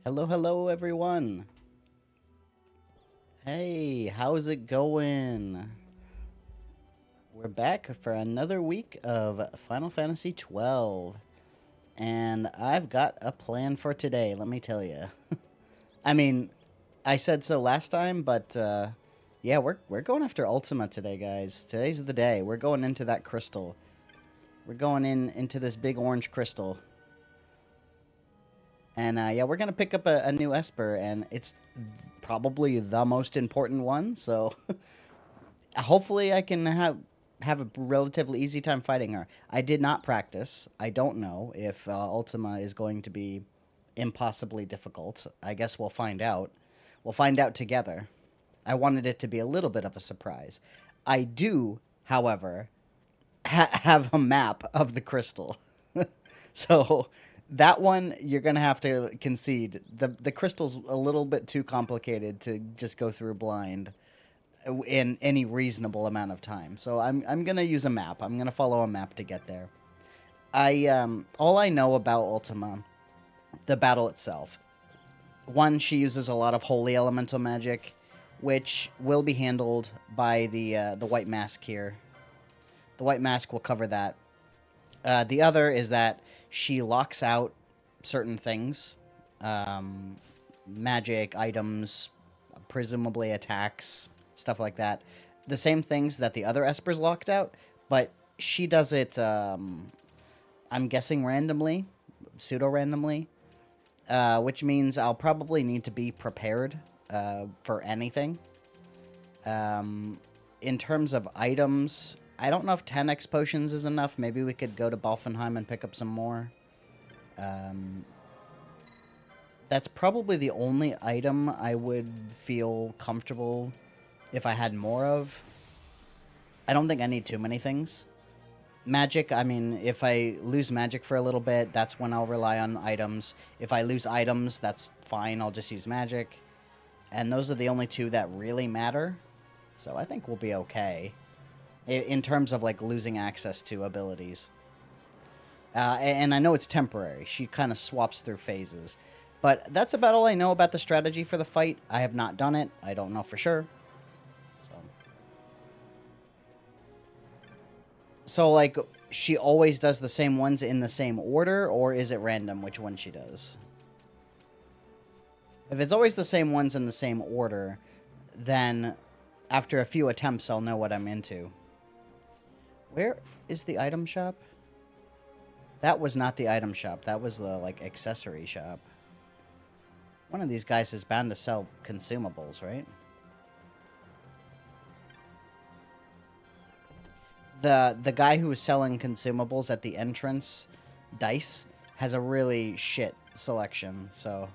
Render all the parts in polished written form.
Hello, hello, everyone. Hey, how's it going? We're back for another week of Final Fantasy 12. And I've got a plan for today, let me tell you. I mean, I said so last time, but yeah, we're going after Ultima today, guys. Today's the day. We're going into that crystal. We're going into this big orange crystal. And yeah, we're going to pick up a new Esper, and it's probably the most important one. So hopefully I can have a relatively easy time fighting her. I did not practice. I don't know if Ultima is going to be impossibly difficult. I guess we'll find out. We'll find out together. I wanted it to be a little bit of a surprise. I do, however, have a map of the crystal. So that one you're gonna have to concede. The crystal's a little bit too complicated to just go through blind in any reasonable amount of time. So I'm gonna use a map. I'm gonna follow a map to get there. All I know about Ultima, the battle itself. One, she uses a lot of holy elemental magic, which will be handled by the white mask here. The white mask will cover that. The other is that she locks out certain things, magic items, presumably attacks, stuff like that. The same things that the other espers locked out, but she does it, I'm guessing randomly, pseudo-randomly, which means I'll probably need to be prepared for anything. In terms of items, I don't know if 10x potions is enough. Maybe we could go to Balthier and pick up some more. That's probably the only item I would feel comfortable if I had more of. I don't think I need too many things. Magic, I mean, if I lose magic for a little bit, that's when I'll rely on items. If I lose items, that's fine. I'll just use magic. And those are the only two that really matter. So I think we'll be okay in terms of, like, losing access to abilities. And I know it's temporary. She kind of swaps through phases. But that's about all I know about the strategy for the fight. I have not done it. I don't know for sure. So, like, she always does the same ones in the same order, or is it random which one she does? If it's always the same ones in the same order, then after a few attempts, I'll know what I'm into. Where is the item shop? That was not the item shop. That was the, like, accessory shop. One of these guys is bound to sell consumables, right? The guy who was selling consumables at the entrance, Dice, has a really shit selection, so...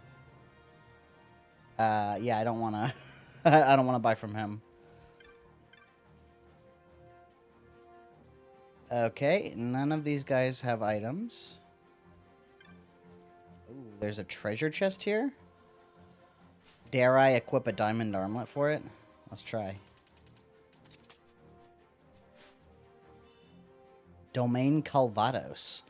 yeah, I don't wanna... I don't wanna buy from him. Okay, none of these guys have items. Ooh, there's a treasure chest here. Dare I equip a diamond armlet for it? Let's try. Domain Calvados.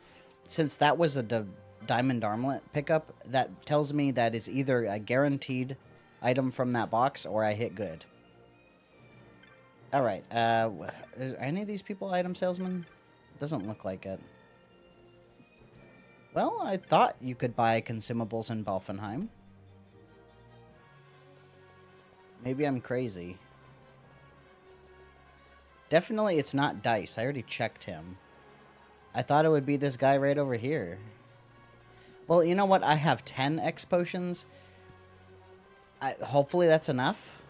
Since that was a diamond armlet pickup, that tells me that is either a guaranteed item from that box or I hit good. Alright, are any of these people item salesmen? Doesn't look like it. Well, I thought you could buy consumables in Balthier. Maybe I'm crazy. Definitely it's not Dice. I already checked him. I thought it would be this guy right over here. Well, you know what? I have 10 X potions. Hopefully that's enough.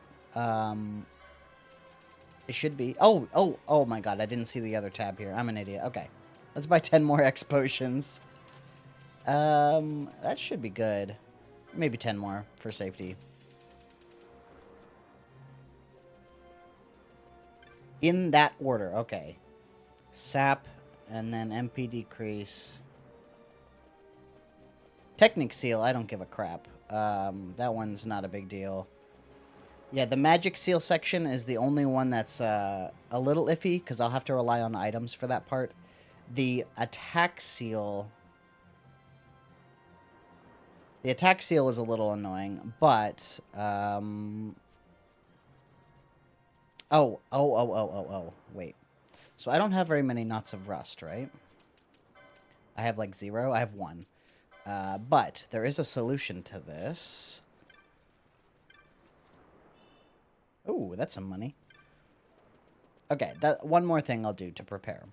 It should be. Oh my god. I didn't see the other tab here. I'm an idiot. Okay. Let's buy 10 more X potions. That should be good. Maybe 10 more for safety. In that order. Okay. Sap, and then MP decrease. Technic seal, I don't give a crap. That one's not a big deal. Yeah, the magic seal section is the only one that's a little iffy, because I'll have to rely on items for that part. The attack seal The attack seal is a little annoying, but, Oh, wait. So I don't have very many knots of rust, right? I have, like, 0? I have 1. But there is a solution to this. Ooh, that's some money. Okay, that one more thing I'll do to prepare.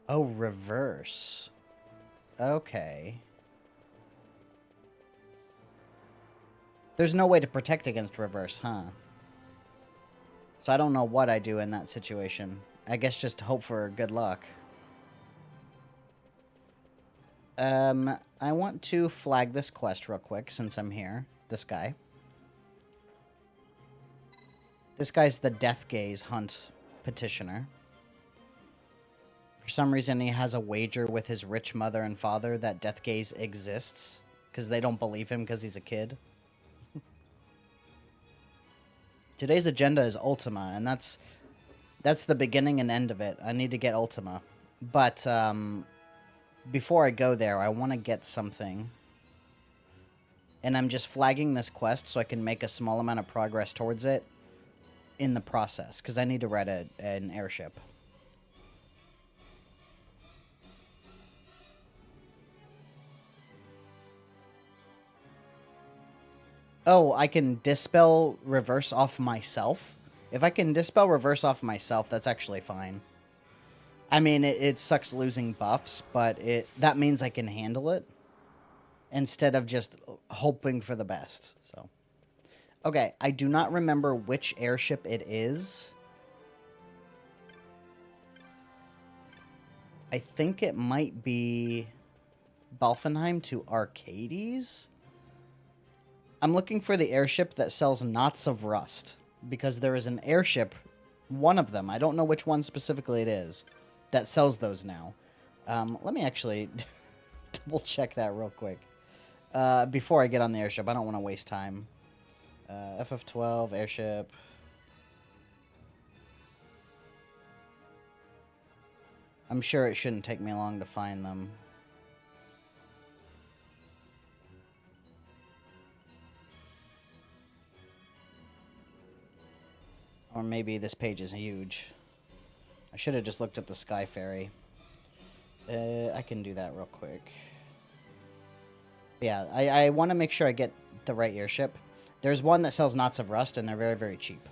Oh, reverse. Okay. There's no way to protect against reverse, huh? So I don't know what I do in that situation. I guess just hope for good luck. I want to flag this quest real quick since I'm here. This guy. This guy's the Death Gaze Hunt petitioner. For some reason, he has a wager with his rich mother and father that Death Gaze exists. Because they don't believe him because he's a kid. Today's agenda is Ultima, and that's the beginning and end of it. I need to get Ultima. But, before I go there, I want to get something. And I'm just flagging this quest so I can make a small amount of progress towards it in the process. Because I need to ride an airship. Oh, I can dispel reverse off myself? If I can dispel reverse off myself, that's actually fine. I mean, it sucks losing buffs, but that means I can handle it. Instead of just hoping for the best, so. Okay, I do not remember which airship it is. I think it might be Balfenheim to Arcades. I'm looking for the airship that sells knots of rust. Because there is an airship, one of them, I don't know which one specifically it is, that sells those now. Let me actually double check that real quick. Before I get on the airship, I don't want to waste time. FF12, airship. I'm sure it shouldn't take me long to find them. Or maybe this page is huge. I should have just looked up the Sky Ferry. I can do that real quick. Yeah, I want to make sure I get the right airship. There's one that sells knots of rust, and they're very, very cheap.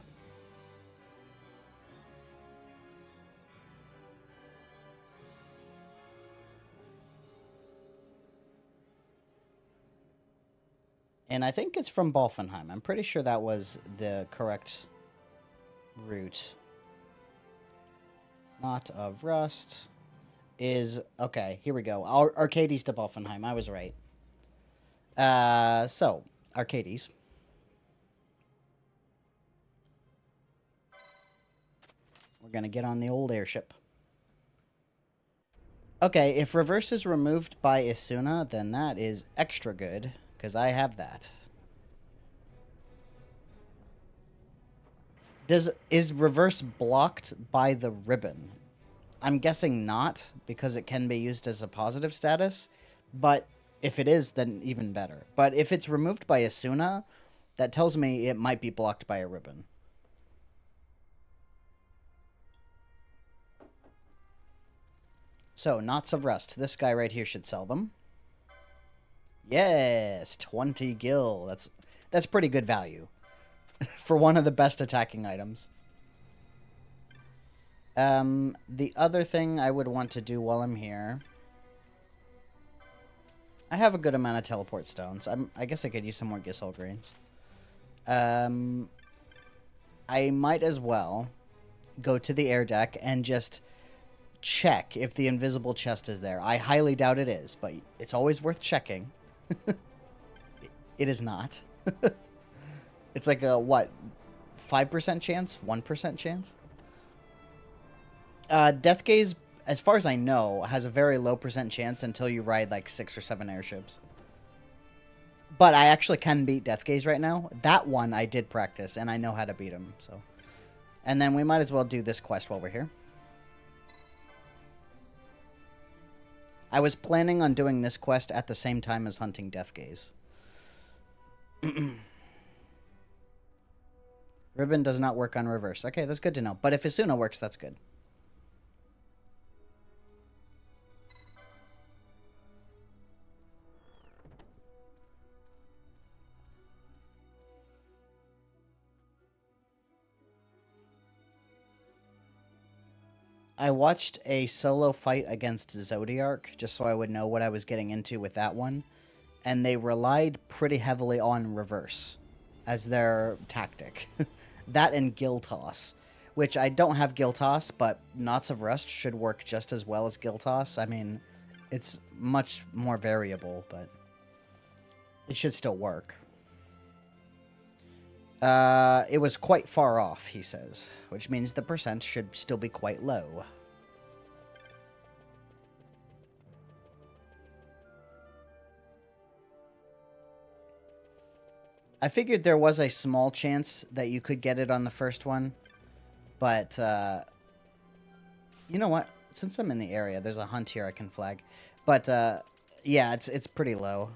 And I think it's from Balfenheim. I'm pretty sure that was the correct route. Knot of rust is... Okay, here we go. Arcades to Balfenheim. I was right. So, Arcades. We're going to get on the old airship. Okay, if reverse is removed by Isuna, then that is extra good, because I have that. Is reverse blocked by the ribbon? I'm guessing not, because it can be used as a positive status, but if it is, then even better. But if it's removed by Isuna, that tells me it might be blocked by a ribbon. So, knots of rust. This guy right here should sell them. Yes, 20 gil. That's pretty good value. For one of the best attacking items. The other thing I would want to do while I'm here... I have a good amount of teleport stones. I guess I could use some more Gisol grains. I might as well go to the air deck and just check if the invisible chest is there. I highly doubt it is, but it's always worth checking. It is not. It's like a, what, 5% chance? 1% chance? Death Gaze, as far as I know, has a very low % chance until you ride like 6 or 7 airships. But I actually can beat Death Gaze right now. That one I did practice, and I know how to beat him. So, and then we might as well do this quest while we're here. I was planning on doing this quest at the same time as hunting Deathgaze. Ribbon does not work on reverse. Okay, that's good to know. But if Isuna works, that's good. I watched a solo fight against Zodiark, just so I would know what I was getting into with that one. And they relied pretty heavily on reverse as their tactic. That and Gill Toss, which I don't have Gill Toss, but Knots of Rust should work just as well as Gill Toss. I mean, it's much more variable, but it should still work. It was quite far off, he says, which means the percent should still be quite low. I figured there was a small chance that you could get it on the first one, but, you know what? Since I'm in the area, there's a hunt here I can flag. But, yeah, it's pretty low.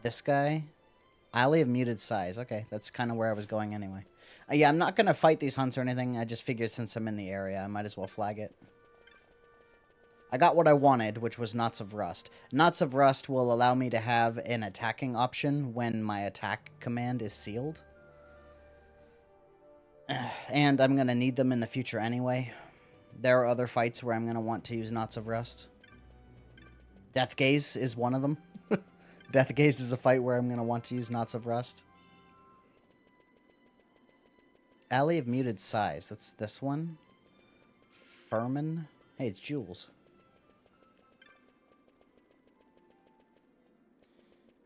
This guy? Alley of Muted Size. Okay, that's kind of where I was going anyway. Yeah, I'm not going to fight these hunts or anything. I just figured since I'm in the area, I might as well flag it. I got what I wanted, which was Knots of Rust. Knots of Rust will allow me to have an attacking option when my attack command is sealed. And I'm going to need them in the future anyway. There are other fights where I'm going to want to use Knots of Rust. Deathgaze is one of them. Deathgaze is a fight where I'm going to want to use Knots of Rust. Alley of Muted Size. That's this one. Furman. Hey, it's Jules.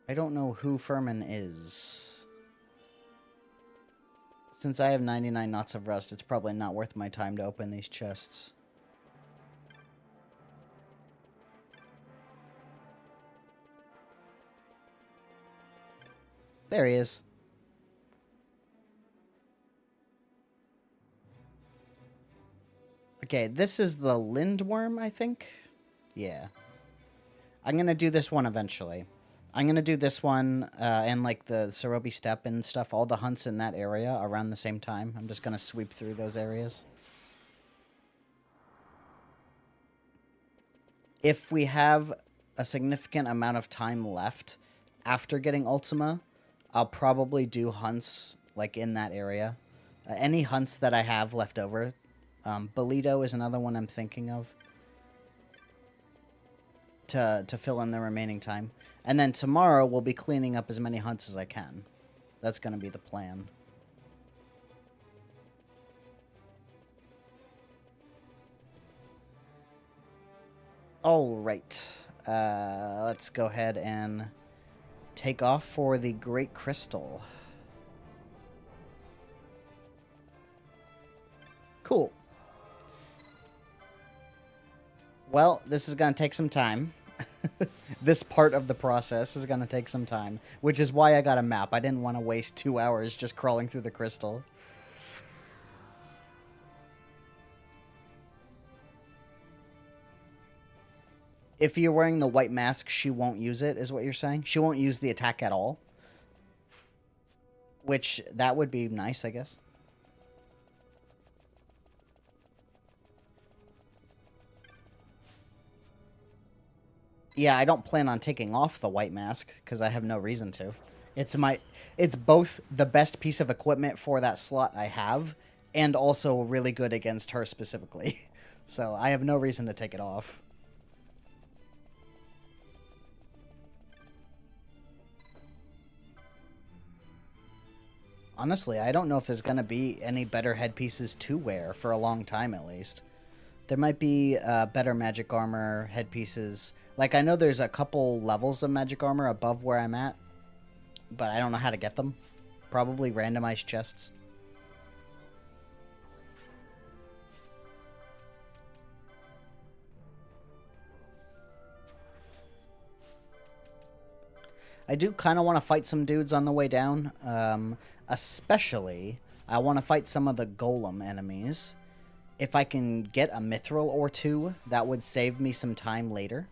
I don't know who Furman is. Since I have 99 Knots of Rust, it's probably not worth my time to open these chests. There he is. Okay, this is the Lindworm, I think? Yeah. I'm going to do this one eventually. I'm going to do this one and like the Cerobi Steppe and stuff, all the hunts in that area around the same time. I'm just going to sweep through those areas. If we have a significant amount of time left after getting Ultima, I'll probably do hunts like in that area. Any hunts that I have left over. Bolito is another one I'm thinking of to fill in the remaining time. And then tomorrow we'll be cleaning up as many hunts as I can. That's going to be the plan. All right. Let's go ahead and take off for the Great Crystal. Cool. Well, this is going to take some time. This part of the process is going to take some time, which is why I got a map. I didn't want to waste 2 hours just crawling through the crystal. If you're wearing the white mask, she won't use it, is what you're saying? She won't use the attack at all? Which, that would be nice, I guess. Yeah, I don't plan on taking off the white mask, because I have no reason to. It's both the best piece of equipment for that slot I have, and also really good against her specifically. So I have no reason to take it off. Honestly, I don't know if there's going to be any better headpieces to wear for a long time, at least. There might be better magic armor headpieces. Like, I know there's a couple levels of magic armor above where I'm at, but I don't know how to get them. Probably randomized chests. I do kind of want to fight some dudes on the way down. Especially, I want to fight some of the golem enemies. If I can get a mithril or two, that would save me some time later.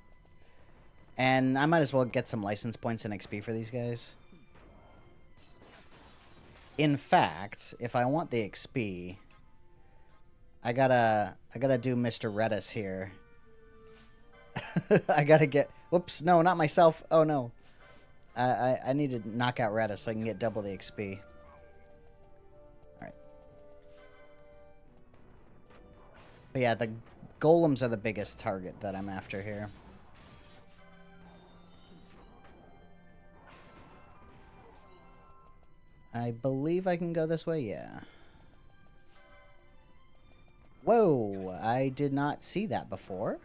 And I might as well get some license points and XP for these guys. In fact, if I want the XP, I gotta do Mr. Redis here. I gotta get... Whoops, no, not myself. Oh, no. I need to knock out Redis so I can get double the XP. Alright. But yeah, the golems are the biggest target that I'm after here. I believe I can go this way, yeah. Whoa, I did not see that before.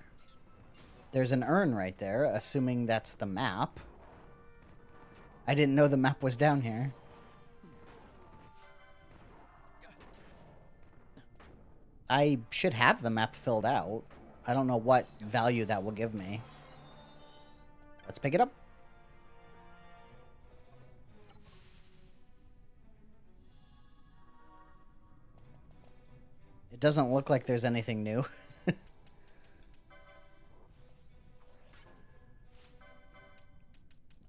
There's an urn right there, assuming that's the map. I didn't know the map was down here. I should have the map filled out. I don't know what value that will give me. Let's pick it up. It doesn't look like there's anything new.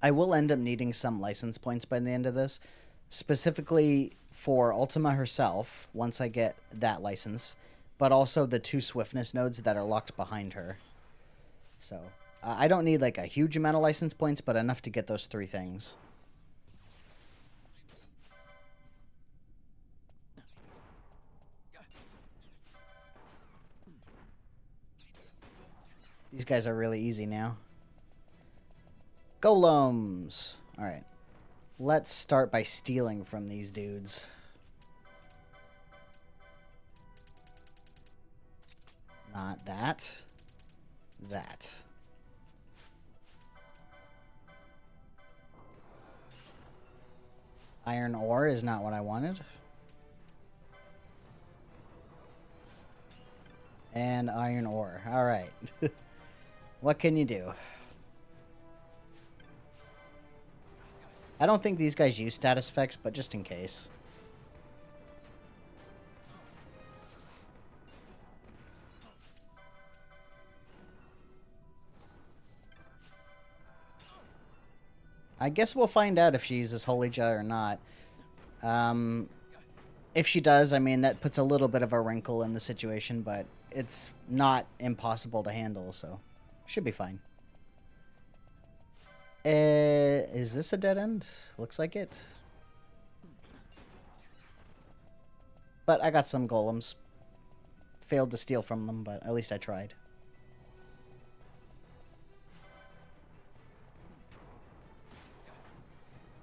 I will end up needing some license points by the end of this, specifically for Ultima herself, once I get that license, but also the 2 swiftness nodes that are locked behind her. So, I don't need like a huge amount of license points, but enough to get those 3 things. These guys are really easy now. Golems! Alright. Let's start by stealing from these dudes. Not that. That. Iron ore is not what I wanted. And iron ore. Alright. What can you do? I don't think these guys use status effects, but just in case. I guess we'll find out if she uses Holy Jar or not. If she does, I mean, that puts a little bit of a wrinkle in the situation, but it's not impossible to handle, so should be fine. Is this a dead end? Looks like it. But I got some golems. Failed to steal from them, but at least I tried.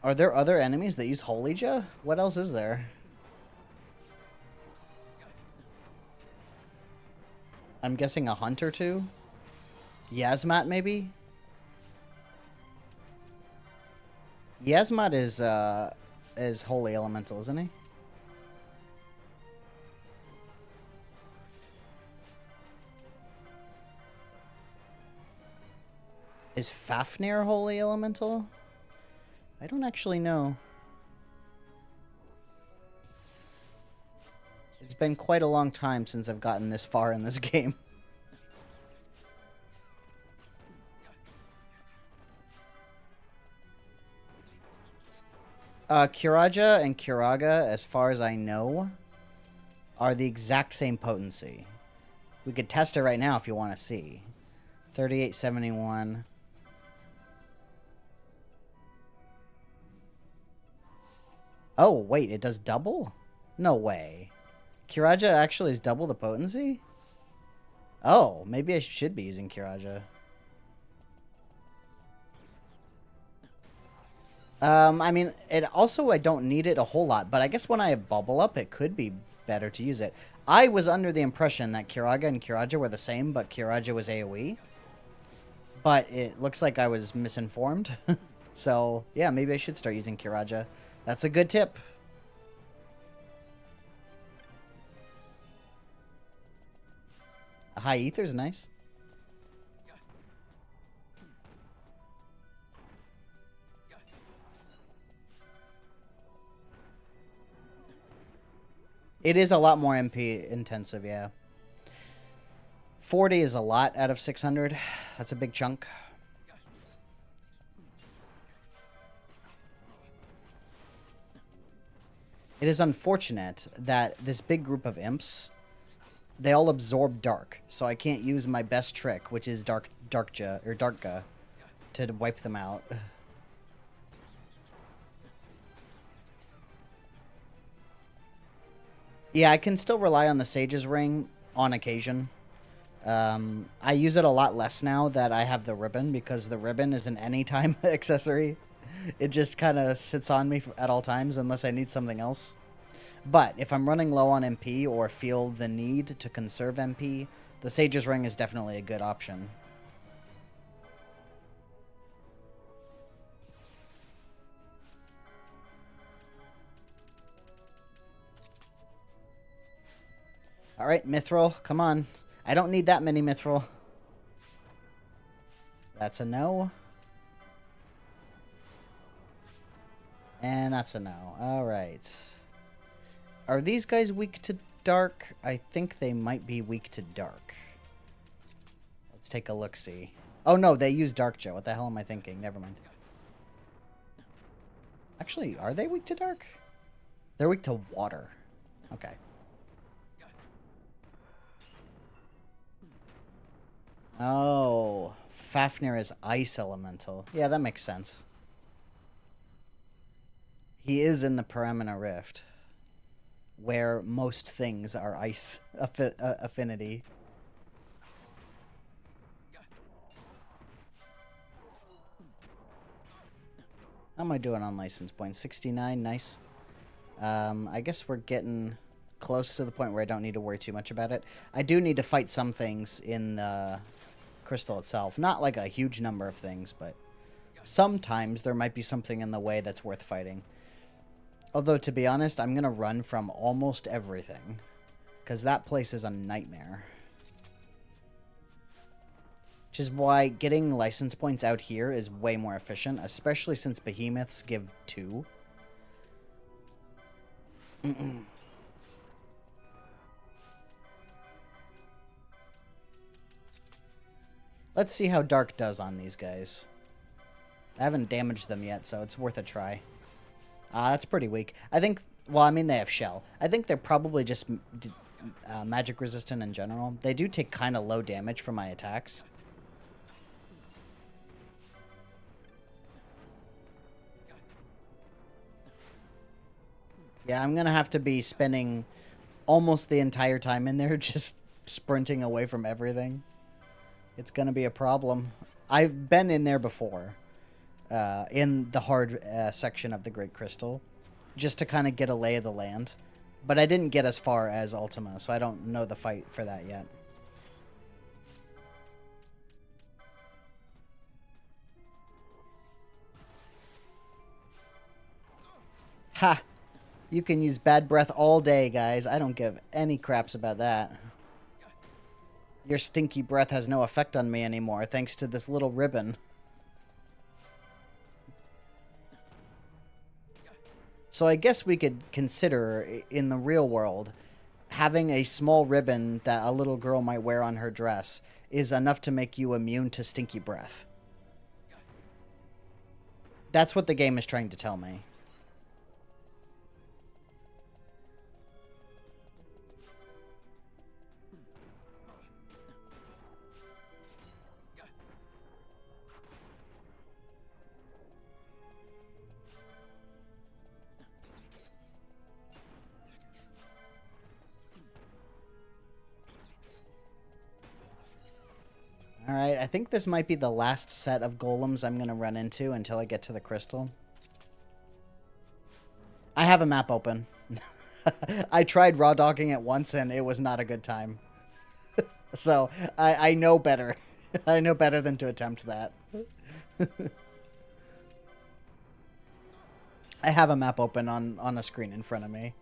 Are there other enemies that use Holy Jar? What else is there? I'm guessing a hunt or two? Yasmat, maybe? Yasmat is Holy Elemental, isn't he? Is Fafnir Holy Elemental? I don't actually know. It's been quite a long time since I've gotten this far in this game. Kiraja and Kiraga, as far as I know, are the exact same potency. We could test it right now if you want to see. 3871. Oh, wait, it does double? No way. Kiraja actually is double the potency? Oh, maybe I should be using Kiraja. I mean, I don't need it a whole lot, but I guess when I have Bubble Up, it could be better to use it. I was under the impression that Kiraga and Kiraja were the same, but Kiraja was AoE. But it looks like I was misinformed. So, yeah, maybe I should start using Kiraja. That's a good tip. A high ether's nice. It is a lot more MP intensive, yeah. 40 is a lot out of 600. That's a big chunk. It is unfortunate that this big group of imps, they all absorb dark, so I can't use my best trick, which is Darkja, to wipe them out. Yeah, I can still rely on the Sage's Ring on occasion. I use it a lot less now that I have the ribbon, because the ribbon is an anytime accessory. It just kind of sits on me at all times unless I need something else. But if I'm running low on MP or feel the need to conserve MP, the Sage's Ring is definitely a good option. Alright, Mithril, come on. I don't need that many Mithril. That's a no. And that's a no. Alright. Are these guys weak to dark? I think they might be weak to dark. Let's take a look-see. Oh no, they use Darkja. What the hell am I thinking? Never mind. Actually, are they weak to dark? They're weak to water. Okay. Oh, Fafnir is ice elemental. Yeah, that makes sense. He is in the Paramina Rift, where most things are ice affinity. How am I doing on license points? 69, nice. I guess we're getting close to the point where I don't need to worry too much about it. I do need to fight some things in the crystal itself. Not like a huge number of things, but sometimes there might be something in the way that's worth fighting. Although, to be honest, I'm going to run from almost everything, because that place is a nightmare. Which is why getting license points out here is way more efficient, especially since behemoths give 2. Let's see how Dark does on these guys. I haven't damaged them yet, so it's worth a try. That's pretty weak. I think, well, I mean, they have Shell. I think they're probably just magic resistant in general. They do take kind of low damage from my attacks. Yeah, I'm going to have to be spending almost the entire time in there just sprinting away from everything. It's going to be a problem. I've been in there before, in the hard section of the Great Crystal, just to kind of get a lay of the land. But I didn't get as far as Ultima, so I don't know the fight for that yet. Ha! You can use Bad Breath all day, guys. I don't give any craps about that. Your stinky breath has no effect on me anymore, thanks to this little ribbon. So I guess we could consider, in the real world, having a small ribbon that a little girl might wear on her dress is enough to make you immune to stinky breath. That's what the game is trying to tell me. Alright, I think this might be the last set of golems I'm going to run into until I get to the crystal. I have a map open. I tried raw dogging it once and it was not a good time. So, I know better. I know better than to attempt that. I have a map open on a screen in front of me.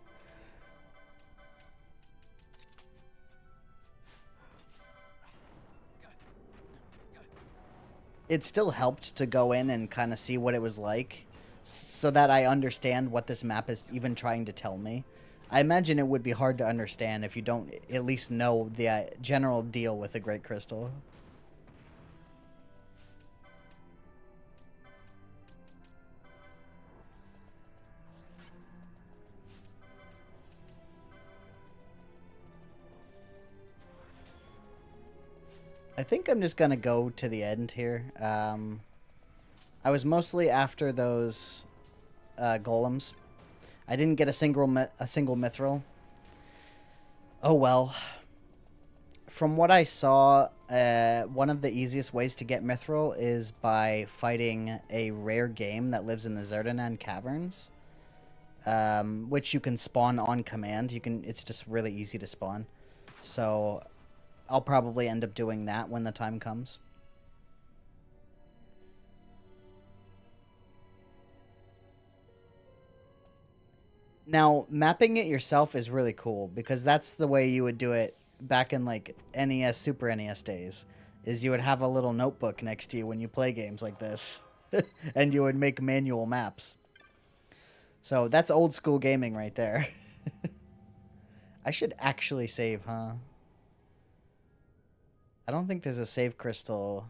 It still helped to go in and kind of see what it was like, so that I understand what this map is even trying to tell me. I imagine it would be hard to understand if you don't at least know the general deal with a great crystal. I think I'm just gonna go to the end here. I was mostly after those golems. I didn't get a single mithril. Oh well. From what I saw, one of the easiest ways to get mithril is by fighting a rare game that lives in the Zerdanan caverns, which you can spawn on command. It's just really easy to spawn. So I'll probably end up doing that when the time comes. Now, mapping it yourself is really cool because that's the way you would do it back in like NES, Super NES days. Is you would have a little notebook next to you when you play games like this, and you would make manual maps. So that's old school gaming right there. I should actually save, huh? I don't think there's a save crystal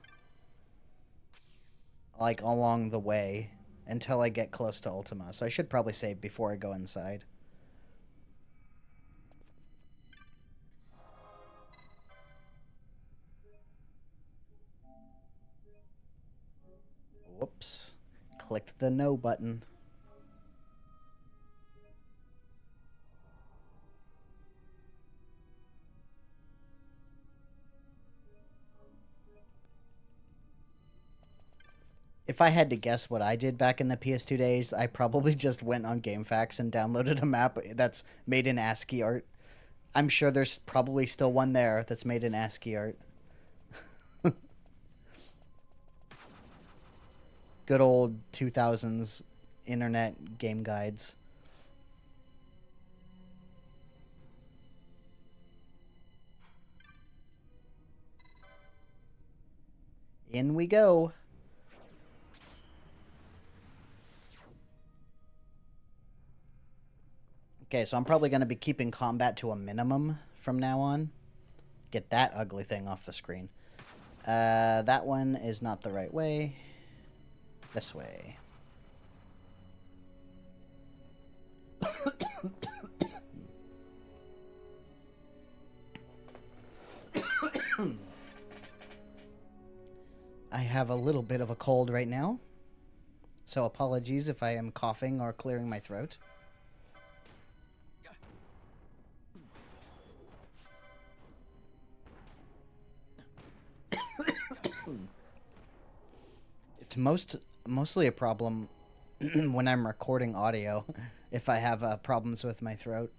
like along the way until I get close to Ultima. So I should probably save before I go inside. Whoops. Clicked the no button. If I had to guess what I did back in the PS2 days, I probably just went on GameFAQs and downloaded a map that's made in ASCII art. I'm sure there's probably still one there that's made in ASCII art. Good old 2000s internet game guides. In we go. Okay, so I'm probably going to be keeping combat to a minimum from now on. Get that ugly thing off the screen. That one is not the right way. This way. I have a little bit of a cold right now, so apologies if I am coughing or clearing my throat. It's mostly a problem when I'm recording audio if I have problems with my throat.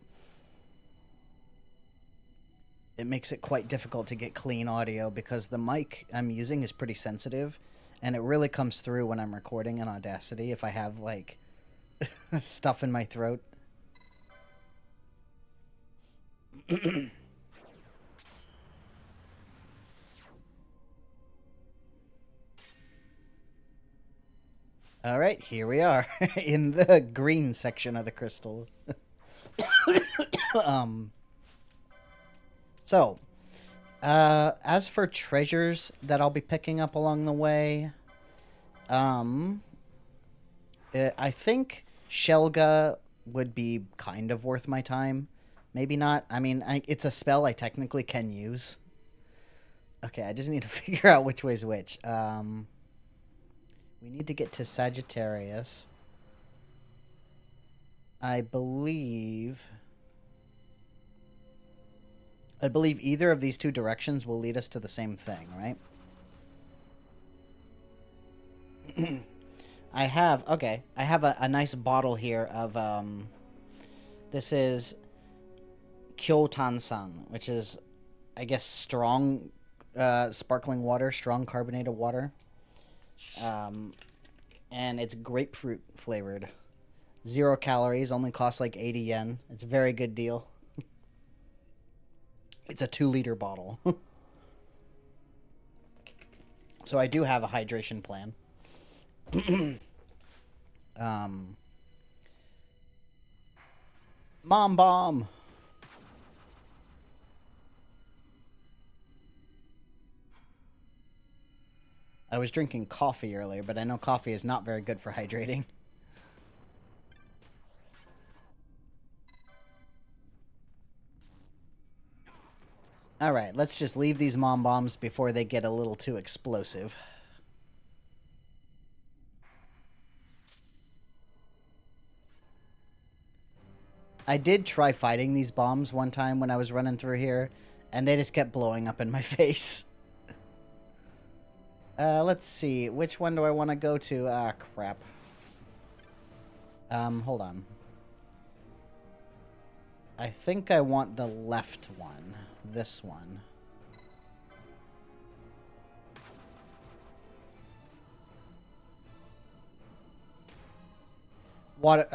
It makes it quite difficult to get clean audio because the mic I'm using is pretty sensitive, and it really comes through when I'm recording in Audacity if I have like stuff in my throat. All right, here we are in the green section of the crystal. So, as for treasures that I'll be picking up along the way, I think Shelga would be kind of worth my time. Maybe not. I mean, it's a spell I technically can use. Okay, I just need to figure out which way's which. We need to get to Sagittarius. I believe either of these two directions will lead us to the same thing, right? I have a nice bottle here of this is Kyotansan, which is I guess strong sparkling water, strong carbonated water. And it's grapefruit flavored. 0 calories, only costs like 80 yen. It's a very good deal. It's a 2-liter bottle. So I do have a hydration plan. Mom bomb! I was drinking coffee earlier, but I know coffee is not very good for hydrating. Alright, let's just leave these mom bombs before they get a little too explosive. I did try fighting these bombs one time when I was running through here, and they just kept blowing up in my face. Let's see. Which one do I want to go to? Ah, crap. Hold on. I think I want the left one. This one. Water,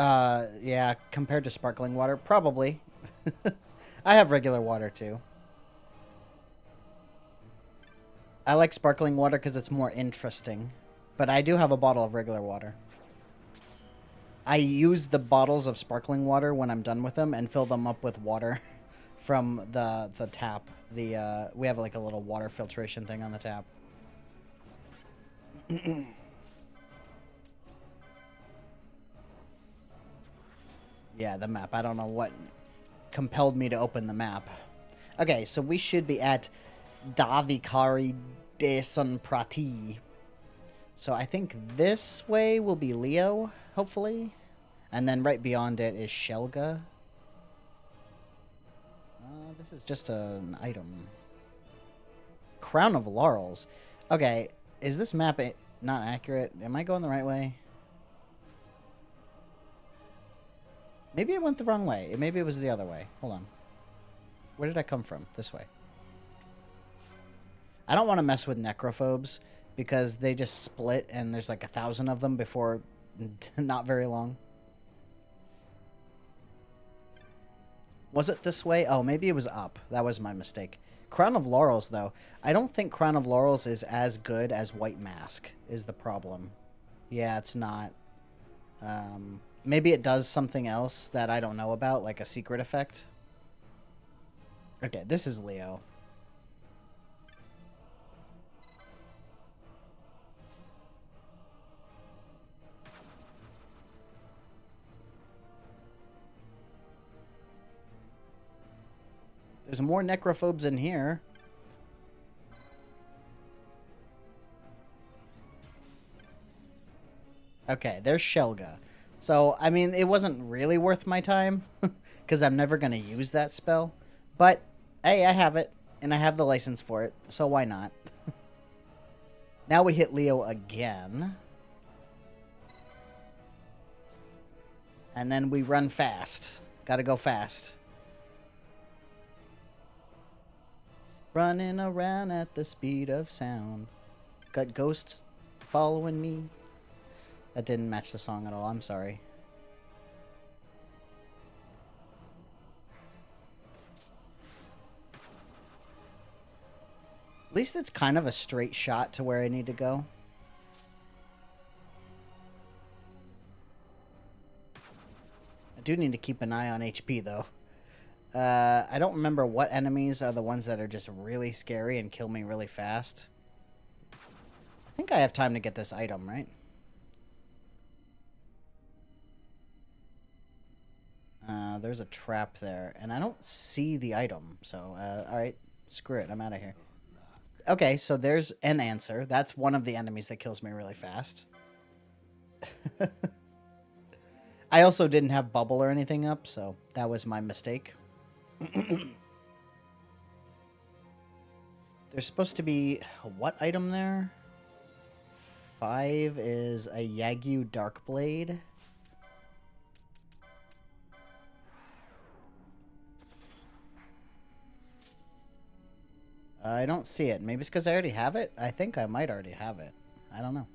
yeah, compared to sparkling water, probably. I have regular water, too. I like sparkling water because it's more interesting. But I do have a bottle of regular water. I use the bottles of sparkling water when I'm done with them and fill them up with water from the tap. We have like a little water filtration thing on the tap. Yeah, the map. I don't know what compelled me to open the map. Okay, so we should be at Davikari Desan Prati. So I think this way will be Leo, hopefully. And then right beyond it is Shelga. This is just an item. Crown of Laurels. Okay, is this map not accurate? Am I going the right way? Maybe I went the wrong way. Maybe it was the other way. Hold on. Where did I come from? This way. I don't want to mess with necrophobes because they just split and there's like 1,000 of them before not very long. Was it this way? Oh, maybe it was up. That was my mistake. Crown of Laurels, though. I don't think Crown of Laurels is as good as White Mask is the problem. Yeah, it's not. Maybe it does something else that I don't know about, like a secret effect. Okay, this is Leo. There's more necrophobes in here. Okay, there's Shelga. So, I mean, it wasn't really worth my time, because I'm never going to use that spell. But, hey, I have it, and I have the license for it, so why not? Now we hit Leo again. And then we run fast. Gotta go fast. Running around at the speed of sound. Got ghosts following me. That didn't match the song at all. I'm sorry. At least it's kind of a straight shot to where I need to go. I do need to keep an eye on HP, though. I don't remember what enemies are the ones that are just really scary and kill me really fast. I think I have time to get this item, right? There's a trap there, and I don't see the item, so, alright, screw it, I'm out of here. Okay, so there's an answer. That's one of the enemies that kills me really fast. I also didn't have bubble or anything up, so that was my mistake. There's supposed to be what item there? 5 is a Yagyu Darkblade. I don't see it. Maybe it's because I already have it? I think I might already have it. I don't know.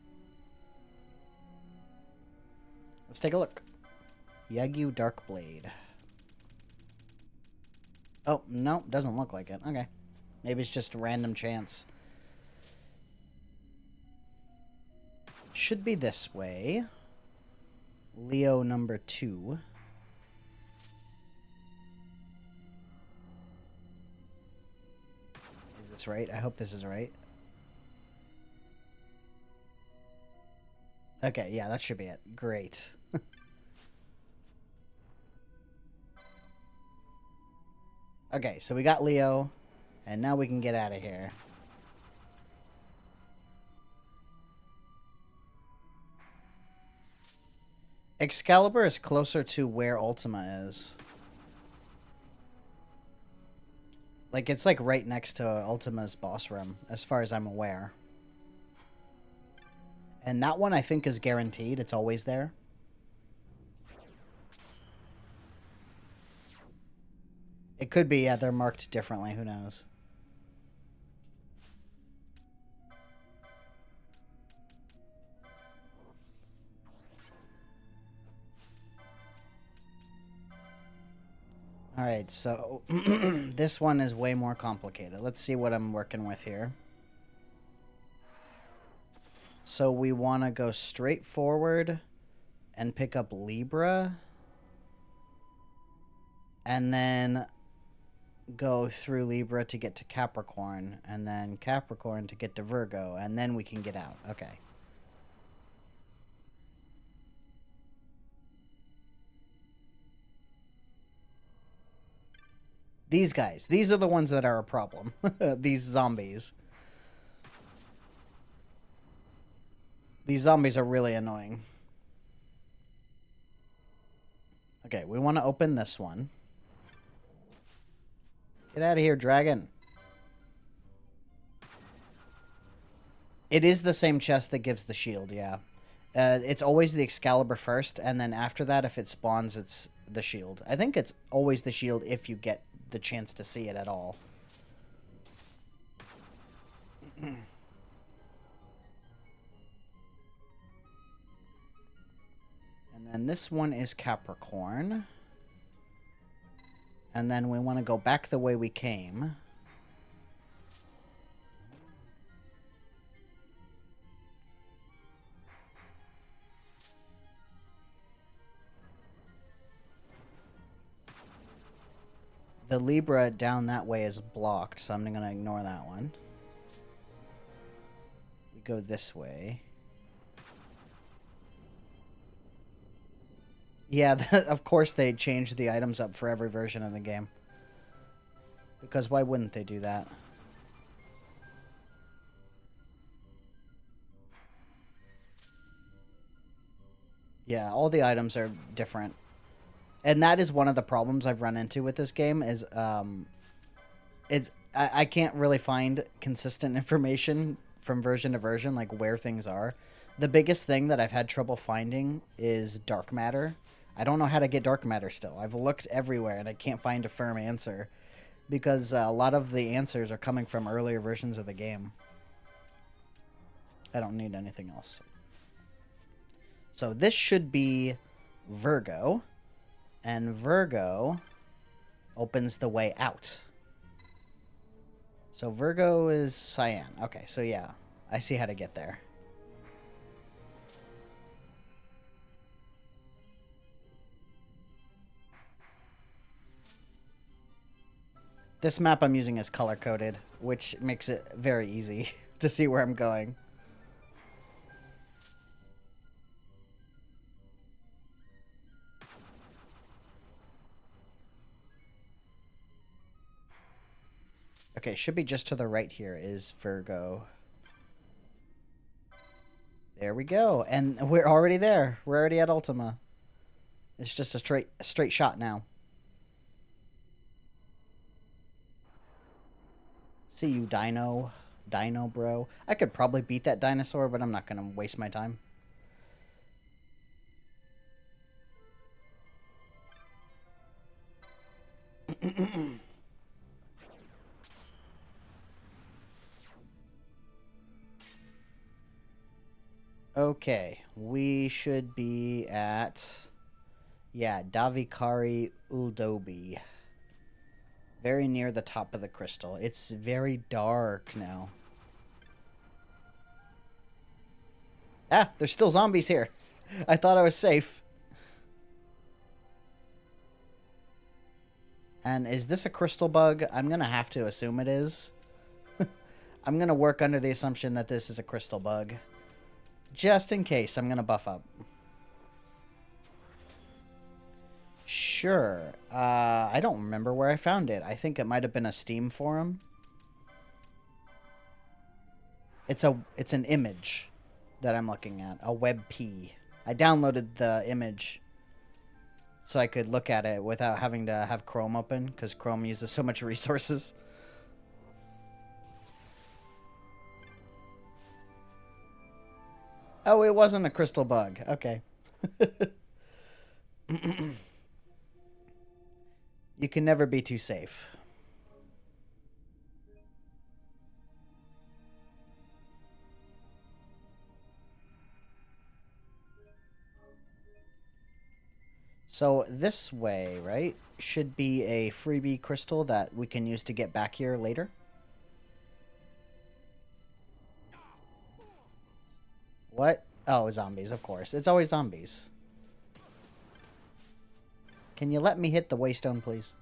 Let's take a look. Yagyu Darkblade. Oh, no, doesn't look like it. Okay. Maybe it's just a random chance. Should be this way. Leo number 2. Gambits, right? I hope this is right. Okay, yeah, that should be it. Great. Okay, so we got Leo, and now we can get out of here. Excalibur is closer to where Ultima is. Like, it's like right next to Ultima's boss room, as far as I'm aware. And that one I think is guaranteed. It's always there. It could be, yeah, they're marked differently. Who knows? Alright, so this one is way more complicated. Let's see what I'm working with here. So we want to go straight forward and pick up Libra. And then go through Libra to get to Capricorn. And then Capricorn to get to Virgo. And then we can get out. Okay. These guys. These are the ones that are a problem. These zombies. These zombies are really annoying. Okay, we want to open this one. Get out of here, dragon. It is the same chest that gives the shield, yeah. It's always the Excalibur first, and then after that, if it spawns, it's the shield. I think it's always the shield if you get the chance to see it at all. And then this one is Capricorn. And then we want to go back the way we came. The Libra down that way is blocked, so I'm going to ignore that one. We go this way. Yeah, of course they changed the items up for every version of the game. Because why wouldn't they do that? Yeah, all the items are different. And that is one of the problems I've run into with this game is I can't really find consistent information from version to version, like where things are. The biggest thing that I've had trouble finding is dark matter. I don't know how to get dark matter still. I've looked everywhere and I can't find a firm answer because a lot of the answers are coming from earlier versions of the game. I don't need anything else. So this should be Virgo, and Virgo opens the way out. So Virgo is cyan. Okay, so yeah, I see how to get there. This map I'm using is color-coded, which makes it very easy to see where I'm going. Okay, should be just to the right here is Virgo. There we go. And we're already there. We're already at Ultima. It's just a straight shot now. See you, Dino. Dino, bro. I could probably beat that dinosaur, but I'm not going to waste my time. Okay, we should be at, yeah, Davikari Uldobi. Very near the top of the crystal. It's very dark now. Ah, there's still zombies here. I thought I was safe. And is this a crystal bug? I'm going to have to assume it is. I'm going to work under the assumption that this is a crystal bug. Just in case, I'm going to buff up. Sure. I don't remember where I found it. I think it might have been a Steam forum. It's an image that I'm looking at. A WebP. I downloaded the image so I could look at it without having to have Chrome open, because Chrome uses so much resources. Oh, it wasn't a crystal bug. Okay. You can never be too safe. So this way, right, should be a freebie crystal that we can use to get back here later. What? Oh, zombies, of course. It's always zombies. Can you let me hit the waystone, please?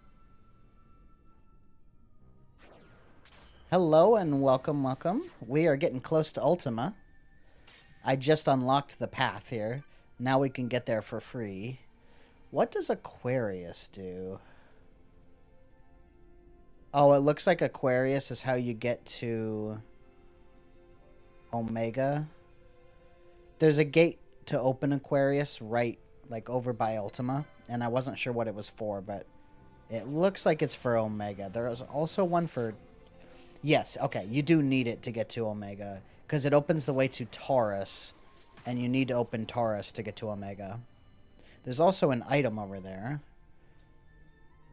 Hello and welcome, welcome. We are getting close to Ultima. I just unlocked the path here. Now we can get there for free. What does Aquarius do? Oh, it looks like Aquarius is how you get to Omega. There's a gate to open Aquarius right, like, over by Ultima. And I wasn't sure what it was for, but it looks like it's for Omega. There is also one for... Yes, okay, you do need it to get to Omega, because it opens the way to Taurus, and you need to open Taurus to get to Omega. There's also an item over there,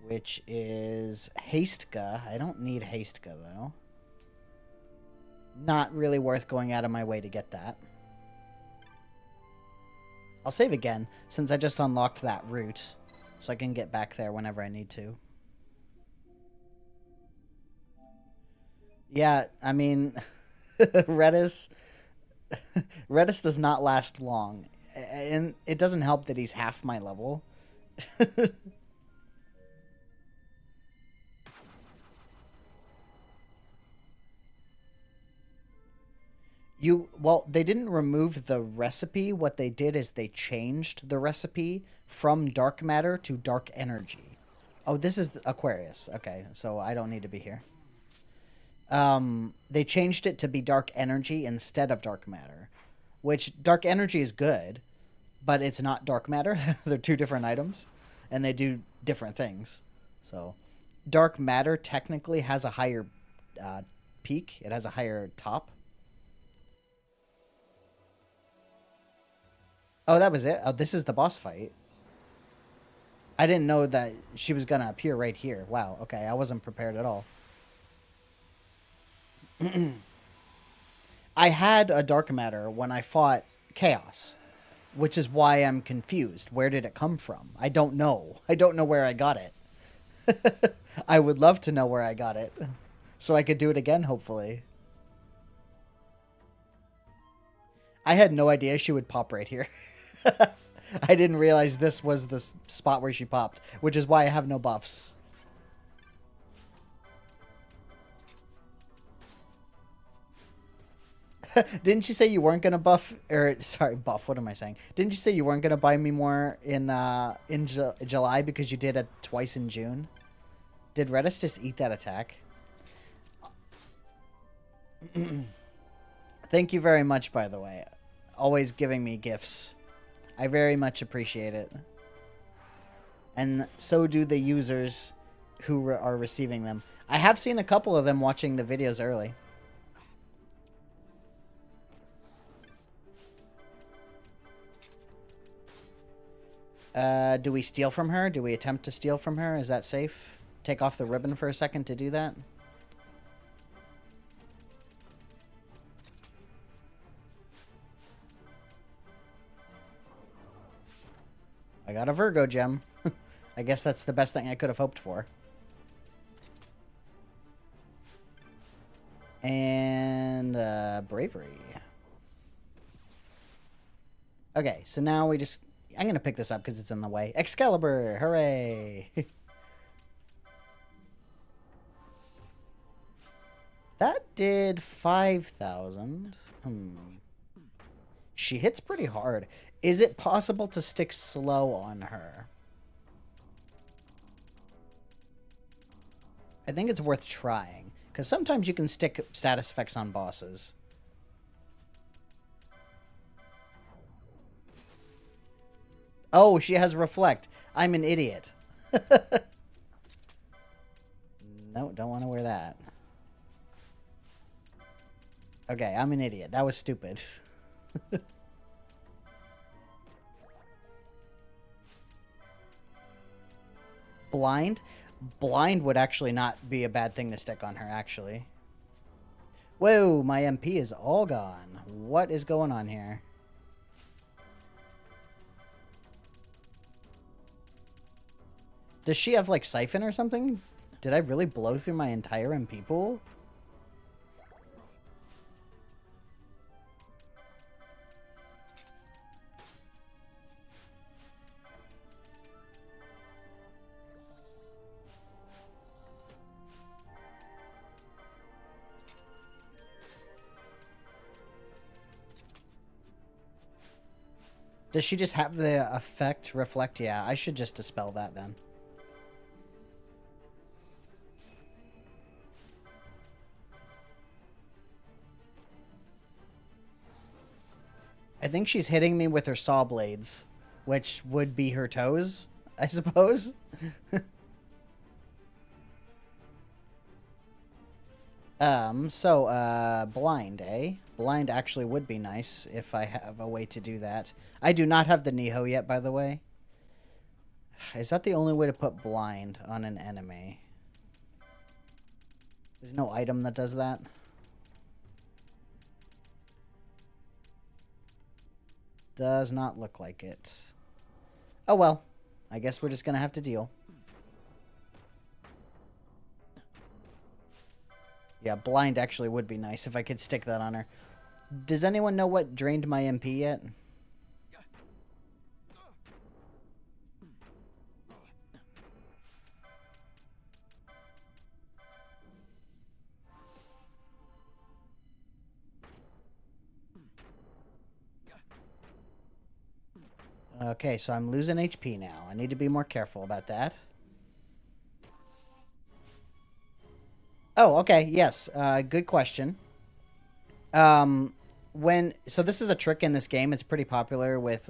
which is Hastka. I don't need Hastka, though. Not really worth going out of my way to get that. I'll save again, since I just unlocked that route, so I can get back there whenever I need to. Yeah, I mean, Redis does not last long. And it doesn't help that he's half my level. Well, they didn't remove the recipe. What they did is they changed the recipe from dark matter to dark energy. Oh, this is Aquarius. Okay, so I don't need to be here. They changed it to be dark energy instead of dark matter, which dark energy is good, but it's not dark matter. They're two different items, and they do different things. So dark matter technically has a higher peak. It has a higher top. Oh, that was it? Oh, this is the boss fight. I didn't know that she was going to appear right here. Wow, okay, I wasn't prepared at all. I had a dark matter when I fought Chaos, which is why I'm confused. Where did it come from? I don't know. I don't know where I got it. I would love to know where I got it, so I could do it again, hopefully. I had no idea she would pop right here. I didn't realize this was the spot where she popped, which is why I have no buffs. Didn't you say you weren't gonna buff, or sorry, buff? What am I saying? Didn't you say you weren't gonna buy me more in July because you did it twice in June? Did Redis just eat that attack? Thank you very much, by the way. Always giving me gifts. I very much appreciate it. And so do the users who are receiving them. I have seen a couple of them watching the videos early. Do we steal from her? Do we attempt to steal from her? Is that safe? Take off the ribbon for a second to do that? I got a Virgo gem. I guess that's the best thing I could have hoped for. And bravery. Okay, so now we just... I'm going to pick this up because it's in the way. Excalibur! Hooray! That did 5,000. She hits pretty hard. Is it possible to stick slow on her? I think it's worth trying, because sometimes you can stick status effects on bosses. Oh, she has reflect. I'm an idiot. No, don't want to wear that. Okay, I'm an idiot. That was stupid. Blind? Blind would actually not be a bad thing to stick on her, actually. Whoa, my MP is all gone. What is going on here? Does she have, like, Siphon or something? Did I really blow through my entire MP pool? Does she just have the effect reflect? Yeah, I should just dispel that then. I think she's hitting me with her saw blades, which would be her toes, I suppose. Blind, eh? Blind actually would be nice if I have a way to do that. I do not have the Niho yet, by the way. Is that the only way to put blind on an enemy? There's no item that does that? Does not look like it. Oh well. I guess we're just gonna have to deal. Yeah, blind actually would be nice if I could stick that on her. Does anyone know what drained my MP yet? Okay, so I'm losing HP now. I need to be more careful about that. Oh, okay, yes. Good question. So this is a trick in this game. It's pretty popular with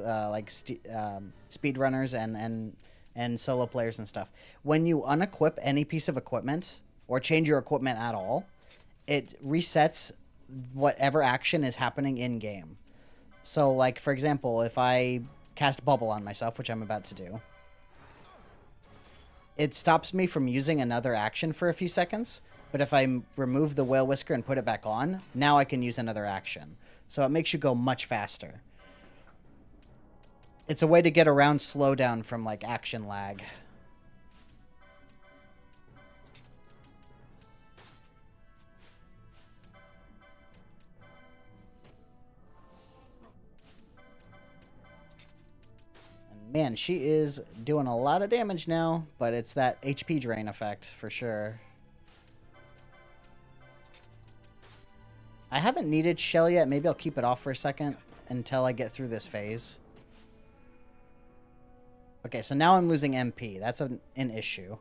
speedrunners and solo players and stuff. When you unequip any piece of equipment or change your equipment at all, it resets whatever action is happening in game. So, like, for example, if I cast Bubble on myself, which I'm about to do, it stops me from using another action for a few seconds. But if I remove the Whale Whisker and put it back on, now I can use another action. So it makes you go much faster. It's a way to get around slowdown from, like, action lag. And man, she is doing a lot of damage now, but it's that HP drain effect for sure. I haven't needed Shell yet. Maybe I'll keep it off for a second until I get through this phase. Okay, so now I'm losing MP. That's an issue.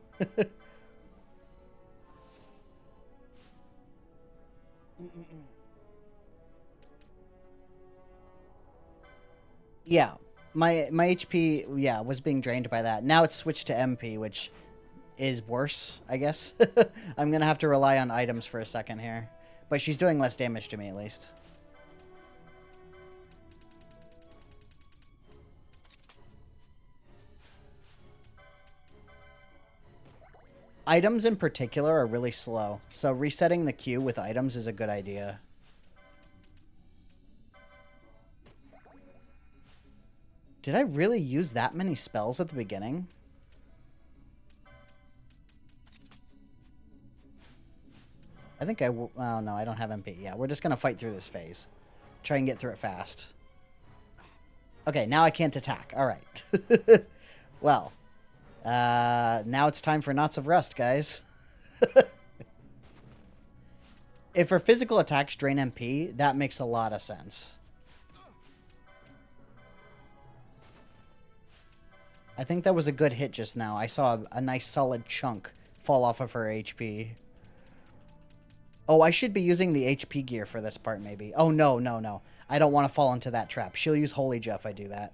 Yeah, my HP, yeah, was being drained by that. Now it's switched to MP, which is worse, I guess. I'm going to have to rely on items for a second here. But she's doing less damage to me, at least. Items in particular are really slow, so resetting the queue with items is a good idea. Did I really use that many spells at the beginning? I think oh no, I don't have MP. Yeah, we're just going to fight through this phase. Try and get through it fast. Okay, now I can't attack. All right. Well, now it's time for Knots of Rust, guys. If her physical attacks drain MP, that makes a lot of sense. I think that was a good hit just now. I saw a nice solid chunk fall off of her HP. Oh, I should be using the HP gear for this part, maybe. Oh, no, no, no. I don't want to fall into that trap. She'll use Holy Jet if I do that.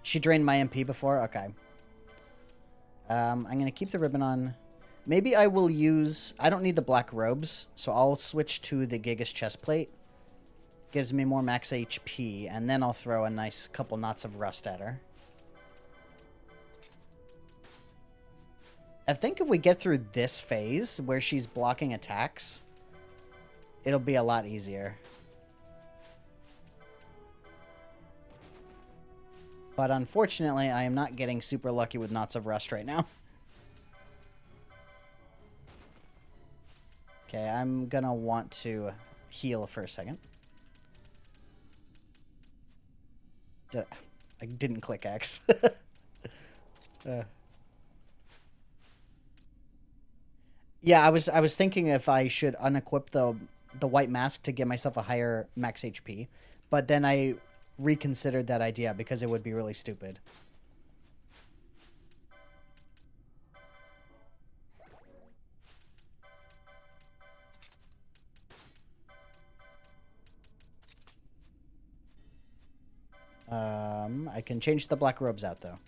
She drained my MP before? Okay. I'm going to keep the ribbon on. Maybe I will use... I don't need the black robes, so I'll switch to the Gigas chestplate. Gives me more max HP, and then I'll throw a nice couple knots of rust at her. I think if we get through this phase, where she's blocking attacks, it'll be a lot easier. But unfortunately, I am not getting super lucky with knots of rust right now. Okay, I'm gonna want to heal for a second. I didn't click X. Yeah, I was thinking if I should unequip the white mask to get myself a higher max HP, but then I reconsidered that idea because it would be really stupid. I can change the black robes out, though.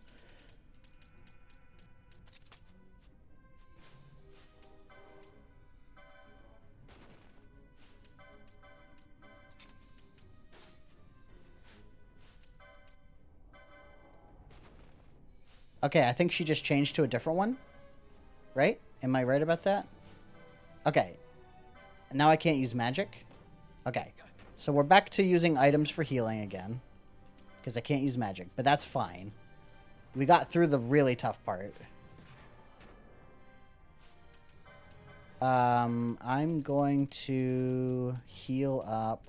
Okay, I think she just changed to a different one. Right? Am I right about that? Okay. Now I can't use magic? Okay. So we're back to using items for healing again. Because I can't use magic, but that's fine. We got through the really tough part. I'm going to heal up.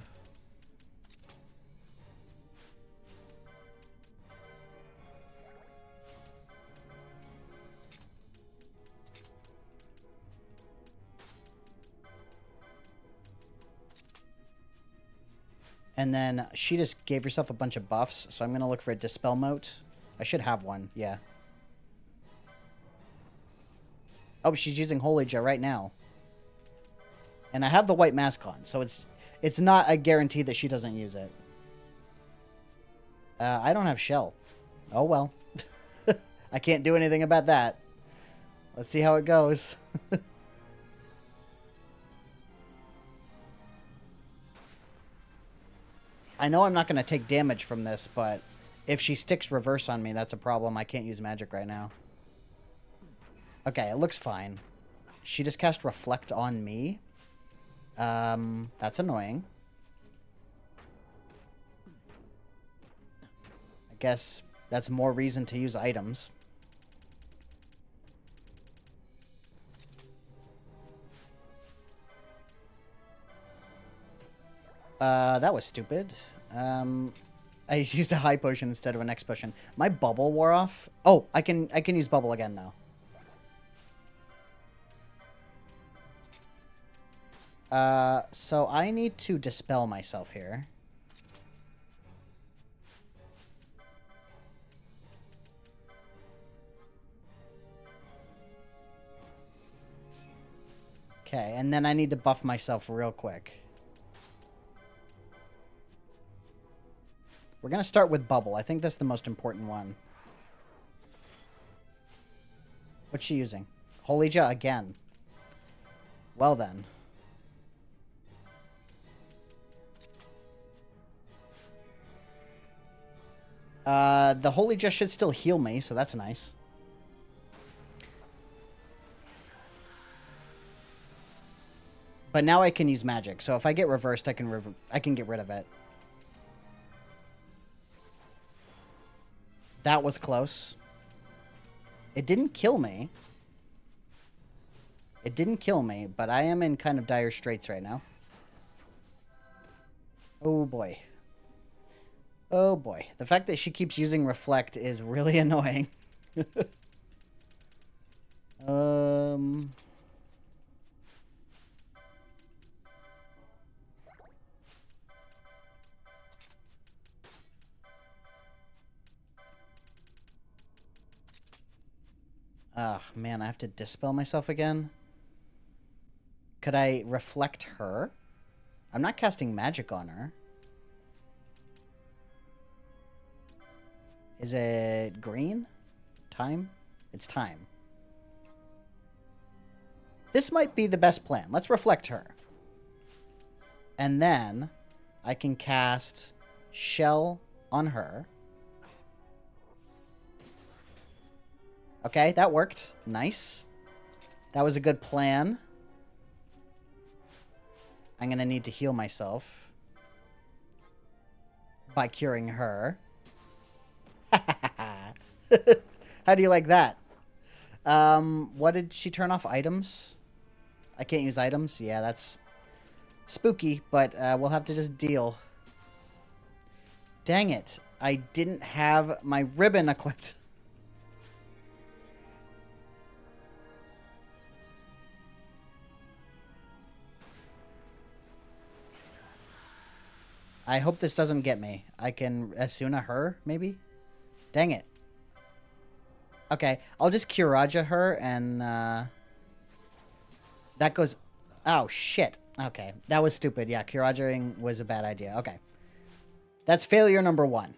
And then she just gave herself a bunch of buffs, so I'm going to look for a Dispel Mote. I should have one, yeah. Oh, she's using Holy Jet right now. And I have the white mask on, so it's not a guarantee that she doesn't use it. I don't have Shell. Oh, well. I can't do anything about that. Let's see how it goes. I know I'm not going to take damage from this, but if she sticks reverse on me, that's a problem. I can't use magic right now. Okay, it looks fine. She just cast Reflect on me. That's annoying. I guess that's more reason to use items. That was stupid. I used a high potion instead of an X potion. My bubble wore off. Oh, I can use bubble again though. So I need to dispel myself here. Okay, and then I need to buff myself real quick. We're going to start with bubble. I think that's the most important one. What's she using? Holy Jet again. Well then. The Holy Jet should still heal me, so that's nice. But now I can use magic, so if I get reversed, I can get rid of it. That was close. It didn't kill me. It didn't kill me, but I am in kind of dire straits right now. Oh boy. Oh boy. The fact that she keeps using Reflect is really annoying. Oh, man, I have to dispel myself again. Could I reflect her? I'm not casting magic on her. Is it green? Time? It's time. This might be the best plan. Let's reflect her. And then I can cast Shell on her. Okay, that worked. Nice. That was a good plan. I'm going to need to heal myself by curing her. How do you like that? What did she turn off? Items? I can't use items. Yeah, that's spooky, but we'll have to just deal. Dang it. I didn't have my ribbon equipped. I hope this doesn't get me. I can Asuna her, maybe? Dang it. Okay, I'll just Kiraja her, and that goes... Oh, shit. Okay, that was stupid. Yeah, Kiraja-ing was a bad idea. Okay. That's failure number 1.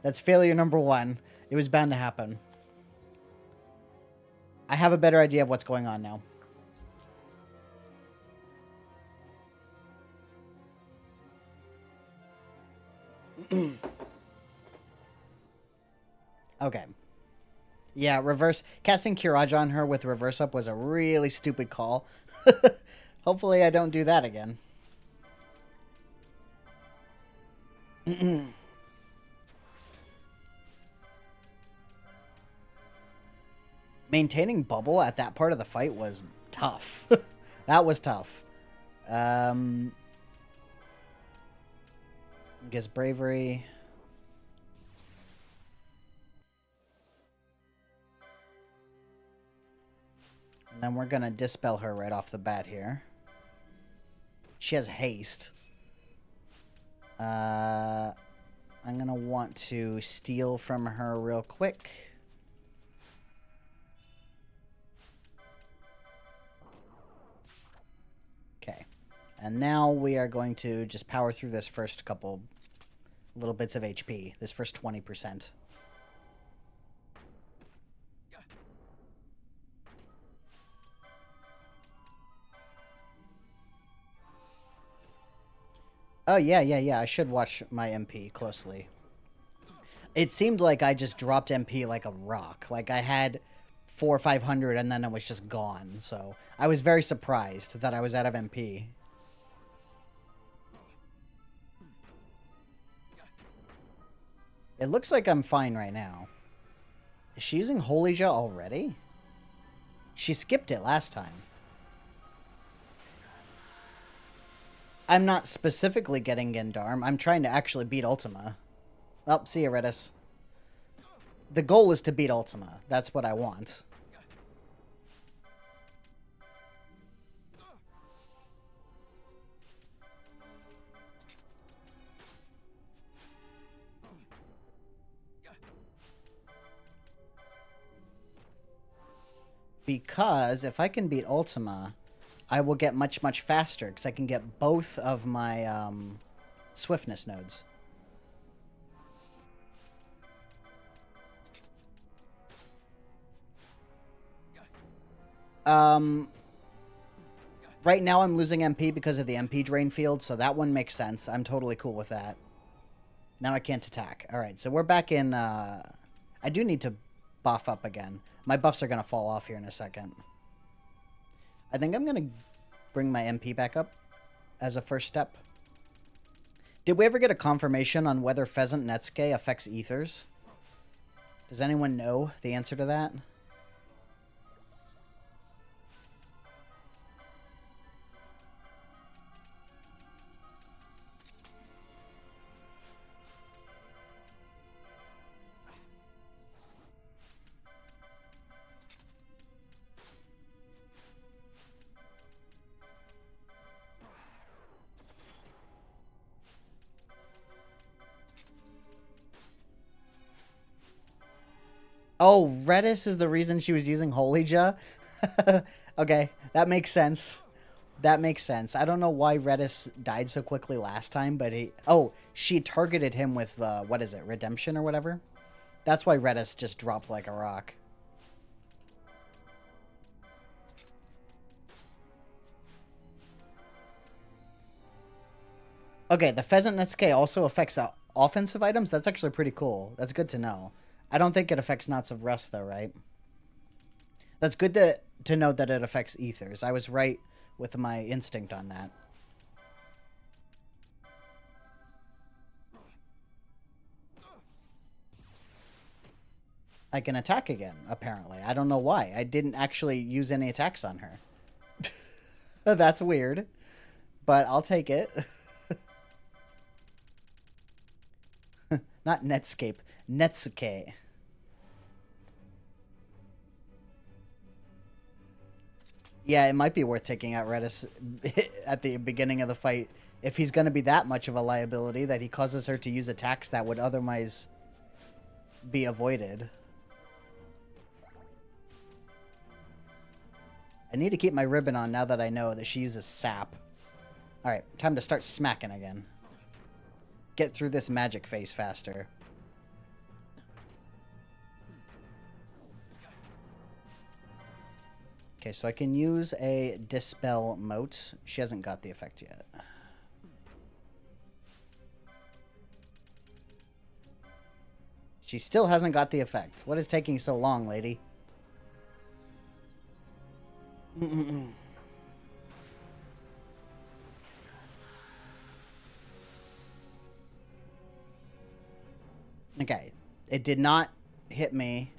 That's failure number 1. It was bound to happen. I have a better idea of what's going on now. Okay. Yeah, casting Kiraja on her with reverse up was a really stupid call. Hopefully I don't do that again. Maintaining bubble at that part of the fight was tough. That was tough. I guess bravery. And then we're going to dispel her right off the bat here. She has haste. I'm going to want to steal from her real quick. Okay. And now we are going to just power through this first couple little bits of HP. This first 20%. Oh, yeah. I should watch my MP closely. It seemed like I just dropped MP like a rock. Like I had 400 or 500 and then it was just gone. So I was very surprised that I was out of MP. It looks like I'm fine right now. Is she using Holy Gel already? She skipped it last time. I'm not specifically getting Gendarm. I'm trying to actually beat Ultima. Oh, see you, Redis. The goal is to beat Ultima. That's what I want. Because if I can beat Ultima, I will get much, much faster, because I can get both of my swiftness nodes. Right now I'm losing MP because of the MP drain field, so that one makes sense. I'm totally cool with that. Now I can't attack. Alright, so we're back in... I do need to buff up again. My buffs are going to fall off here in a second. I think I'm going to bring my MP back up as a first step. Did we ever get a confirmation on whether Pheasant Netsuke affects ethers? Does anyone know the answer to that? Oh, Redis is the reason she was using Holy Ja? Okay, that makes sense. That makes sense. I don't know why Redis died so quickly last time, but he... Oh, she targeted him with, what is it, Redemption or whatever? That's why Redis just dropped like a rock. Okay, the Pheasant Netsuke also affects offensive items? That's actually pretty cool. That's good to know. I don't think it affects Knots of Rust, though, right? That's good to know that it affects Ethers. I was right with my instinct on that. I can attack again, apparently. I don't know why. I didn't actually use any attacks on her. That's weird. But I'll take it. Not Netscape. Netsuke. Yeah, it might be worth taking out Redis at the beginning of the fight if he's going to be that much of a liability that he causes her to use attacks that would otherwise be avoided. I need to keep my ribbon on now that I know that she uses sap. Alright, time to start smacking again. Get through this magic phase faster. Okay, so I can use a Dispel Mote. She hasn't got the effect yet. She still hasn't got the effect. What is taking so long, lady? Okay. It did not hit me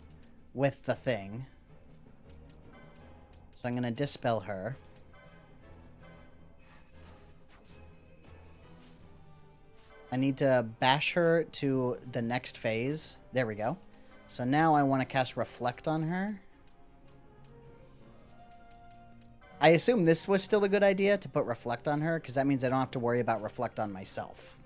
with the thing. So I'm going to dispel her. I need to bash her to the next phase. There we go. So now I want to cast Reflect on her. I assume this was still a good idea to put Reflect on her, because that means I don't have to worry about Reflect on myself.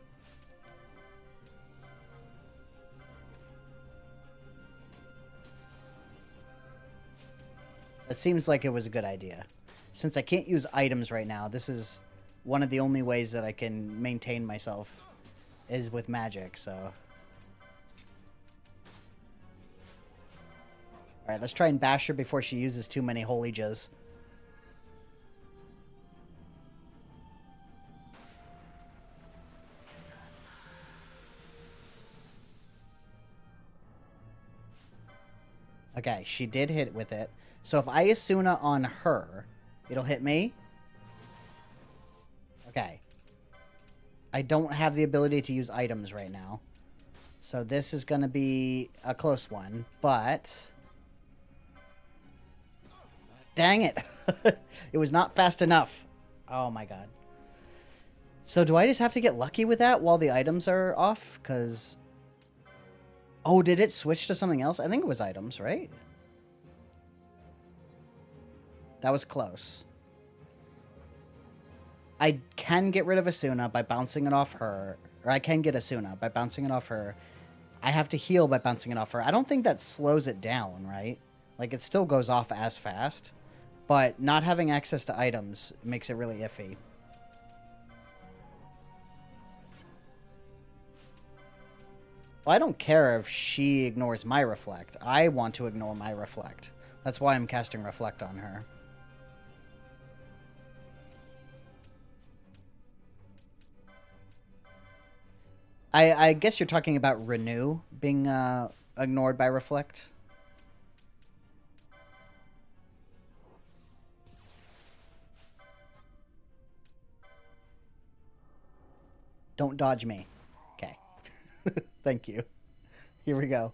It seems like it was a good idea. Since I can't use items right now, this is one of the only ways that I can maintain myself is with magic, so... Alright, let's try and bash her before she uses too many Holy Jizz. Okay, she did hit with it. So if I Asuna on her, it'll hit me? Okay. I don't have the ability to use items right now. So this is going to be a close one, but... Dang it! It was not fast enough. Oh my god. So do I just have to get lucky with that while the items are off? Because... Oh, did it switch to something else? I think it was items, right? That was close. I can get rid of Asuna by bouncing it off her. Or I can get Asuna by bouncing it off her. I have to heal by bouncing it off her. I don't think that slows it down, right? Like, it still goes off as fast. But not having access to items makes it really iffy. Well, I don't care if she ignores my Reflect. I want to ignore my Reflect. That's why I'm casting Reflect on her. I guess you're talking about Renew being ignored by Reflect. Don't dodge me. Okay. Thank you. Here we go.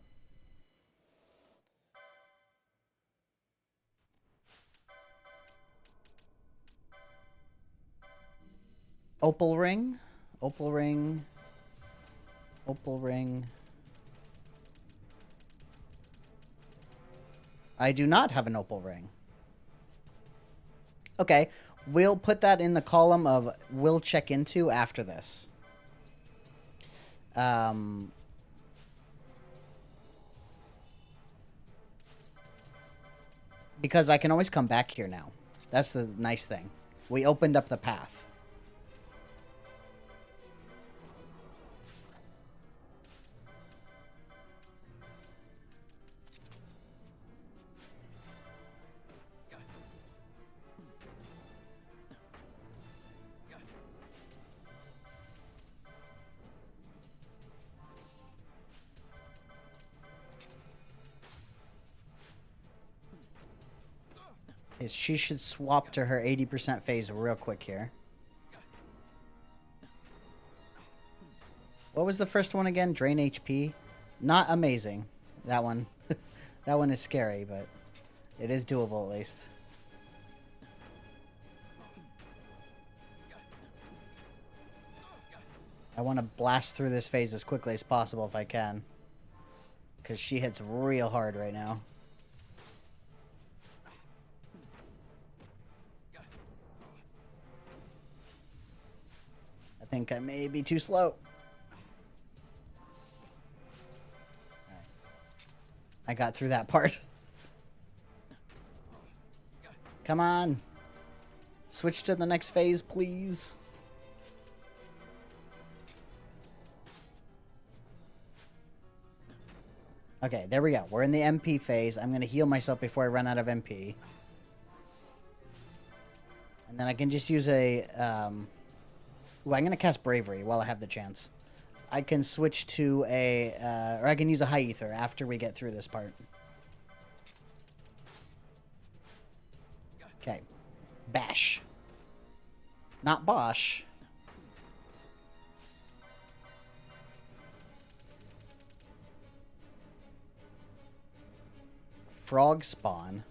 Opal Ring. Opal Ring. Opal Ring. I do not have an Opal Ring. Okay. We'll put that in the column of we'll check into after this. Because I can always come back here now. That's the nice thing. We opened up the path. She should swap to her 80% phase real quick here. What was the first one again? Drain HP? Not amazing. That one. That one is scary, but it is doable at least. I want to blast through this phase as quickly as possible if I can. Because she hits real hard right now. I think I may be too slow. Right. I got through that part. Come on. Switch to the next phase, please. Okay, there we go. We're in the MP phase. I'm going to heal myself before I run out of MP. And then I can just use a... Well, I'm going to cast Bravery while I have the chance. I can switch to a... or I can use a High Ether after we get through this part. Okay. Bash. Not Bosh. Frog spawn.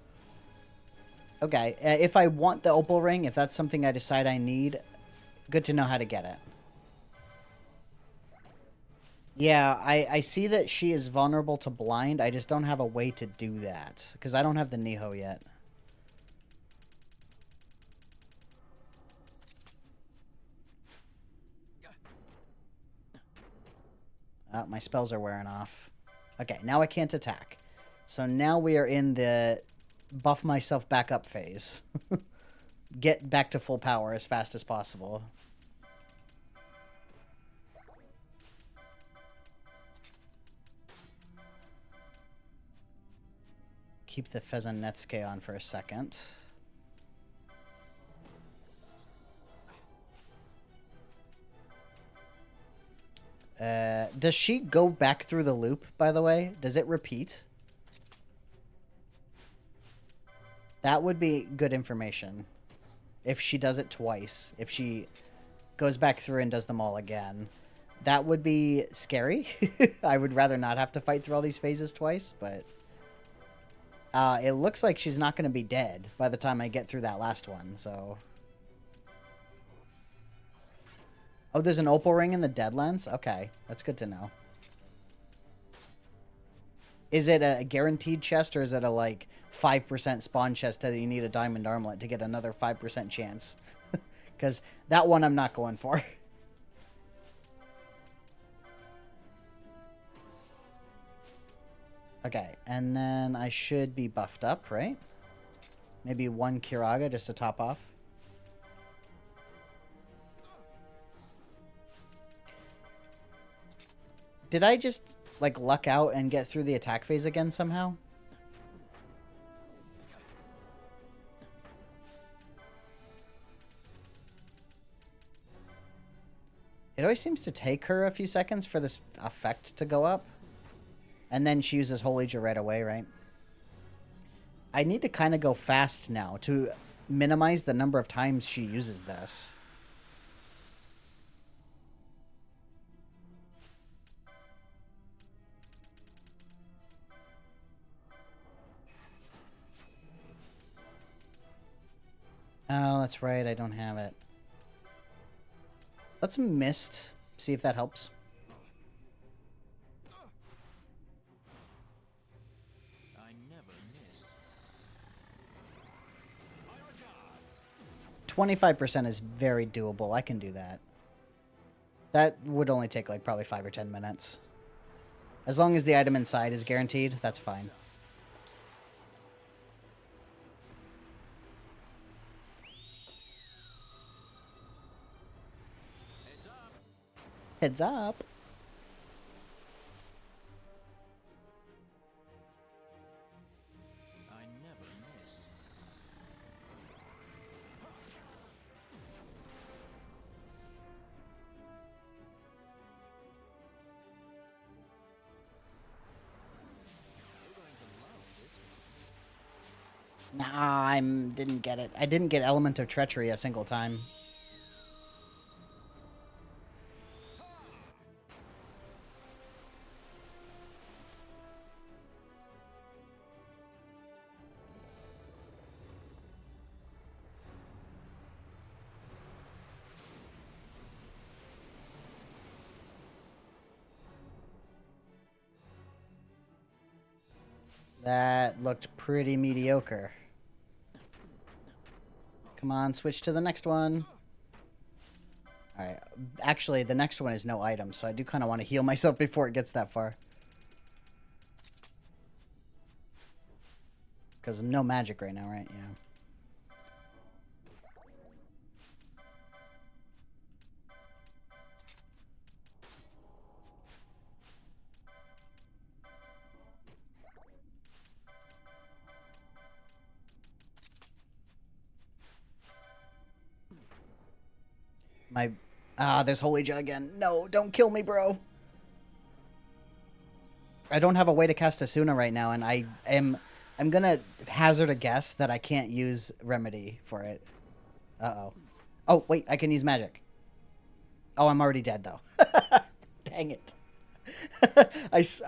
Okay, if I want the opal ring, if that's something I decide I need, good to know how to get it. Yeah, I see that she is vulnerable to blind. I just don't have a way to do that, because I don't have the Niho yet. Oh, my spells are wearing off. Okay, now I can't attack. So now we are in the buff myself back up phase. Get back to full power as fast as possible. Keep the Fezanetske on for a second. Does she go back through the loop, by the way? Does it repeat? That would be good information. If she does it twice. If she goes back through and does them all again. That would be scary. I would rather not have to fight through all these phases twice, but... it looks like she's not going to be dead by the time I get through that last one, so... Oh, there's an opal ring in the Deadlands? Okay, that's good to know. Is it a guaranteed chest, or is it a, like, 5% spawn chest that you need a diamond armlet to get another 5% chance? Because that one I'm not going for. Okay, and then I should be buffed up, right? Maybe one Kiraga just to top off. Did I just, like, luck out and get through the attack phase again somehow? It always seems to take her a few seconds for this effect to go up. And then she uses Holy Jar right away, right? I need to kind of go fast now to minimize the number of times she uses this. Oh, that's right. I don't have it. Let's Mist. See if that helps. I never miss. 25% is very doable. I can do that. That would only take like probably 5 or 10 minutes. As long as the item inside is guaranteed, that's fine. Heads up. I never miss. You're going to love this one. Nah, I didn't get it. I didn't get Element of Treachery a single time. That looked pretty mediocre. Come on, switch to the next one. Alright, actually, the next one is no item, so I do kind of want to heal myself before it gets that far. Because I'm no magic right now, right? Yeah. There's Holy Jug again. No, don't kill me, bro. I don't have a way to cast Asuna right now, and I'm gonna hazard a guess that I can't use Remedy for it. Uh-oh. Oh, wait, I can use magic. Oh, I'm already dead, though. Dang it.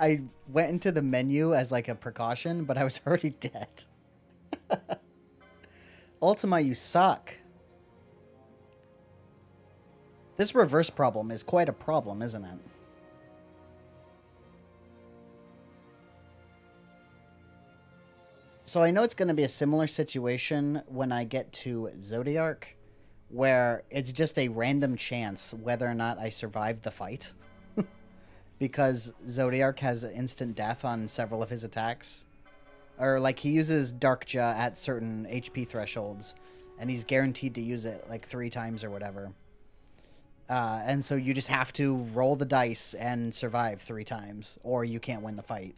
I went into the menu as, like, a precaution, but I was already dead. Ultima, you suck. This reverse problem is quite a problem, isn't it? So I know it's going to be a similar situation when I get to Zodiark, where it's just a random chance whether or not I survive the fight. Because Zodiark has instant death on several of his attacks. Or, like, he uses Darkja at certain HP thresholds, and he's guaranteed to use it, like, 3 times or whatever. And so you just have to roll the dice and survive 3 times, or you can't win the fight.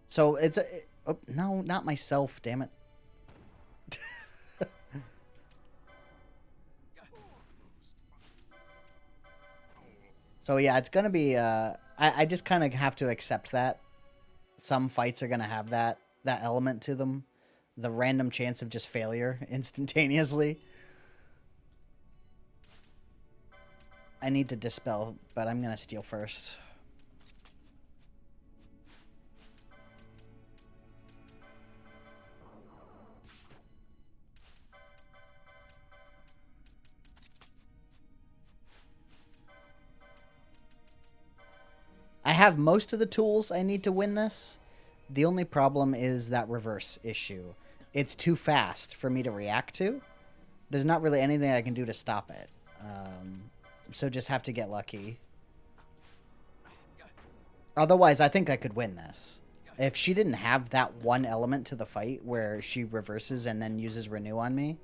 So it's oh, no, not myself, damn it. So yeah, it's gonna be I just kind of have to accept that some fights are gonna have that element to them. The random chance of just failure instantaneously. I need to dispel, but I'm gonna steal first. I have most of the tools I need to win this. The only problem is that reverse issue. It's too fast for me to react to. There's not really anything I can do to stop it. So just have to get lucky. Otherwise, I think I could win this. If she didn't have that one element to the fight where she reverses and then uses Renew on me,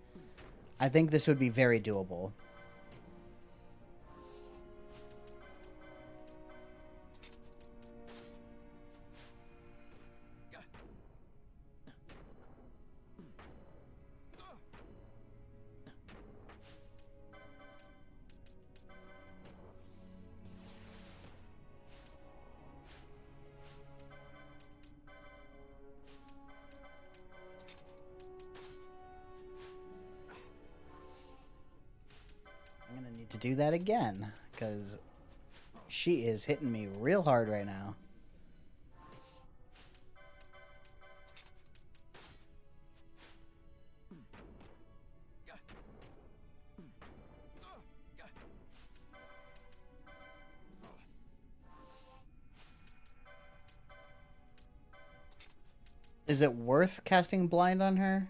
I think this would be very doable. To do that again, because she is hitting me real hard right now. Is it worth casting blind on her?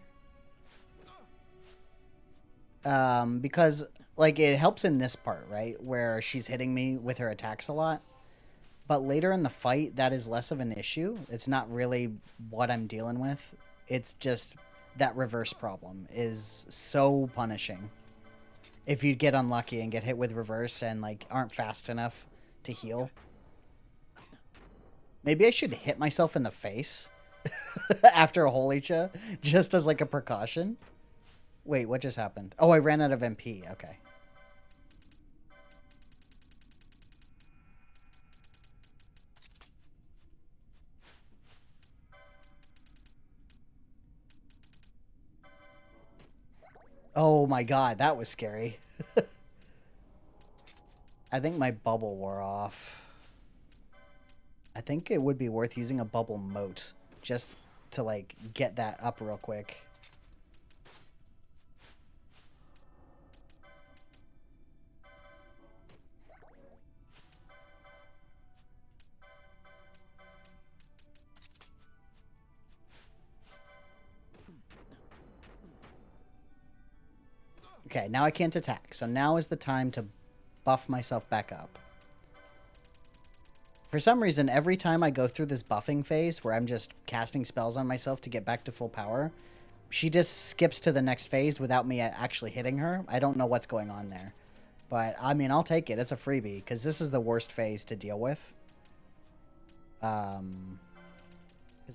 Because like, it helps in this part, right? Where she's hitting me with her attacks a lot. But later in the fight, that is less of an issue. It's not really what I'm dealing with. It's just that reverse problem is so punishing. If you get unlucky and get hit with reverse and, like, aren't fast enough to heal. Maybe I should hit myself in the face after a Holy Cha, just as, like, a precaution. Wait, what just happened? Oh, I ran out of MP. Okay. Oh my god, that was scary. I think my bubble wore off. I think it would be worth using a bubble moat just to, like, get that up real quick. Okay, now I can't attack, so now is the time to buff myself back up. For some reason, every time I go through this buffing phase where I'm just casting spells on myself to get back to full power, she just skips to the next phase without me actually hitting her. I don't know what's going on there. But, I mean, I'll take it. It's a freebie, because this is the worst phase to deal with. Because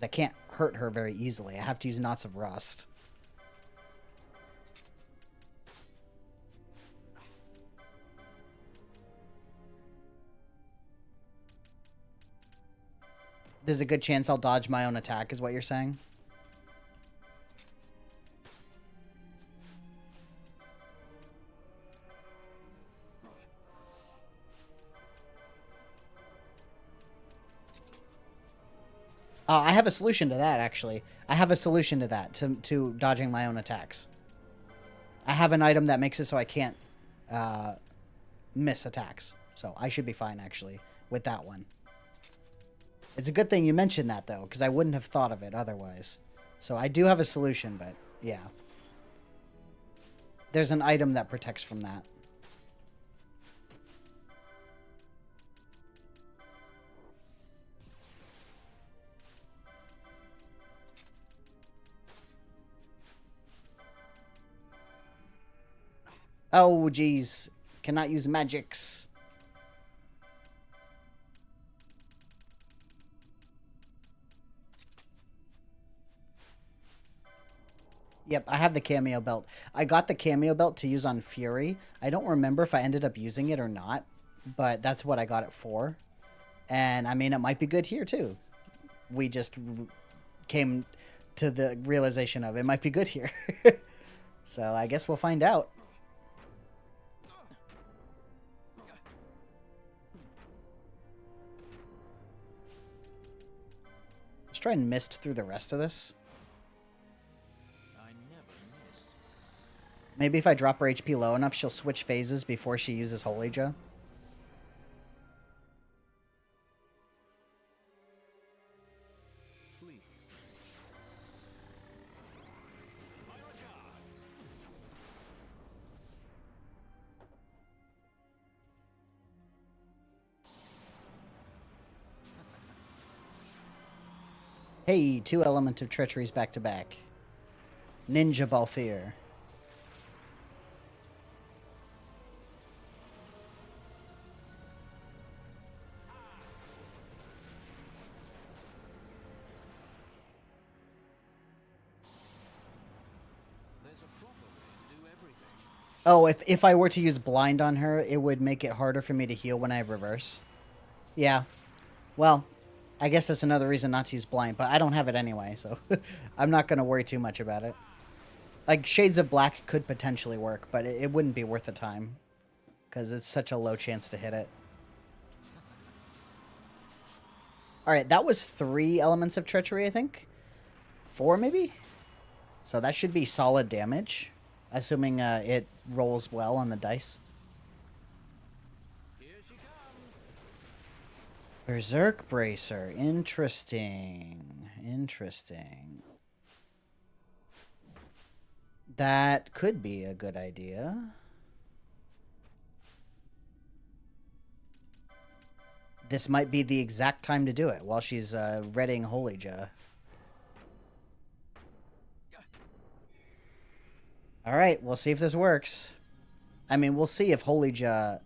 I can't hurt her very easily. I have to use Knots of Rust. There's a good chance I'll dodge my own attack, is what you're saying? I have a solution to that, actually. I have a solution to that, to dodging my own attacks. I have an item that makes it so I can't miss attacks. So I should be fine, actually, with that one. It's a good thing you mentioned that, though, because I wouldn't have thought of it otherwise. So I do have a solution, but yeah. There's an item that protects from that. Oh, geez. Cannot use magics. Yep, I have the cameo belt. I got the cameo belt to use on Fury. I don't remember if I ended up using it or not, but that's what I got it for. And, I mean, it might be good here, too. We just came to the realization of it might be good here. So, I guess we'll find out. Let's try and mist through the rest of this. Maybe if I drop her HP low enough, she'll switch phases before she uses Holy Ja. Hey, 2 Element of Treacheries back to back. Ninja Balthier. Oh, if I were to use Blind on her, it would make it harder for me to heal when I have Reverse. Yeah. Well, I guess that's another reason not to use Blind, but I don't have it anyway, so I'm not going to worry too much about it. Like, Shades of Black could potentially work, but it wouldn't be worth the time, because it's such a low chance to hit it. Alright, that was 3 Elements of Treachery, I think? 4, maybe? So that should be solid damage. Assuming it rolls well on the dice. Here she comes. Berserk Bracer. Interesting. Interesting. That could be a good idea. This might be the exact time to do it while she's readying Holy Ja. All right, we'll see if this works. I mean, we'll see if Holy Ja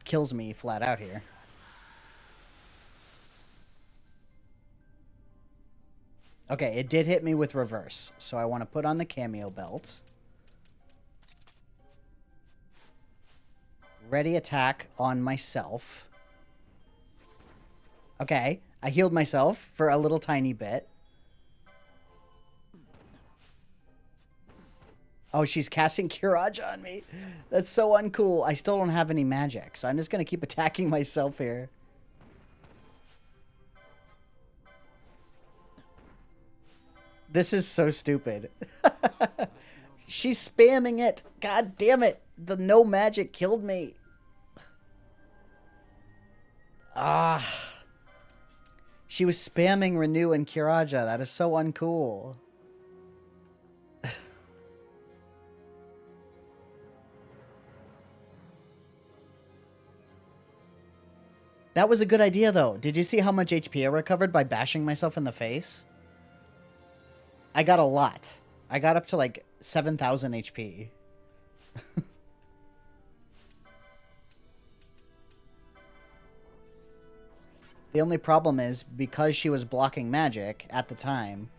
kills me flat out here. Okay, it did hit me with reverse, so I want to put on the cameo belt. Ready attack on myself. Okay, I healed myself for a little tiny bit. Oh, she's casting Kiraja on me. That's so uncool. I still don't have any magic, so I'm just going to keep attacking myself here. This is so stupid. She's spamming it. God damn it. The no magic killed me. Ah. She was spamming Renew and Kiraja. That is so uncool. That was a good idea, though. Did you see how much HP I recovered by bashing myself in the face? I got a lot. I got up to like 7,000 HP. The only problem is, because she was blocking magic at the time,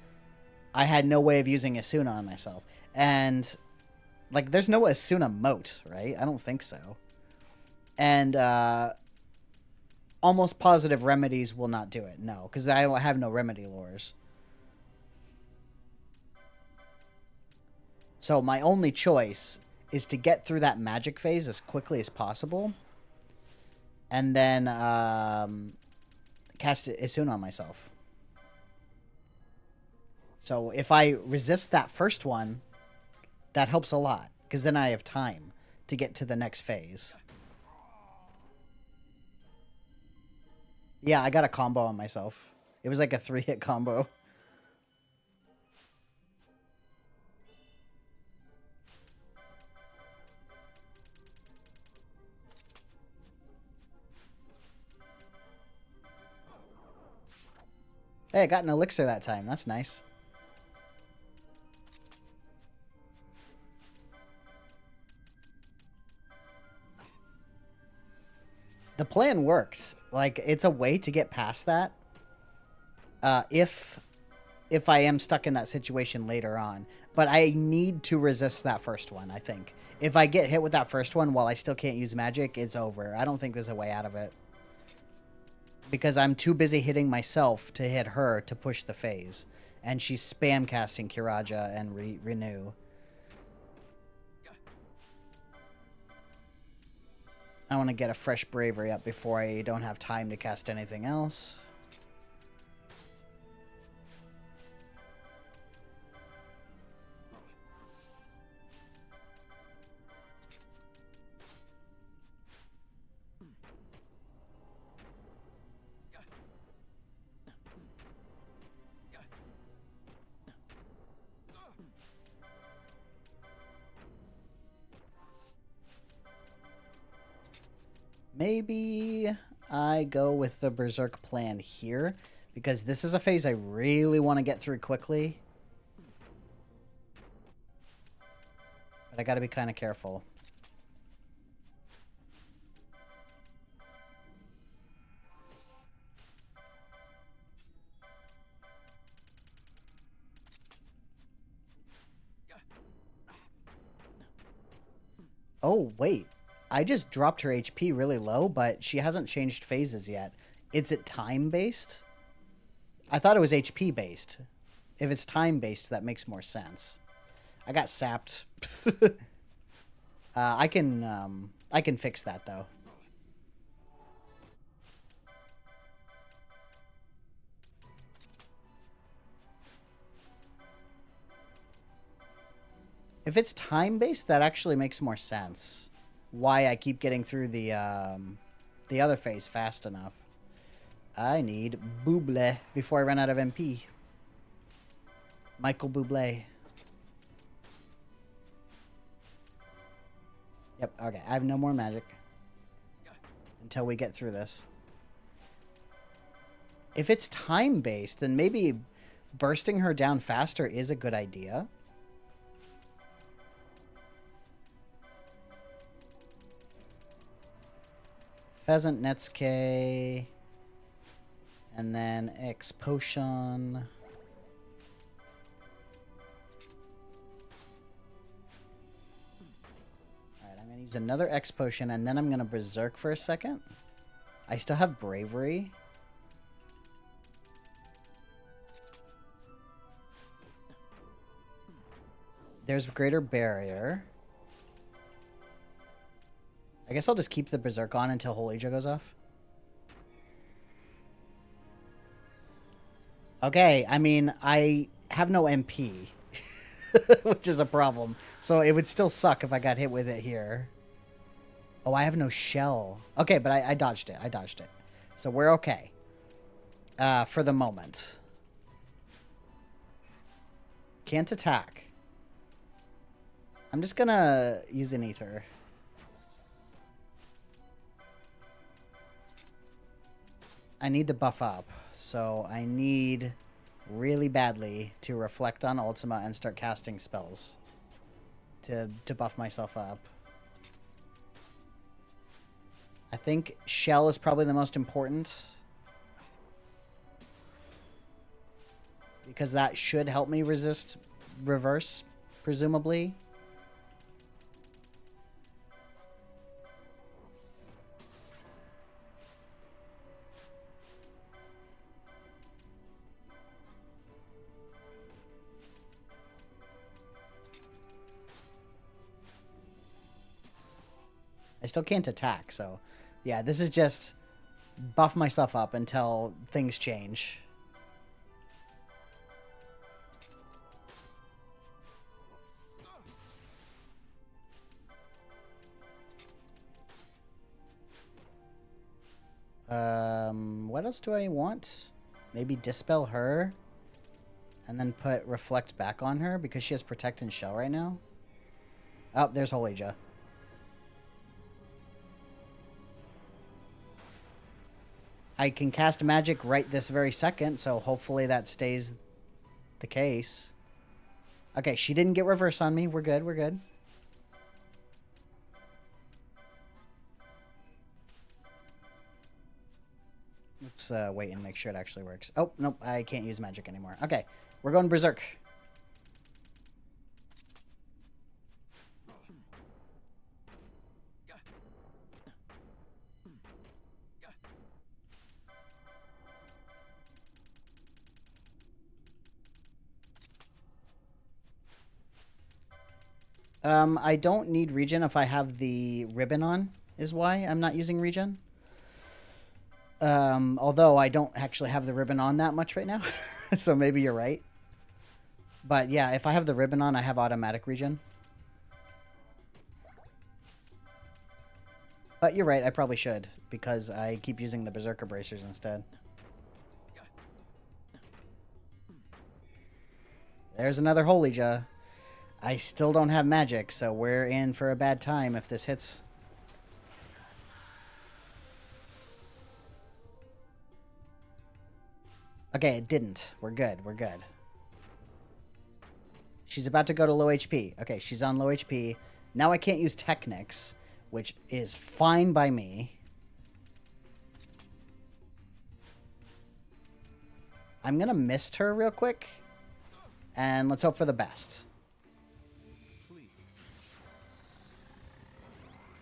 I had no way of using Asuna on myself. And, like, there's no Asuna moat, right? I don't think so. And, almost positive remedies will not do it. No, because I have no remedy lures. So my only choice is to get through that magic phase as quickly as possible. And then cast Asuna on myself. So if I resist that first one, that helps a lot. Because then I have time to get to the next phase. Yeah, I got a combo on myself. It was like a 3-hit combo. Hey, I got an elixir that time. That's nice. The plan worked. Like, it's a way to get past that. If I am stuck in that situation later on. But I need to resist that first one, I think. If I get hit with that first one while I still can't use magic, it's over. I don't think there's a way out of it. Because I'm too busy hitting myself to hit her to push the phase. And she's spam casting Kiraja and Renew. I want to get a fresh bravery up before I don't have time to cast anything else. Maybe I go with the Berserk plan here, because this is a phase I really want to get through quickly. But I gotta be kind of careful. Oh, wait. I just dropped her HP really low, but she hasn't changed phases yet. Is it time-based? I thought it was HP-based. If it's time-based, that makes more sense. I got sapped. I can fix that, though. If it's time-based, that actually makes more sense. Why I keep getting through the other phase fast enough. I need Buble before I run out of MP. Michael Bublé. Yep, okay. I have no more magic until we get through this. If it's time-based, then maybe bursting her down faster is a good idea. Pheasant Netsuke. And then X Potion. Alright, I'm going to use another X Potion, and then I'm going to Berserk for a second. I still have Bravery. There's Greater Barrier. I guess I'll just keep the Berserk on until Holy Joe goes off. Okay, I mean, I have no MP, which is a problem. So it would still suck if I got hit with it here. Oh, I have no shell. Okay, but I dodged it. I dodged it. So we're okay. For the moment. Can't attack. I'm just gonna use an ether. I need to buff up. So I need really badly to reflect on Ultima and start casting spells to buff myself up. I think Shell is probably the most important, because that should help me resist reverse, presumably. I still can't attack, so yeah, this is just buff myself up until things change. What else do I want? Maybe dispel her and then put reflect back on her because she has protect and shell right now. Oh, there's Holija. I can cast magic right this very second, so hopefully that stays the case. Okay, she didn't get reverse on me. We're good, we're good. Let's wait and make sure it actually works. Oh, nope, I can't use magic anymore. Okay, we're going Berserk. I don't need regen if I have the ribbon on, is why I'm not using regen. Although I don't actually have the ribbon on that much right now, so maybe you're right. But yeah, if I have the ribbon on, I have automatic regen. But you're right, I probably should, because I keep using the Berserker Bracers instead. There's another Holija. I still don't have magic, so we're in for a bad time if this hits. Okay, it didn't. We're good. We're good. She's about to go to low HP. Okay, she's on low HP. Now I can't use Technics, which is fine by me. I'm going to mist her real quick. And let's hope for the best.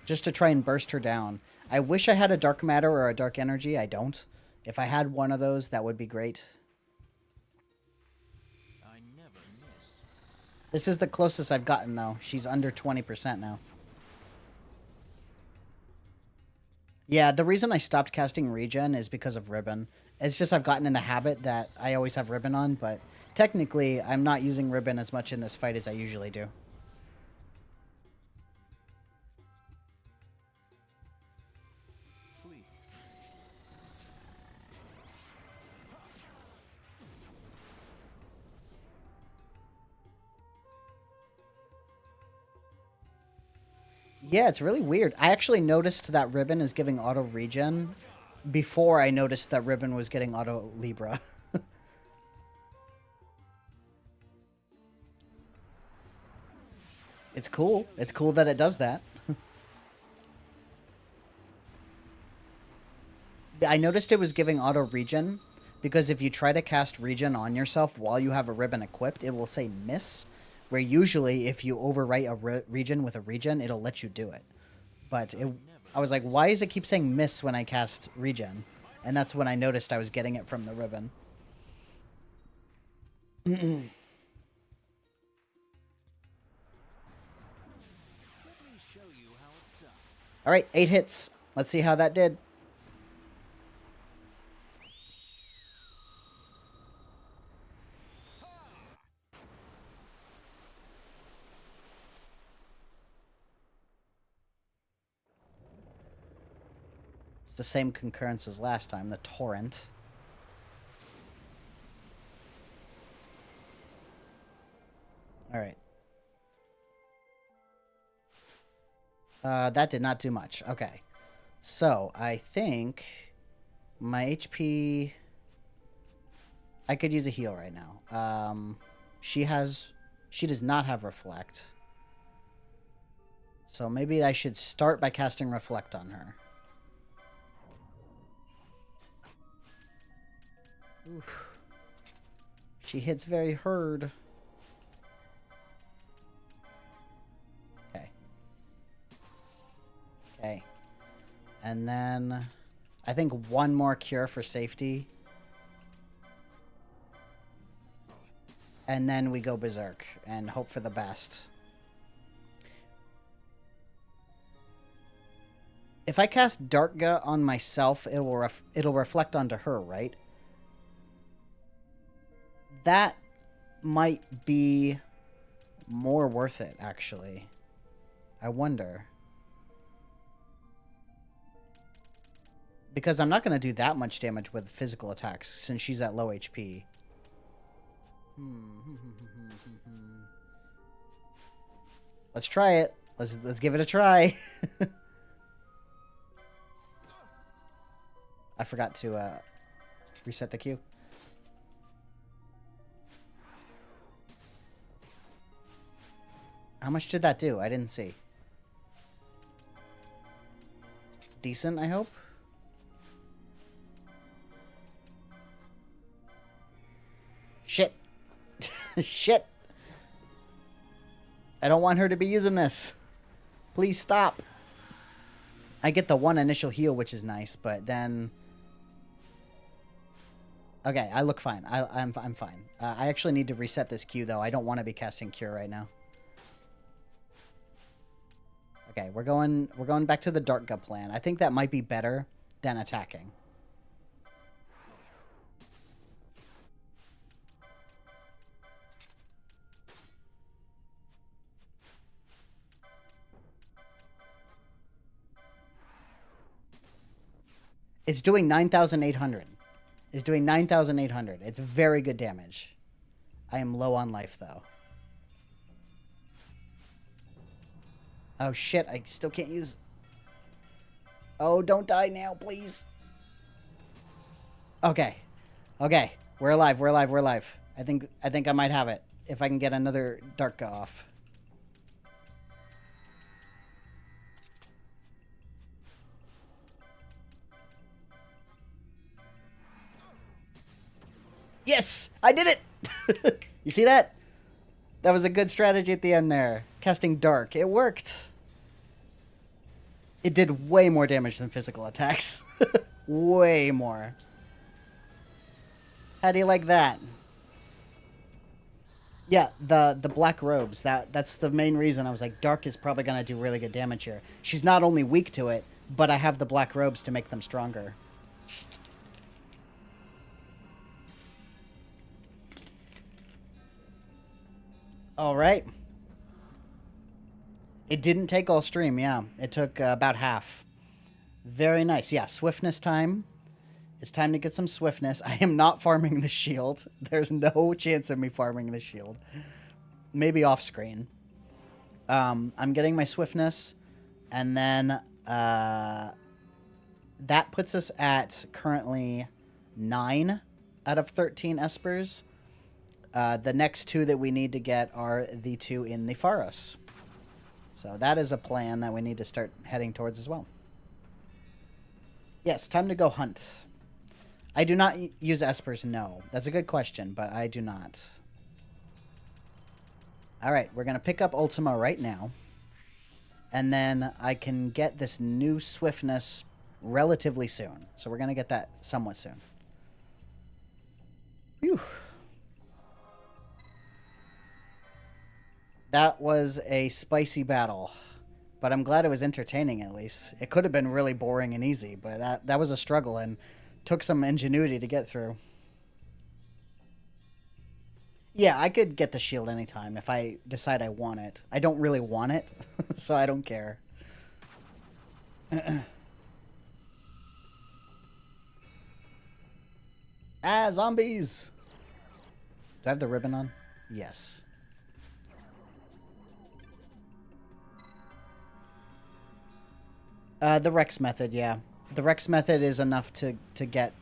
Just to try and burst her down. I wish I had a Dark Matter or a Dark Energy. I don't. If I had one of those, that would be great. I never miss. This is the closest I've gotten, though. She's under 20% now. Yeah, the reason I stopped casting regen is because of Ribbon. It's just I've gotten in the habit that I always have Ribbon on, but technically I'm not using Ribbon as much in this fight as I usually do. Yeah, it's really weird. I actually noticed that Ribbon is giving auto regen before I noticed that Ribbon was getting auto Libra. It's cool. It's cool that it does that. I noticed it was giving auto regen, because if you try to cast regen on yourself while you have a ribbon equipped, it will say miss, where usually if you overwrite a regen with a regen, it'll let you do it. But I was like, why does it keep saying miss when I cast regen? And that's when I noticed I was getting it from the ribbon. Let me show you how it's done. All right, 8 hits. Let's see how that did. It's the same concurrence as last time, the torrent. All right. That did not do much. Okay. So, I think my HP... I could use a heal right now. She does not have Reflect. So maybe I should start by casting Reflect on her. Oof. She hits very hard. Okay. Okay. And then I think one more cure for safety. And then we go berserk and hope for the best. If I cast Darkga on myself, it'll reflect onto her, right? That might be more worth it, actually. I wonder. Because I'm not going to do that much damage with physical attacks since she's at low HP. Let's try it. Let's give it a try. I forgot to reset the queue. How much did that do? I didn't see. Decent, I hope. Shit. Shit. I don't want her to be using this. Please stop. I get the one initial heal, which is nice, but then... Okay, I look fine. I'm fine. I actually need to reset this queue, though. I don't want to be casting Cure right now. Okay, we're going back to the Darkga plan. I think that might be better than attacking. It's doing 9,800. It's doing 9,800. It's very good damage. I am low on life, though. Oh, shit. I still can't use... Oh, don't die now, please. Okay. Okay. We're alive. We're alive. We're alive. I think I might have it. If I can get another Darkga off. Yes! I did it! You see that? That was a good strategy at the end there. Casting Dark. It worked. It did way more damage than physical attacks. Way more. How do you like that? Yeah, the black robes. That's the main reason I was like, Dark is probably going to do really good damage here. She's not only weak to it, but I have the black robes to make them stronger. All right. It didn't take all stream, yeah. It took about half. Very nice. Yeah, swiftness time. It's time to get some swiftness. I am not farming the shield. There's no chance of me farming the shield. Maybe off screen. I'm getting my swiftness. And then that puts us at currently 9 out of 13 espers. The next 2 that we need to get are the 2 in the Pharos. So that is a plan that we need to start heading towards as well. Yes, time to go hunt. I do not use espers, no. That's a good question, but I do not. Alright, we're going to pick up Ultima right now. And then I can get this new swiftness relatively soon. So we're going to get that somewhat soon. Whew. That was a spicy battle. But I'm glad it was entertaining, at least. It could have been really boring and easy, but that was a struggle and took some ingenuity to get through. Yeah, I could get the shield anytime if I decide I want it. I don't really want it, so I don't care. Ah, zombies! Do I have the ribbon on? Yes. The Rex method, yeah. The Rex method is enough to get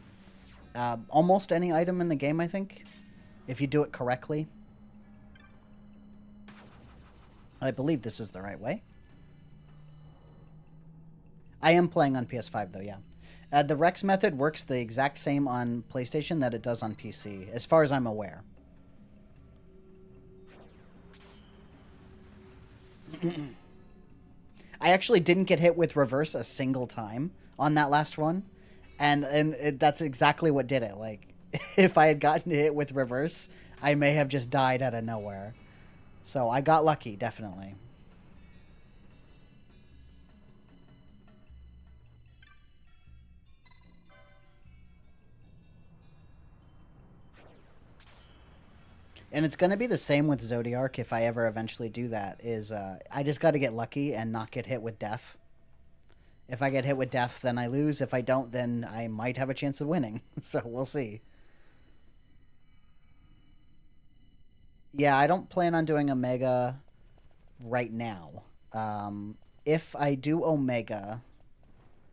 almost any item in the game, I think, if you do it correctly. I believe this is the right way. I am playing on PS5, though, yeah. The Rex method works the exact same on PlayStation that it does on PC, as far as I'm aware. I actually didn't get hit with reverse a single time on that last one, and that's exactly what did it. Like, if I had gotten hit with reverse, I may have just died out of nowhere. So I got lucky, definitely. And it's going to be the same with Zodiark if I ever eventually do that, is I just got to get lucky and not get hit with death. If I get hit with death, then I lose. If I don't, then I might have a chance of winning. So we'll see. Yeah, I don't plan on doing Omega right now. If I do Omega,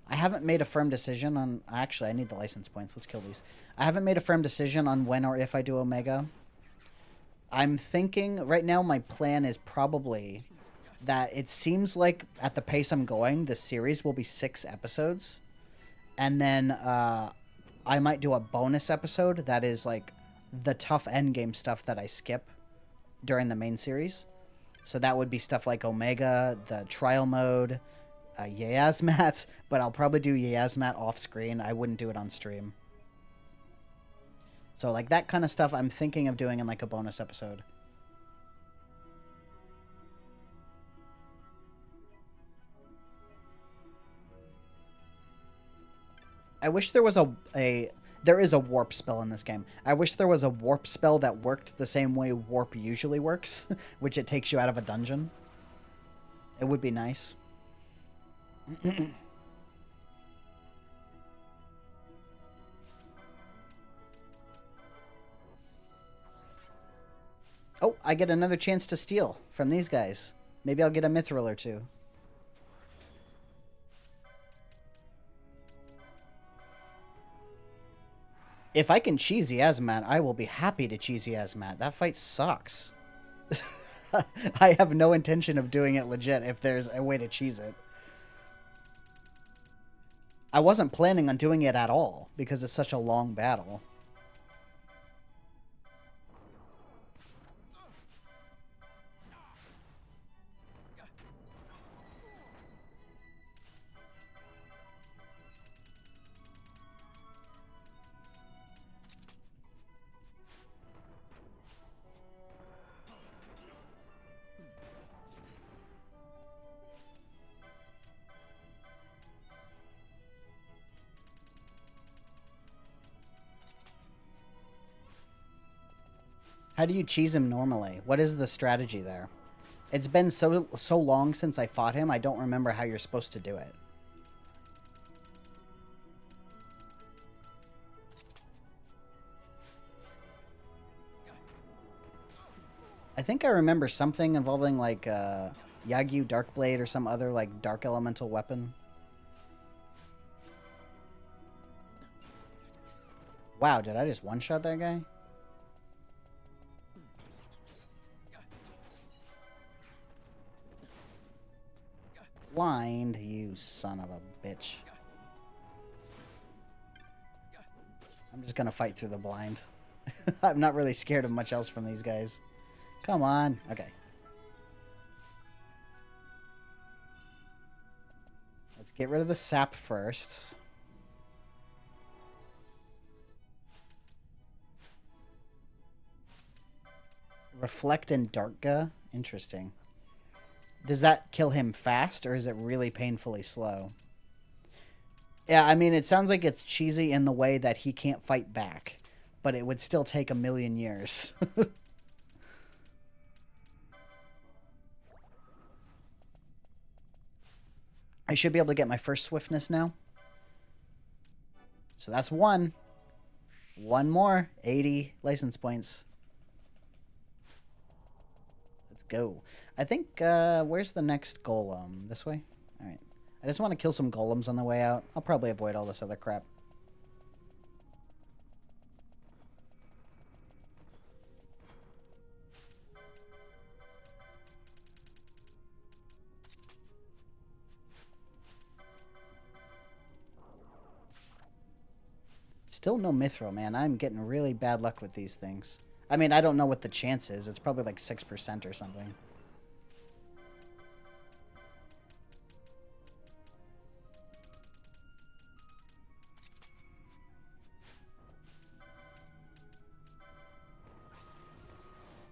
I haven't made a firm decision on... Actually, I need the license points. Let's kill these. I haven't made a firm decision on when or if I do Omega. I'm thinking... Right now, my plan is probably that it seems like at the pace I'm going, the series will be 6 episodes. And then I might do a bonus episode that is like the tough endgame stuff that I skip during the main series. So that would be stuff like Omega, the trial mode, Yasmat, but I'll probably do Yasmat off screen. I wouldn't do it on stream. So like that kind of stuff I'm thinking of doing in like a bonus episode. I wish there was there is a warp spell in this game. I wish there was a warp spell that worked the same way warp usually works, which it takes you out of a dungeon. It would be nice. Oh, I get another chance to steal from these guys. Maybe I'll get a mithril or two. If I can cheese Yasmat, I will be happy to cheese Yasmat. That fight sucks. I have no intention of doing it legit if there's a way to cheese it. I wasn't planning on doing it at all because it's such a long battle. How do you cheese him normally? What is the strategy there? It's been so long since I fought him, I don't remember how you're supposed to do it. I think I remember something involving like Yagyu Darkblade or some other like dark elemental weapon. Wow, did I just one-shot that guy? Blind, you son of a bitch. I'm just gonna fight through the blind. I'm not really scared of much else from these guys. Come on. Okay. Let's get rid of the sap first. Reflect and Darka. Interesting. Does that kill him fast, or is it really painfully slow? Yeah, I mean, it sounds like it's cheesy in the way that he can't fight back, but it would still take 1,000,000 years. I should be able to get my first swiftness now. So that's one. One more. 80 license points. Let's go. I think, where's the next golem? This way? Alright. I just want to kill some golems on the way out. I'll probably avoid all this other crap. Still no mithril, man. I'm getting really bad luck with these things. I mean, I don't know what the chance is. It's probably like 6% or something.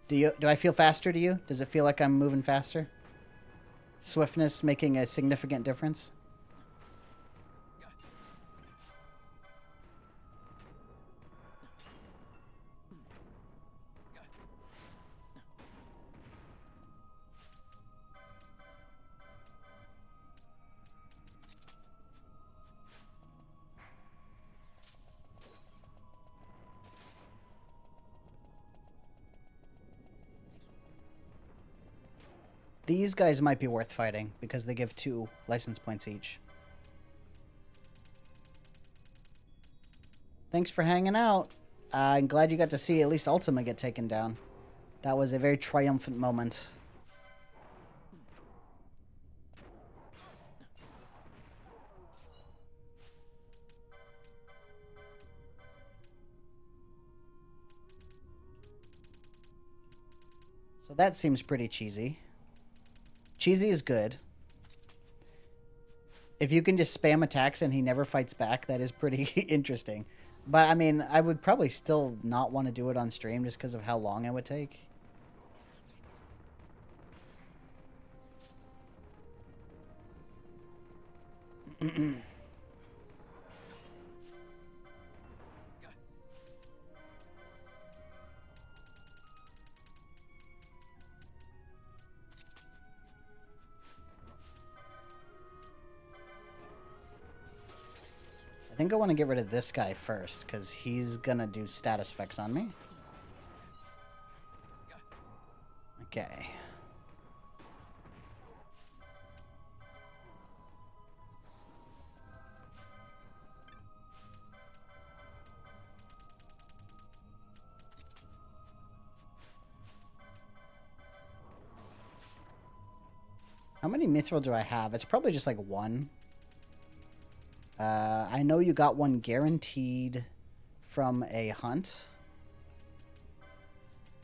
Do I feel faster to you? Does it feel like I'm moving faster? Swiftness making a significant difference? These guys might be worth fighting because they give 2 license points each. Thanks for hanging out. I'm glad you got to see at least Ultima get taken down. That was a very triumphant moment. So that seems pretty cheesy. Cheesy is good. If you can just spam attacks and he never fights back, that is pretty interesting. But, I mean, I would probably still not want to do it on stream just because of how long it would take. I think I want to get rid of this guy first, because he's going to do status effects on me. Okay. How many mithril do I have? It's probably just like 1. I know you got 1 guaranteed from a hunt.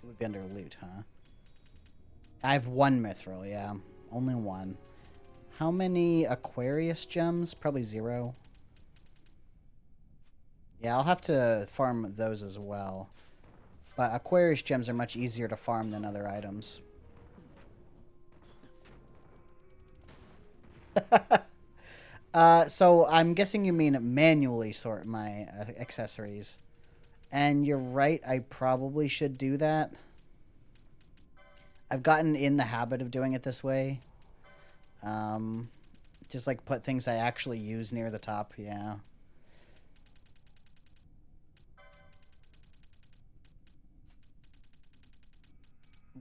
It would be under loot, huh? I have 1 mithril, yeah. Only 1. How many Aquarius gems? Probably 0. Yeah, I'll have to farm those as well. But Aquarius gems are much easier to farm than other items. So I'm guessing you mean manually sort my accessories. And you're right, I probably should do that. I've gotten in the habit of doing it this way. Just like put things I actually use near the top, yeah.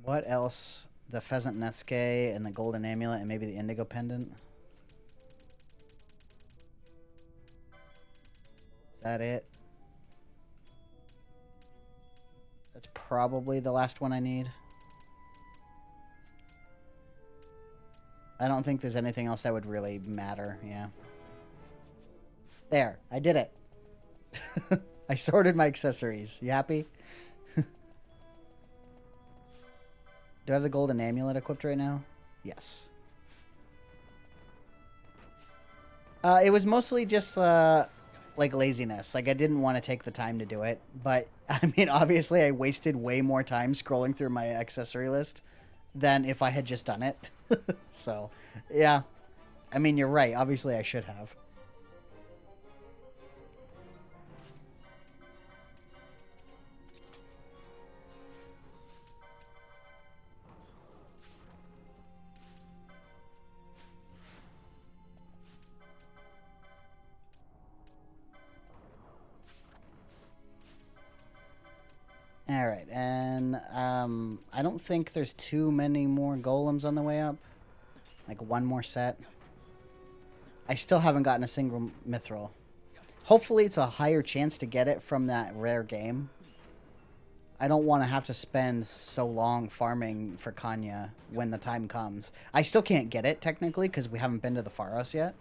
What else? The Pheasant Netsuke and the Golden Amulet and maybe the Indigo Pendant. Is that it? That's probably the last one I need. I don't think there's anything else that would really matter, yeah. There, I did it. I sorted my accessories. You happy? Do I have the golden amulet equipped right now? Yes. It was mostly just like laziness. Like I didn't want to take the time to do it. But I mean, obviously, I wasted way more time scrolling through my accessory list than if I had just done it. So, yeah. I mean, you're right. Obviously, I should have. All right, and I don't think there's too many more golems on the way up. Like one more set. I still haven't gotten a single mithril. Hopefully, it's a higher chance to get it from that rare game. I don't want to have to spend so long farming for Kanya when the time comes. I still can't get it technically because we haven't been to the Pharos yet.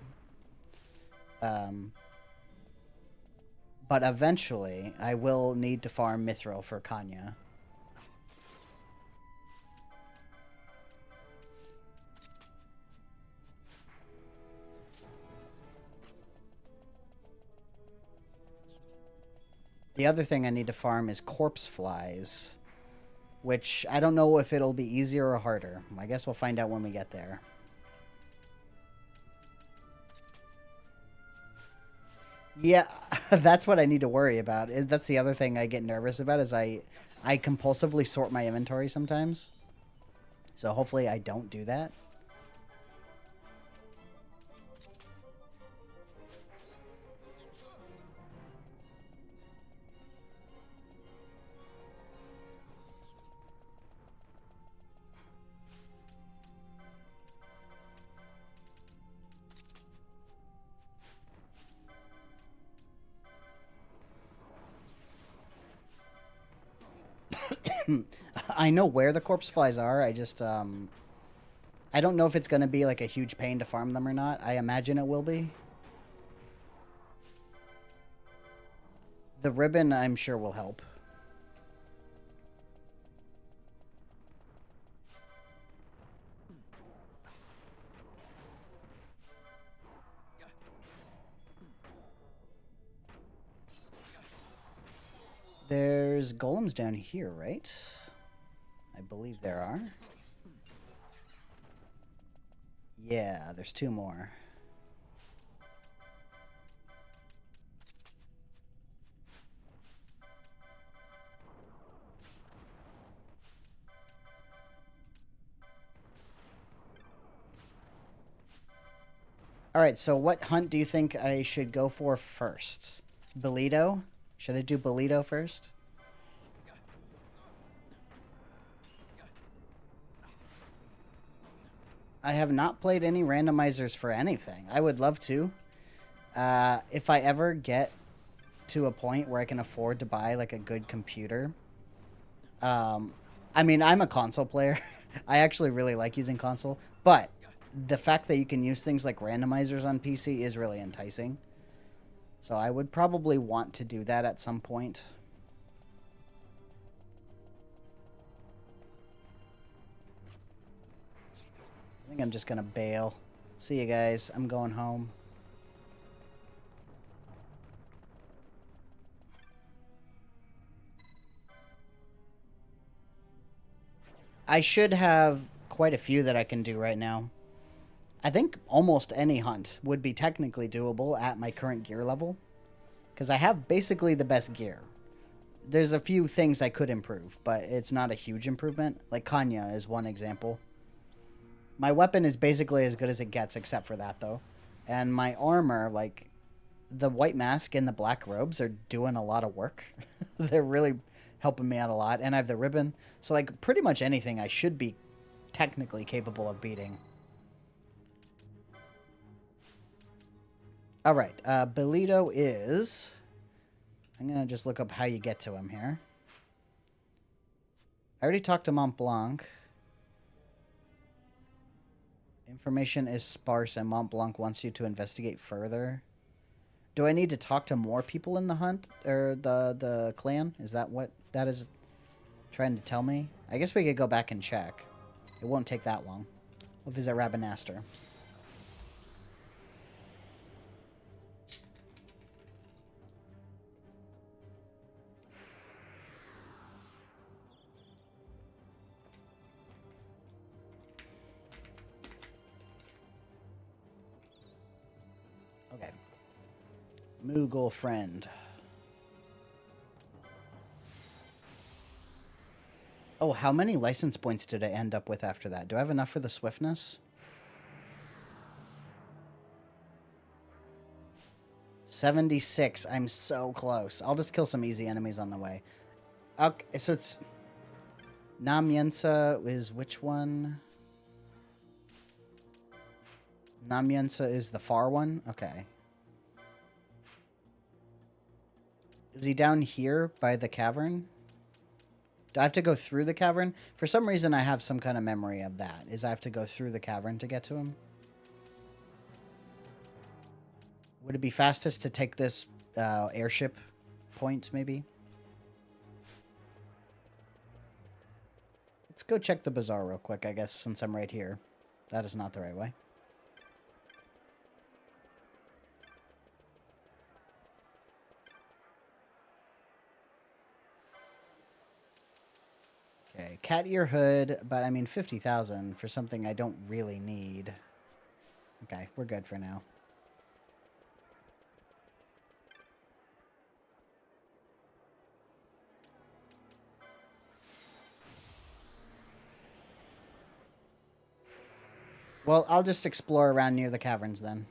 But eventually, I will need to farm mithril for Kanya. The other thing I need to farm is corpse flies, which I don't know if it'll be easier or harder. I guess we'll find out when we get there. Yeah, that's what I need to worry about. That's the other thing I get nervous about is I compulsively sort my inventory sometimes. So hopefully I don't do that. I know where the corpse flies are. I just I don't know if it's going to be like a huge pain to farm them or not. I imagine it will be. The ribbon, I'm sure, will help. There's golems down here, right? I believe there are. Yeah, there's two more. Alright, so what hunt do you think I should go for first? Bolito? Should I do Bolito first? I have not played any randomizers for anything. I would love to. If I ever get to a point where I can afford to buy like a good computer. I mean, I'm a console player. I actually really like using console, but the fact that you can use things like randomizers on PC is really enticing. So I would probably want to do that at some point. I think I'm just going to bail. See you guys. I'm going home. I should have quite a few that I can do right now. I think almost any hunt would be technically doable at my current gear level. Because I have basically the best gear. There's a few things I could improve, but it's not a huge improvement. Like Kanya is one example. My weapon is basically as good as it gets, except for that, though. And my armor, like, the white mask and the black robes are doing a lot of work. They're really helping me out a lot. And I have the ribbon. So, like, pretty much anything I should be technically capable of beating. All right. Bolito is... I'm going to just look up how you get to him here. I already talked to Mont Blanc. Information is sparse and Mont Blanc wants you to investigate further. Do I need to talk to more people in the hunt or the clan? Is that what that is trying to tell me? I guess we could go back and check. It won't take that long. We'll visit Rabanaster. Okay. Moogle friend. Oh, how many license points did I end up with after that? Do I have enough for the swiftness? 76. I'm so close. I'll just kill some easy enemies on the way. Okay, so it's... Namyensa is which one? Namyensa is the far one? Okay. Is he down here by the cavern? Do I have to go through the cavern? For some reason, I have some kind of memory of that. Is I have to go through the cavern to get to him? Would it be fastest to take this airship point, maybe? Let's go check the bazaar real quick, I guess, since I'm right here. That is not the right way. Okay, cat ear hood, but I mean 50,000 for something I don't really need. Okay, we're good for now. Well, I'll just explore around near the caverns then.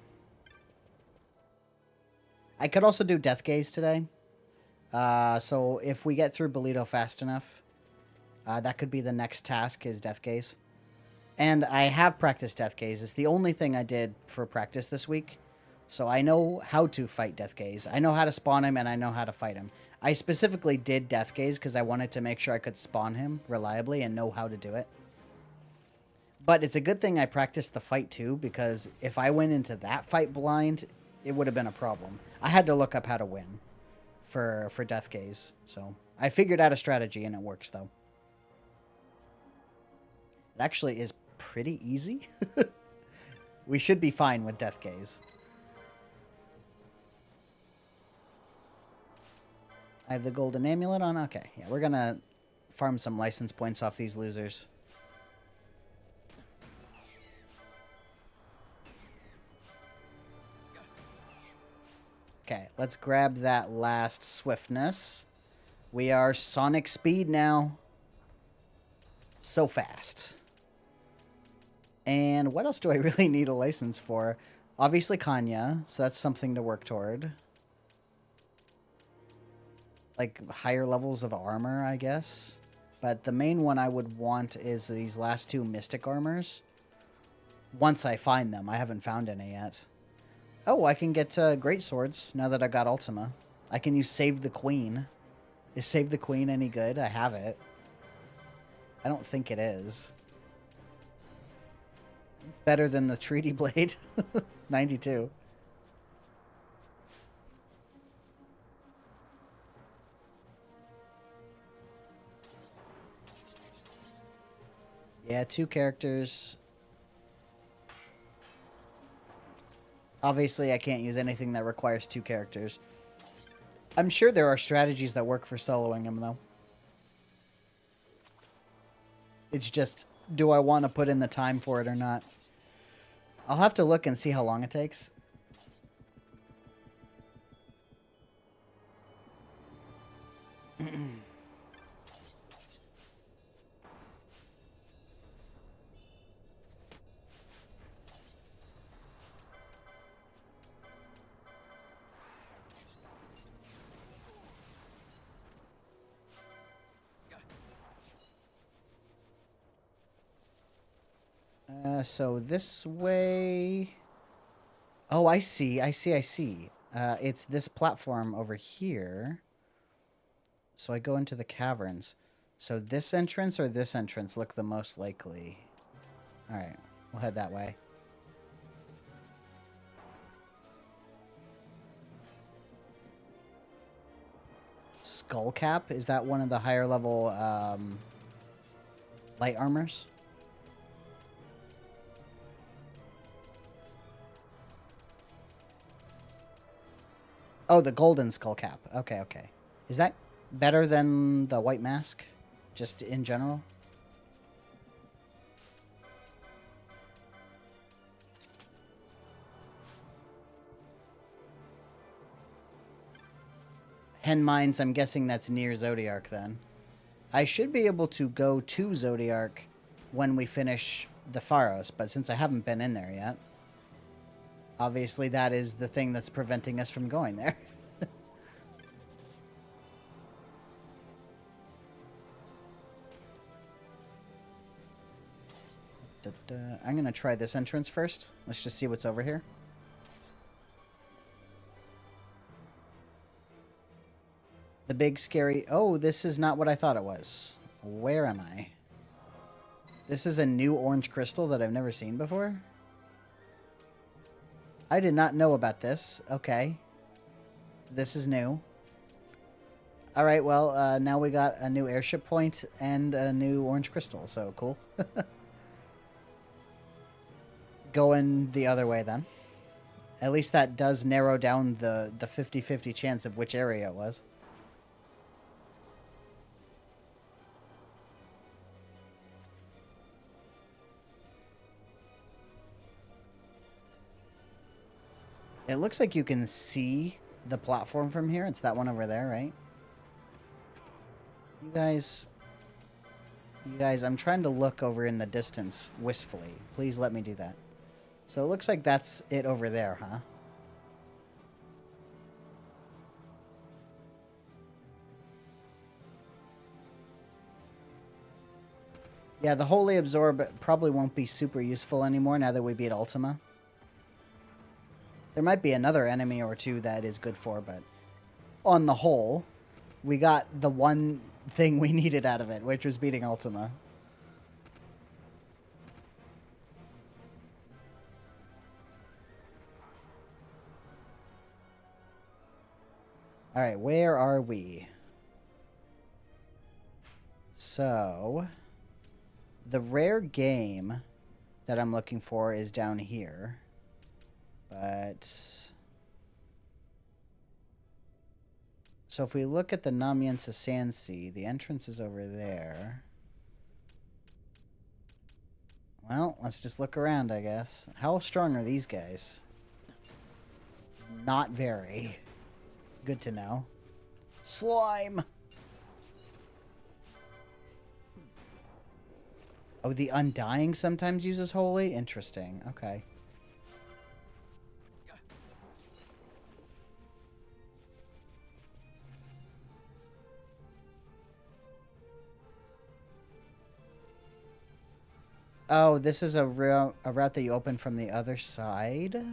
I could also do Death Gaze today. So if we get through Bolito fast enough, that could be the next task is Death Gaze. And I have practiced Death Gaze. It's the only thing I did for practice this week. So I know how to fight Death Gaze. I know how to spawn him and I know how to fight him. I specifically did Death Gaze because I wanted to make sure I could spawn him reliably and know how to do it. But it's a good thing I practiced the fight too, because if I went into that fight blind, it would have been a problem. I had to look up how to win for Death Gaze. So I figured out a strategy and it works though. It actually is pretty easy. We should be fine with Death Gaze. I have the golden amulet on. Okay, yeah, we're gonna farm some license points off these losers. Okay, let's grab that last swiftness. We are Sonic speed now. So fast. And what else do I really need a license for? Obviously Kanya, so that's something to work toward. Like higher levels of armor, I guess. But the main one I would want is these last two Mystic Armors. Once I find them. I haven't found any yet. Oh, I can get Great Swords now that I got Ultima. I can use Save the Queen. Is Save the Queen any good? I have it. I don't think it is. It's better than the Treaty Blade. 92. Yeah, 2 characters. Obviously, I can't use anything that requires 2 characters. I'm sure there are strategies that work for soloing them, though. It's just, do I want to put in the time for it or not? I'll have to look and see how long it takes. So this way... Oh, I see. It's this platform over here. So I go into the caverns. So this entrance or this entrance look the most likely. Alright, we'll head that way. skull cap. Is that one of the higher level light armors? Oh, the golden skull cap. Okay, okay. Is that better than the white mask? Just in general? Hen Mines, I'm guessing that's near Zodiark then. I should be able to go to Zodiark when we finish the Pharos, but since I haven't been in there yet, obviously that is the thing that's preventing us from going there. I'm going to try this entrance first. Let's just see what's over here. The big scary... Oh, this is not what I thought it was. Where am I? This is a new orange crystal that I've never seen before? I did not know about this. Okay. This is new. Alright, well, now we got a new airship point and a new orange crystal, so cool. Going the other way, then. At least that does narrow down the 50-50 chance of which area it was. It looks like you can see the platform from here. It's that one over there, right? You guys, I'm trying to look over in the distance wistfully. Please let me do that. So it looks like that's it over there, huh? Yeah, the Holy Absorb probably won't be super useful anymore now that we beat Ultima. There might be another enemy or two that is good for, but on the whole, we got the one thing we needed out of it, which was beating Ultima. Alright, where are we? So, the rare game that I'm looking for is down here. But... So if we look at the Namiensa Sand Sea, the entrance is over there. Well, let's just look around, I guess. How strong are these guys? Not very. Good to know. Slime! Oh, the Undying sometimes uses Holy? Interesting. Okay. Oh, this is a route that you open from the other side? Okay.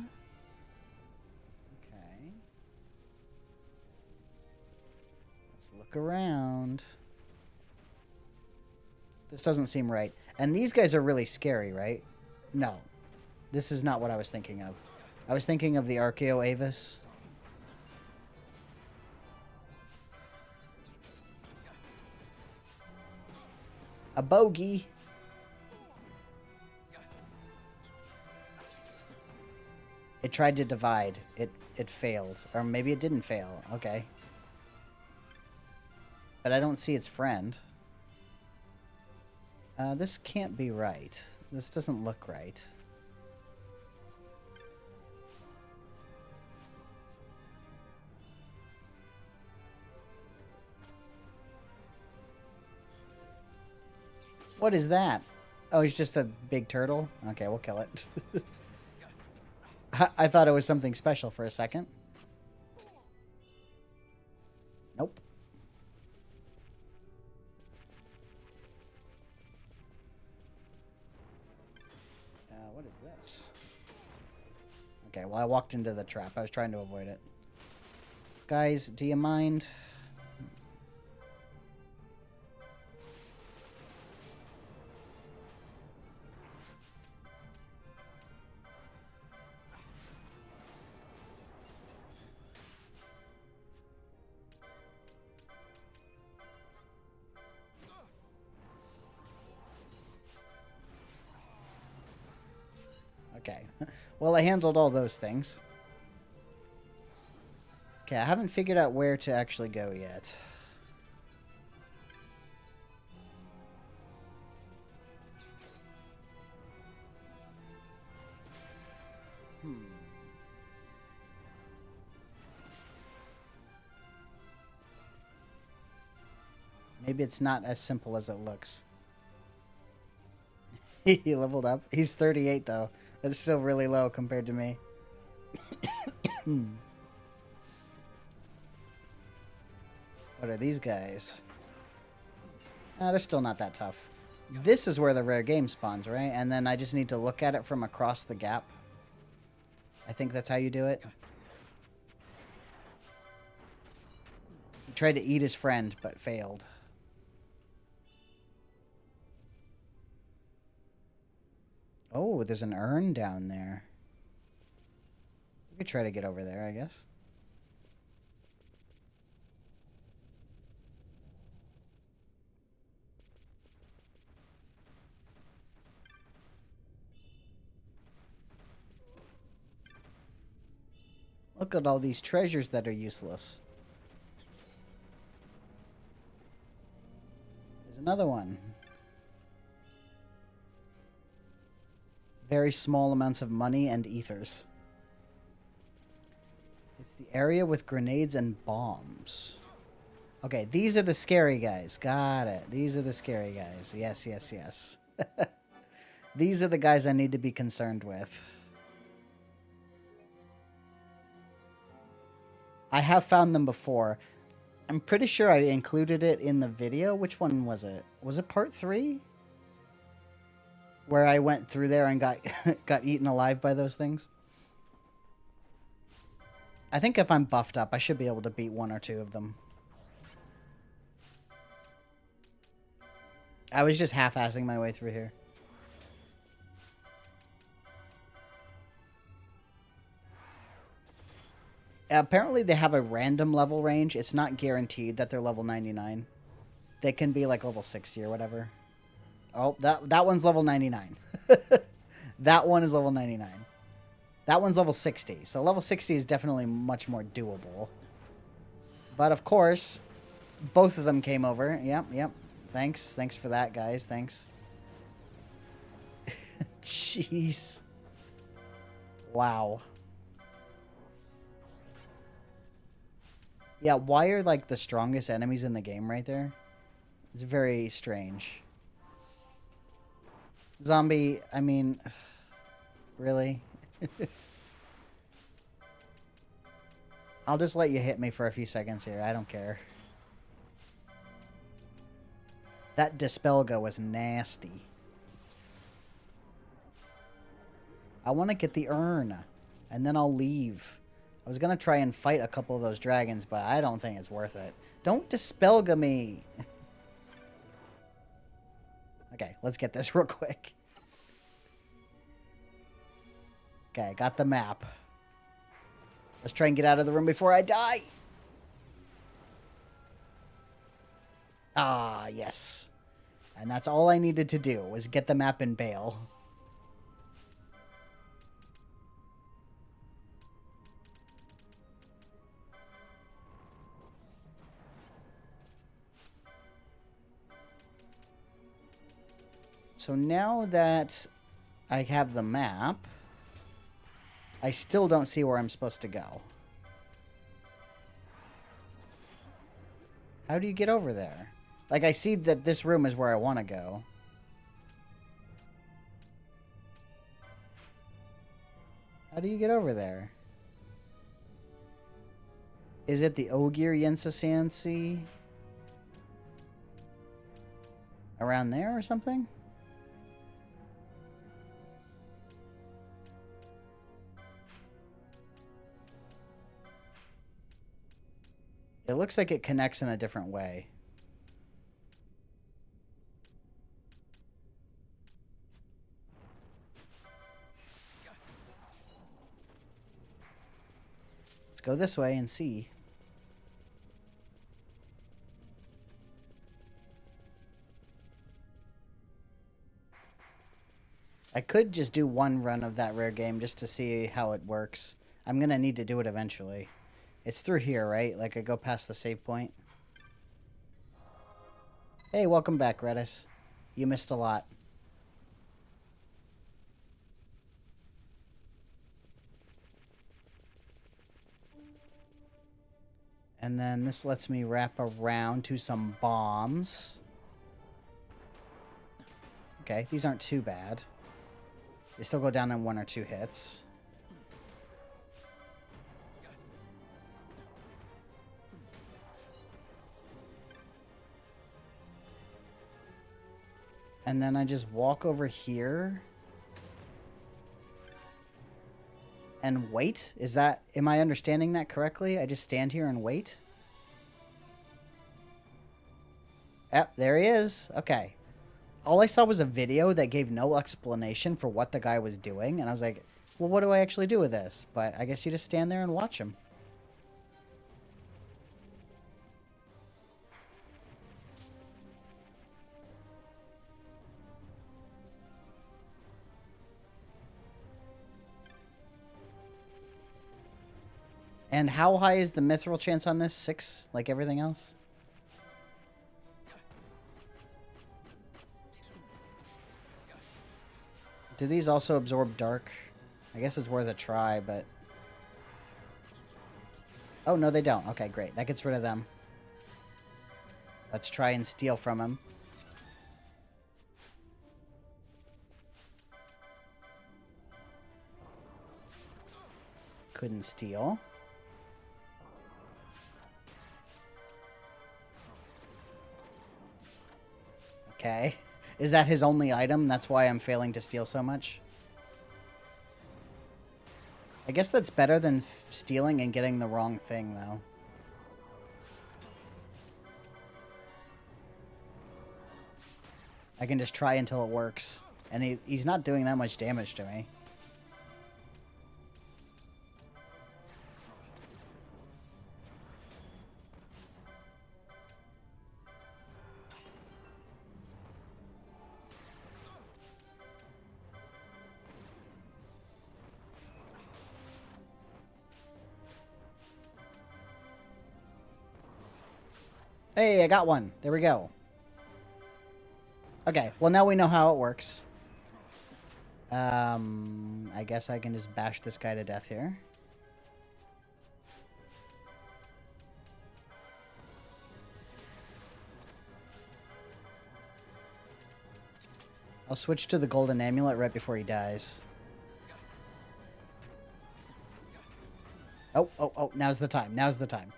Let's look around. This doesn't seem right. And these guys are really scary, right? No. This is not what I was thinking of. I was thinking of the Archeo Avis. A bogey. It tried to divide. It failed. Or maybe it didn't fail. Okay. But I don't see its friend. This can't be right. This doesn't look right. What is that? Oh, he's just a big turtle? Okay, we'll kill it. I thought it was something special for a second. Nope. What is this? Okay, well, I walked into the trap. I was trying to avoid it. Guys, do you mind? Okay. Well, I handled all those things. Okay, I haven't figured out where to actually go yet. Maybe it's not as simple as it looks. He leveled up. He's 38, though. That's still really low compared to me. What are these guys? They're still not that tough. This is where the rare game spawns, right? And then I just need to look at it from across the gap. I think that's how you do it. He tried to eat his friend, but failed. Oh, there's an urn down there. We could try to get over there, I guess. Look at all these treasures that are useless. There's another one. Very small amounts of money and ethers. It's the area with grenades and bombs. Okay, these are the scary guys. Got it. These are the scary guys. Yes, yes, yes. These are the guys I need to be concerned with. I have found them before. I'm pretty sure I included it in the video. Which one was it? Was it part 3? Where I went through there and got got eaten alive by those things? I think if I'm buffed up, I should be able to beat 1 or 2 of them. I was just half-assing my way through here. Apparently they have a random level range. It's not guaranteed that they're level 99. They can be like level 60 or whatever. Oh, that one's level 99. That one is level 99. That one's level 60. So level 60 is definitely much more doable. But of course, both of them came over. Yep, yep. Thanks. Thanks for that, guys. Thanks. Jeez. Wow. Yeah, why are like the strongest enemies in the game right there? It's very strange. Zombie, I mean, really? I'll just let you hit me for a few seconds here. I don't care. That Dispelga was nasty. I want to get the urn, and then I'll leave. I was going to try and fight a couple of those dragons, but I don't think it's worth it. Don't Dispelga me. Okay, let's get this real quick. Okay, got the map. Let's try and get out of the room before I die. Ah, yes. And that's all I needed to do, was get the map and bail. So now that I have the map, I still don't see where I'm supposed to go. How do you get over there? Like, I see that this room is where I want to go. How do you get over there? Is it the Ogier Yensasansi? Around there or something? It looks like it connects in a different way. Let's go this way and see. I could just do one run of that rare game just to see how it works. I'm gonna need to do it eventually. It's through here, right? Like I go past the save point. Hey, welcome back, Redis. You missed a lot. And then this lets me wrap around to some bombs. Okay, these aren't too bad. They still go down in 1 or 2 hits. And then I just walk over here and wait. Is that, am I understanding that correctly? I just stand here and wait? Yep, there he is. Okay. All I saw was a video that gave no explanation for what the guy was doing, and I was like, well, what do I actually do with this? But I guess you just stand there and watch him. And how high is the mithril chance on this? 6, like everything else? Do these also absorb dark? I guess it's worth a try, but... Oh, no, they don't. Okay, great. That gets rid of them. Let's try and steal from him. Couldn't steal. Okay. Is that his only item? That's why I'm failing to steal so much? I guess that's better than stealing and getting the wrong thing, though. I can just try until it works. And he's not doing that much damage to me. Hey, I got one. There we go. Okay, well now we know how it works. I guess I can just bash this guy to death here. I'll switch to the golden amulet right before he dies. Oh, oh, oh, now's the time. Now's the time.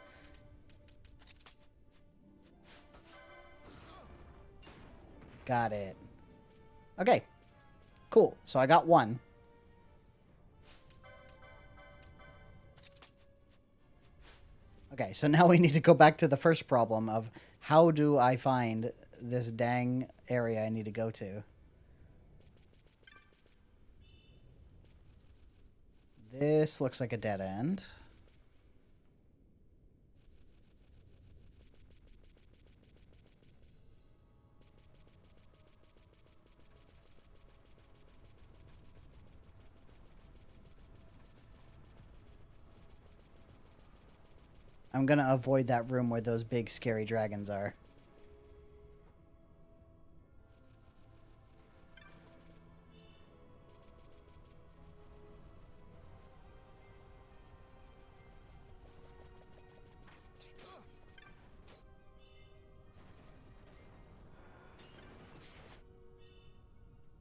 Got it. Okay. Cool. So I got one. Okay, so now we need to go back to the first problem of how do I find this dang area I need to go to? This looks like a dead end. I'm gonna avoid that room where those big scary dragons are.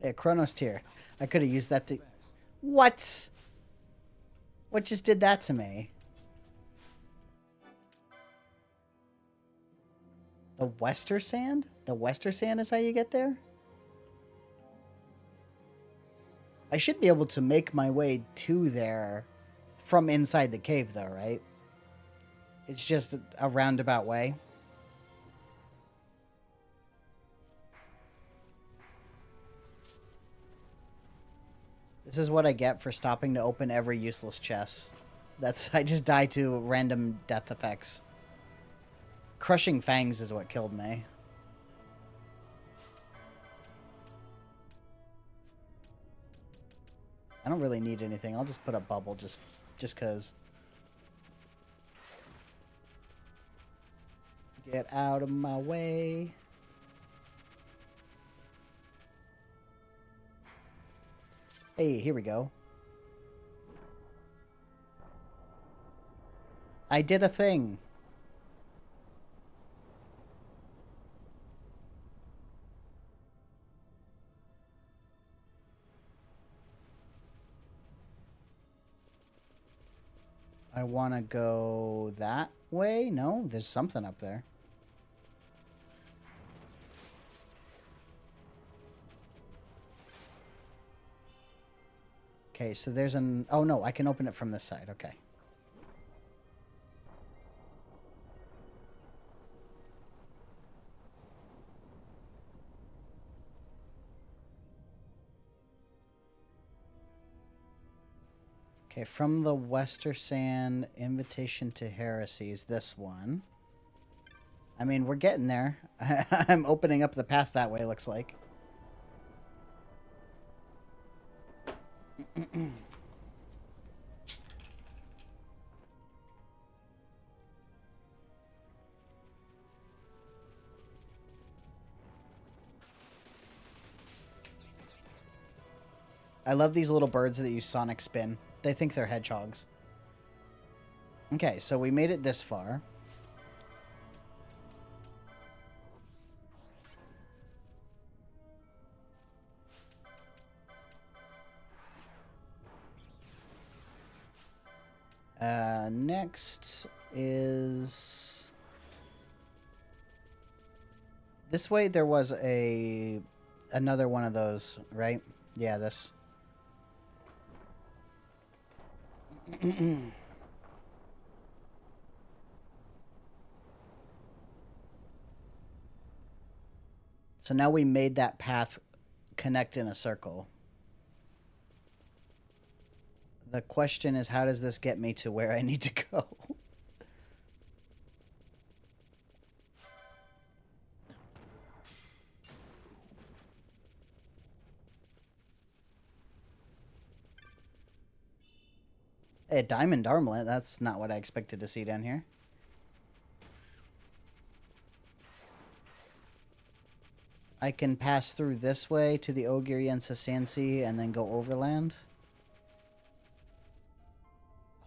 Yeah, Chronos tier. I could have used that to... What? What just did that to me? The Wester Sand? The Wester Sand is how you get there? I should be able to make my way to there from inside the cave, though, right? It's just a roundabout way. This is what I get for stopping to open every useless chest. I just die to random death effects. Crushing Fangs is what killed me. I don't really need anything. I'll just put a bubble just cause. Get out of my way. Hey, here we go. I did a thing. I want to go that way? No, there's something up there. Okay, so there's an... Oh, no, I can open it from this side. Okay. Okay, from the Wester Sand, Invitation to Heresies, this one. I mean, we're getting there. I'm opening up the path that way, looks like. I love these little birds that use sonic spin. They think they're hedgehogs. Okay, so we made it this far. Next is... This way there was another one of those, right? Yeah, this. So now we made that path connect in a circle. The question is, how does this get me to where I need to go? A diamond armlet, that's not what I expected to see down here. I can pass through this way to the Ogier and Sasansi and then go overland.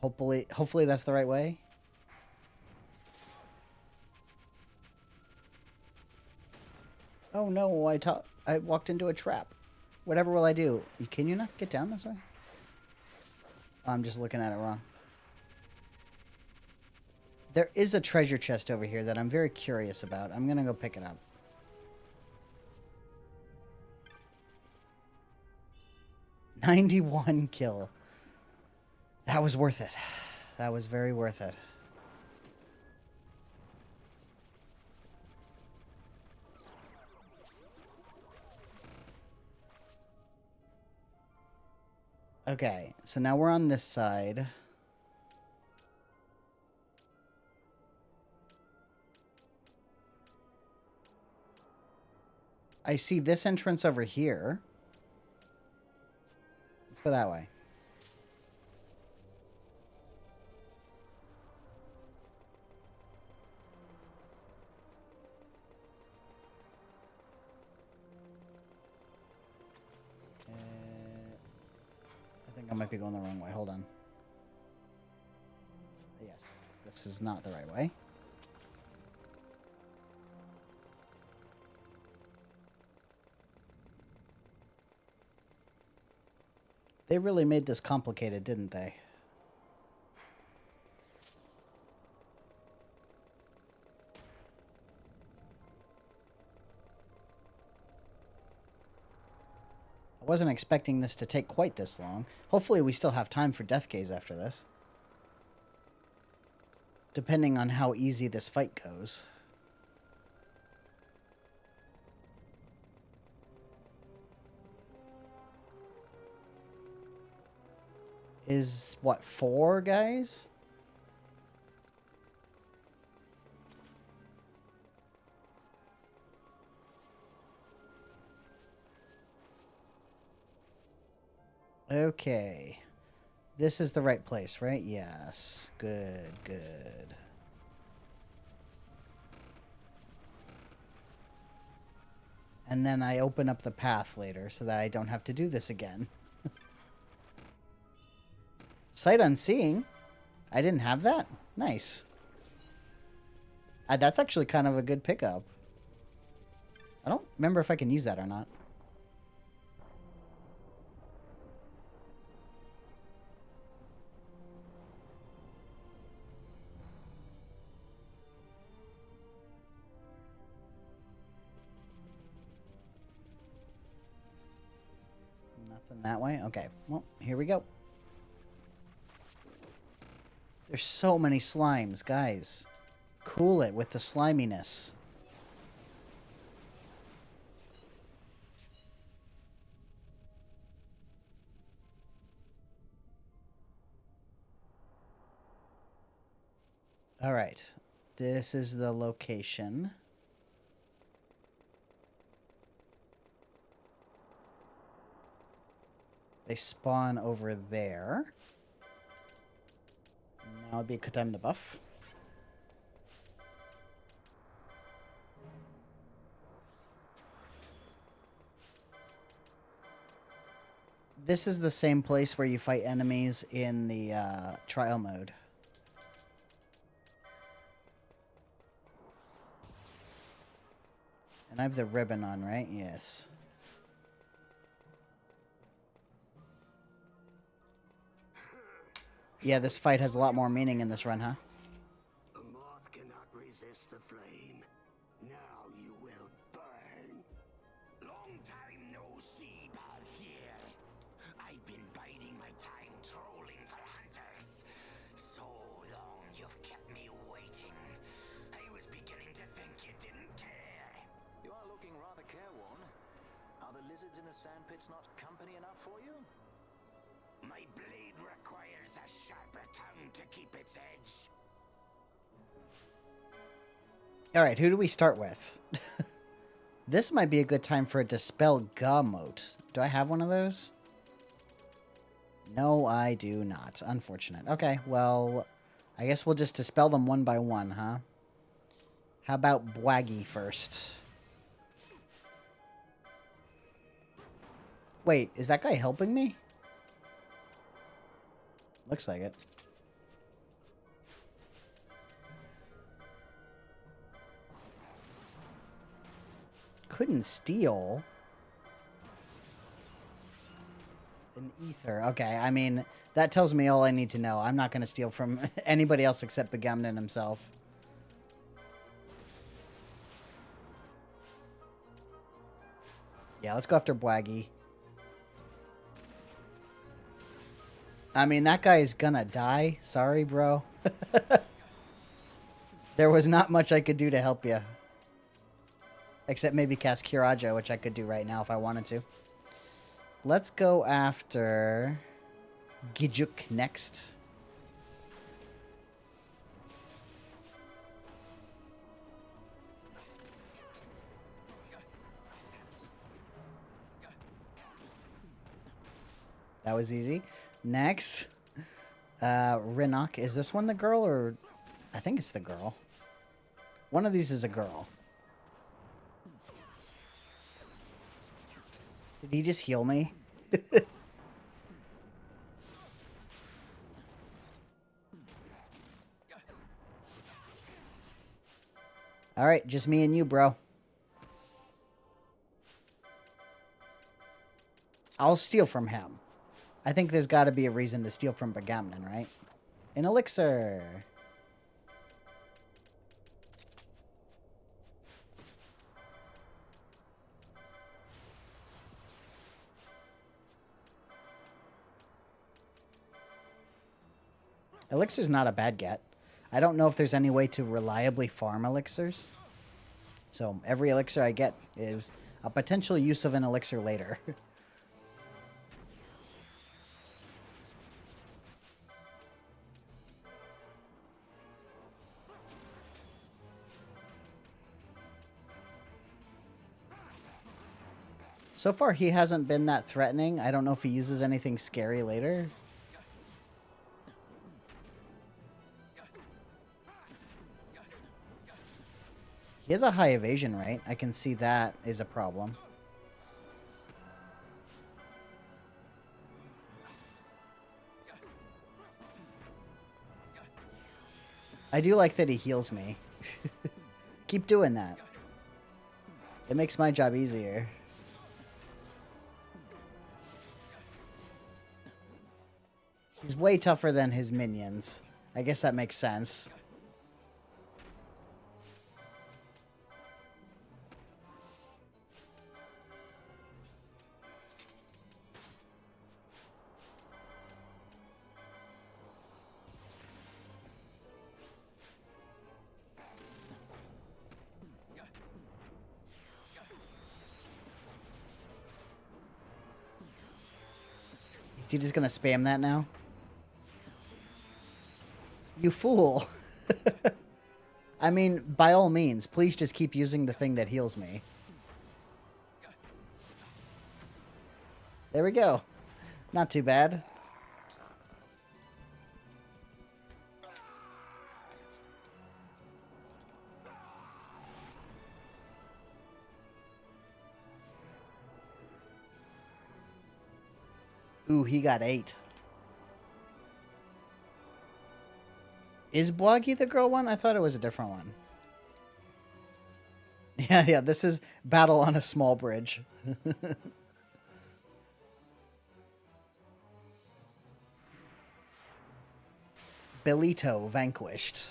Hopefully that's the right way. Oh no, I walked into a trap. Whatever will I do? Can you not get down this way? Oh, I'm just looking at it wrong. There is a treasure chest over here that I'm very curious about. I'm gonna go pick it up. $91 kill. That was worth it. That was very worth it. Okay, so now we're on this side. I see this entrance over here. Let's go that way. I think I might be going the wrong way. Hold on. Yes, this is not the right way. They really made this complicated, didn't they? I wasn't expecting this to take quite this long. Hopefully we still have time for Death Gaze after this. Depending on how easy this fight goes. Is, what, 4 guys? Okay. This is the right place, right? Yes. Good, good. And then I open up the path later so that I don't have to do this again. Sight unseen? I didn't have that? Nice. That's actually kind of a good pickup. I don't remember if I can use that or not. Nothing that way? Okay. Well, here we go. There's so many slimes, guys. Cool it with the sliminess. All right. This is the location. They spawn over there. Now would be a good time to buff. This is the same place where you fight enemies in the trial mode. And I have the ribbon on, right? Yes. Yeah, this fight has a lot more meaning in this run, huh? A moth cannot resist the flame. Now you will burn. Long time no see, Balthier. I've been biding my time trolling for hunters. So long you've kept me waiting. I was beginning to think you didn't care. You are looking rather careworn. Are the lizards in the sandpits not company enough for you? My blade requires a sharper tongue to keep its edge. Alright, who do we start with? This might be a good time for a Dispel Gummote. Do I have one of those? No, I do not. Unfortunate. Okay, well, I guess we'll just dispel them one by one, huh? How about Bwaggy first? Wait, is that guy helping me? Looks like it. Couldn't steal an ether. Okay, I mean, that tells me all I need to know. I'm not going to steal from anybody else except Begamnon himself. Yeah, let's go after Bwaggy. I mean, that guy is gonna die. Sorry, bro. There was not much I could do to help you. Except maybe cast Kiraja, which I could do right now if I wanted to. Let's go after Gijuk next. That was easy. Next, Rinok. Is this one the girl or... I think it's the girl. One of these is a girl. Did he just heal me? Alright, just me and you, bro. I'll steal from him. I think there's got to be a reason to steal from Begamnon, right? An elixir. Elixir's not a bad get. I don't know if there's any way to reliably farm elixirs. So every elixir I get is a potential use of an elixir later. So far, he hasn't been that threatening. I don't know if he uses anything scary later. He has a high evasion rate. I can see that is a problem. I do like that he heals me. Keep doing that. It makes my job easier. He's way tougher than his minions. I guess that makes sense. Is he just gonna spam that now? You fool. I mean, by all means, please just keep using the thing that heals me. There we go. Not too bad. Ooh, he got 8. Is Bloggy the girl one? I thought it was a different one. Yeah, this is Battle on a Small Bridge. Belito vanquished.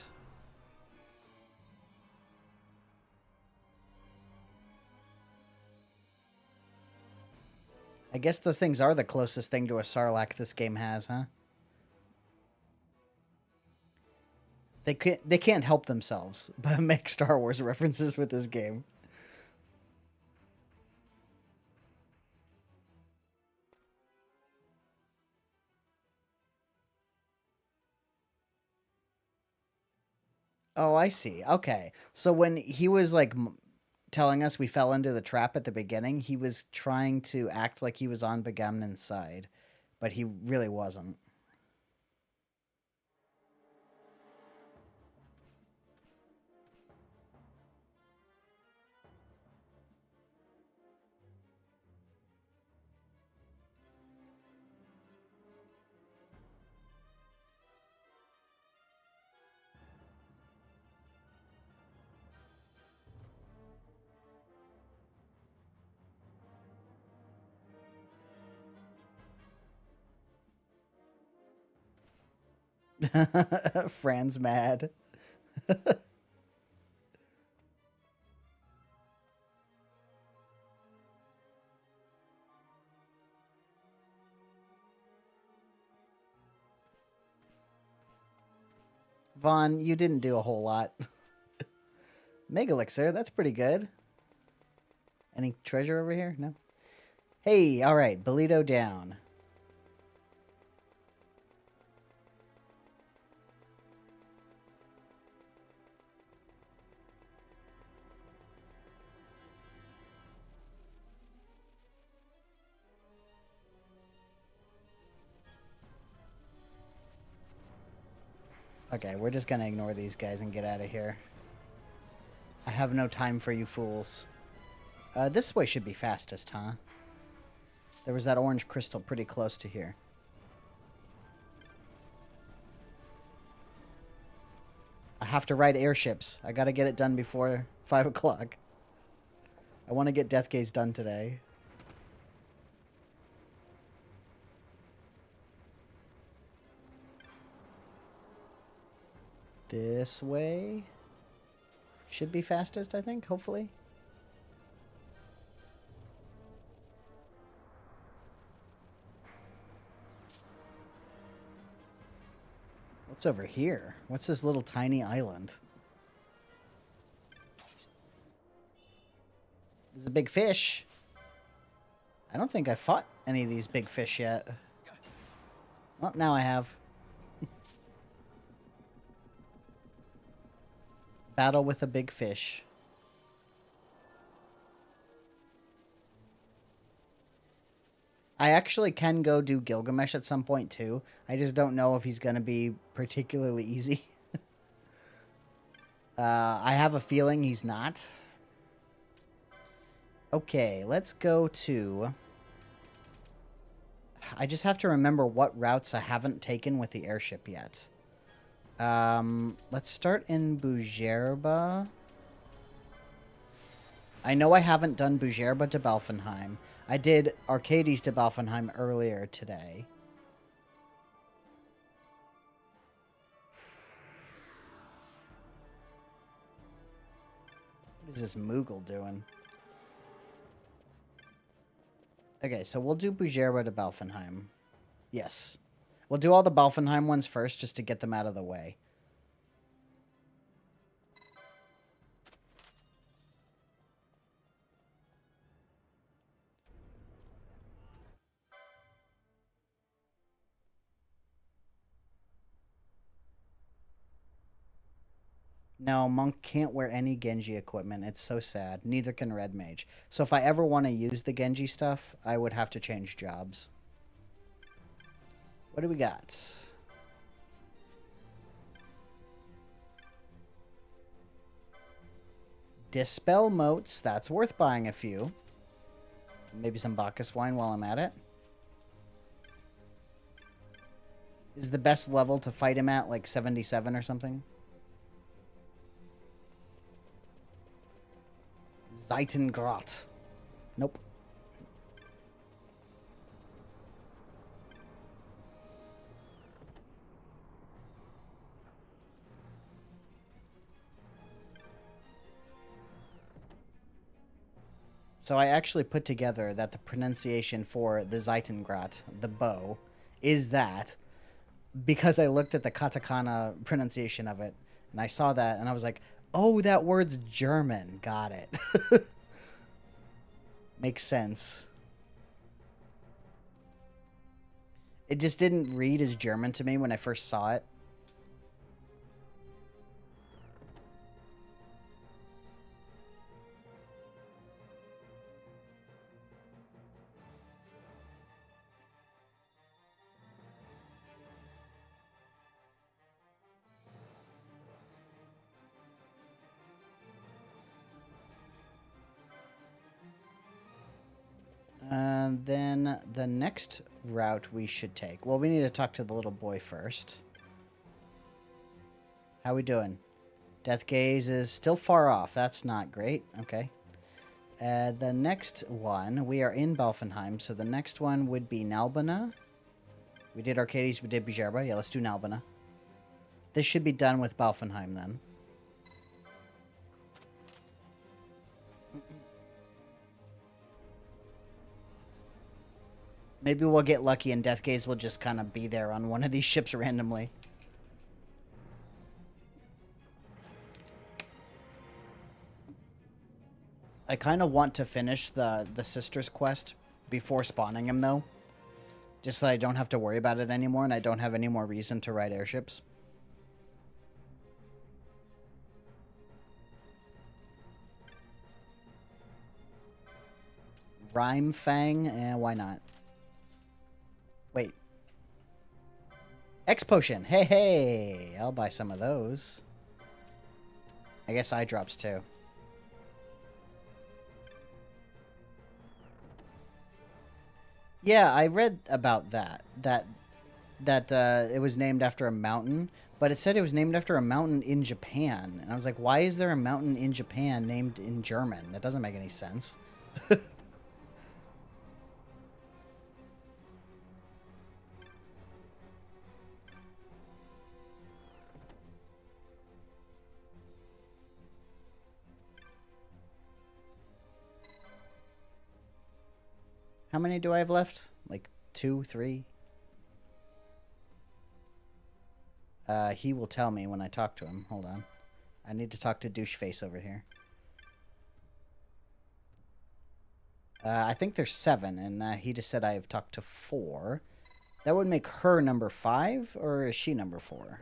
I guess those things are the closest thing to a Sarlacc this game has, huh? They can't help themselves but make Star Wars references with this game. Oh, I see. Okay. So when he was like telling us we fell into the trap at the beginning, he was trying to act like he was on Begamnen's side, but he really wasn't. Fran's mad. Vaughn, you didn't do a whole lot. Megalixir, that's pretty good. Any treasure over here? No? Hey, alright, Belito down. Okay, we're just gonna ignore these guys and get out of here. I have no time for you fools. This way should be fastest, huh? There was that orange crystal pretty close to here. I have to ride airships. I gotta get it done before 5 o'clock. I want to get Death Gaze done today. This way should be fastest, I think, hopefully. What's over here? What's this little tiny island? There's a big fish. I don't think I fought any of these big fish yet. Well, now I have. Battle with a big fish. I actually can go do Gilgamesh at some point too. I just don't know if he's going to be particularly easy. I have a feeling he's not. Okay, let's go to... I just have to remember what routes I haven't taken with the airship yet. Let's start in Bujerba. I know I haven't done Bujerba to Balfenheim. I did Arcades to Balfenheim earlier today. What is this Moogle doing? Okay, so we'll do Bujerba to Balfenheim. Yes. We'll do all the Balfenheim ones first, just to get them out of the way. No, Monk can't wear any Genji equipment. It's so sad. Neither can Red Mage. So if I ever want to use the Genji stuff, I would have to change jobs. What do we got? Dispel moats. That's worth buying a few. Maybe some Bacchus wine while I'm at it. Is the best level to fight him at like 77 or something? Zeitengrat. Nope. So I actually put together that the pronunciation for the Zeitengrat, the bow, is that because I looked at the katakana pronunciation of it, and I saw that, and I was like, oh, that word's German. Got it. Makes sense. It just didn't read as German to me when I first saw it. Then the next route we should take. Well, we need to talk to the little boy first. How we doing? Death Gaze is still far off. That's not great. Okay. The next one, we are in Balfenheim, so the next one would be Nalbana. We did Arcades, we did Bujerba. Yeah, let's do Nalbana. This should be done with Balfenheim then. Maybe we'll get lucky and Death Gaze will just kind of be there on one of these ships randomly. I kind of want to finish the Sister's quest before spawning him, though. Just so I don't have to worry about it anymore and I don't have any more reason to ride airships. Rhyme Fang? Why not? Wait. X Potion. Hey, hey. I'll buy some of those. I guess eye drops too. Yeah, I read about that. That it was named after a mountain, but it said it was named after a mountain in Japan. And I was like, why is there a mountain in Japan named in German? That doesn't make any sense. How many do I have left? Like 2, 3? He will tell me when I talk to him. Hold on. I need to talk to Doucheface over here. I think there's 7, and he just said I have talked to 4. That would make her number 5, or is she number 4?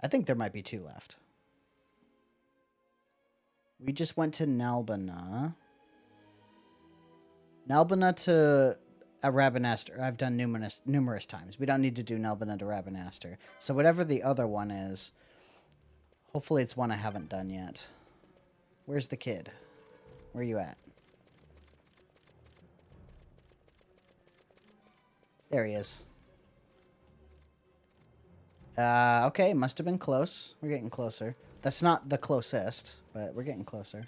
I think there might be 2 left. We just went to Nalbana. Nalbina to a Rabanaster, I've done numerous times. We don't need to do Nalbina to Rabanaster. So whatever the other one is, hopefully it's one I haven't done yet. Where's the kid? Where are you at? There he is. Okay, must have been close. We're getting closer. That's not the closest, but we're getting closer.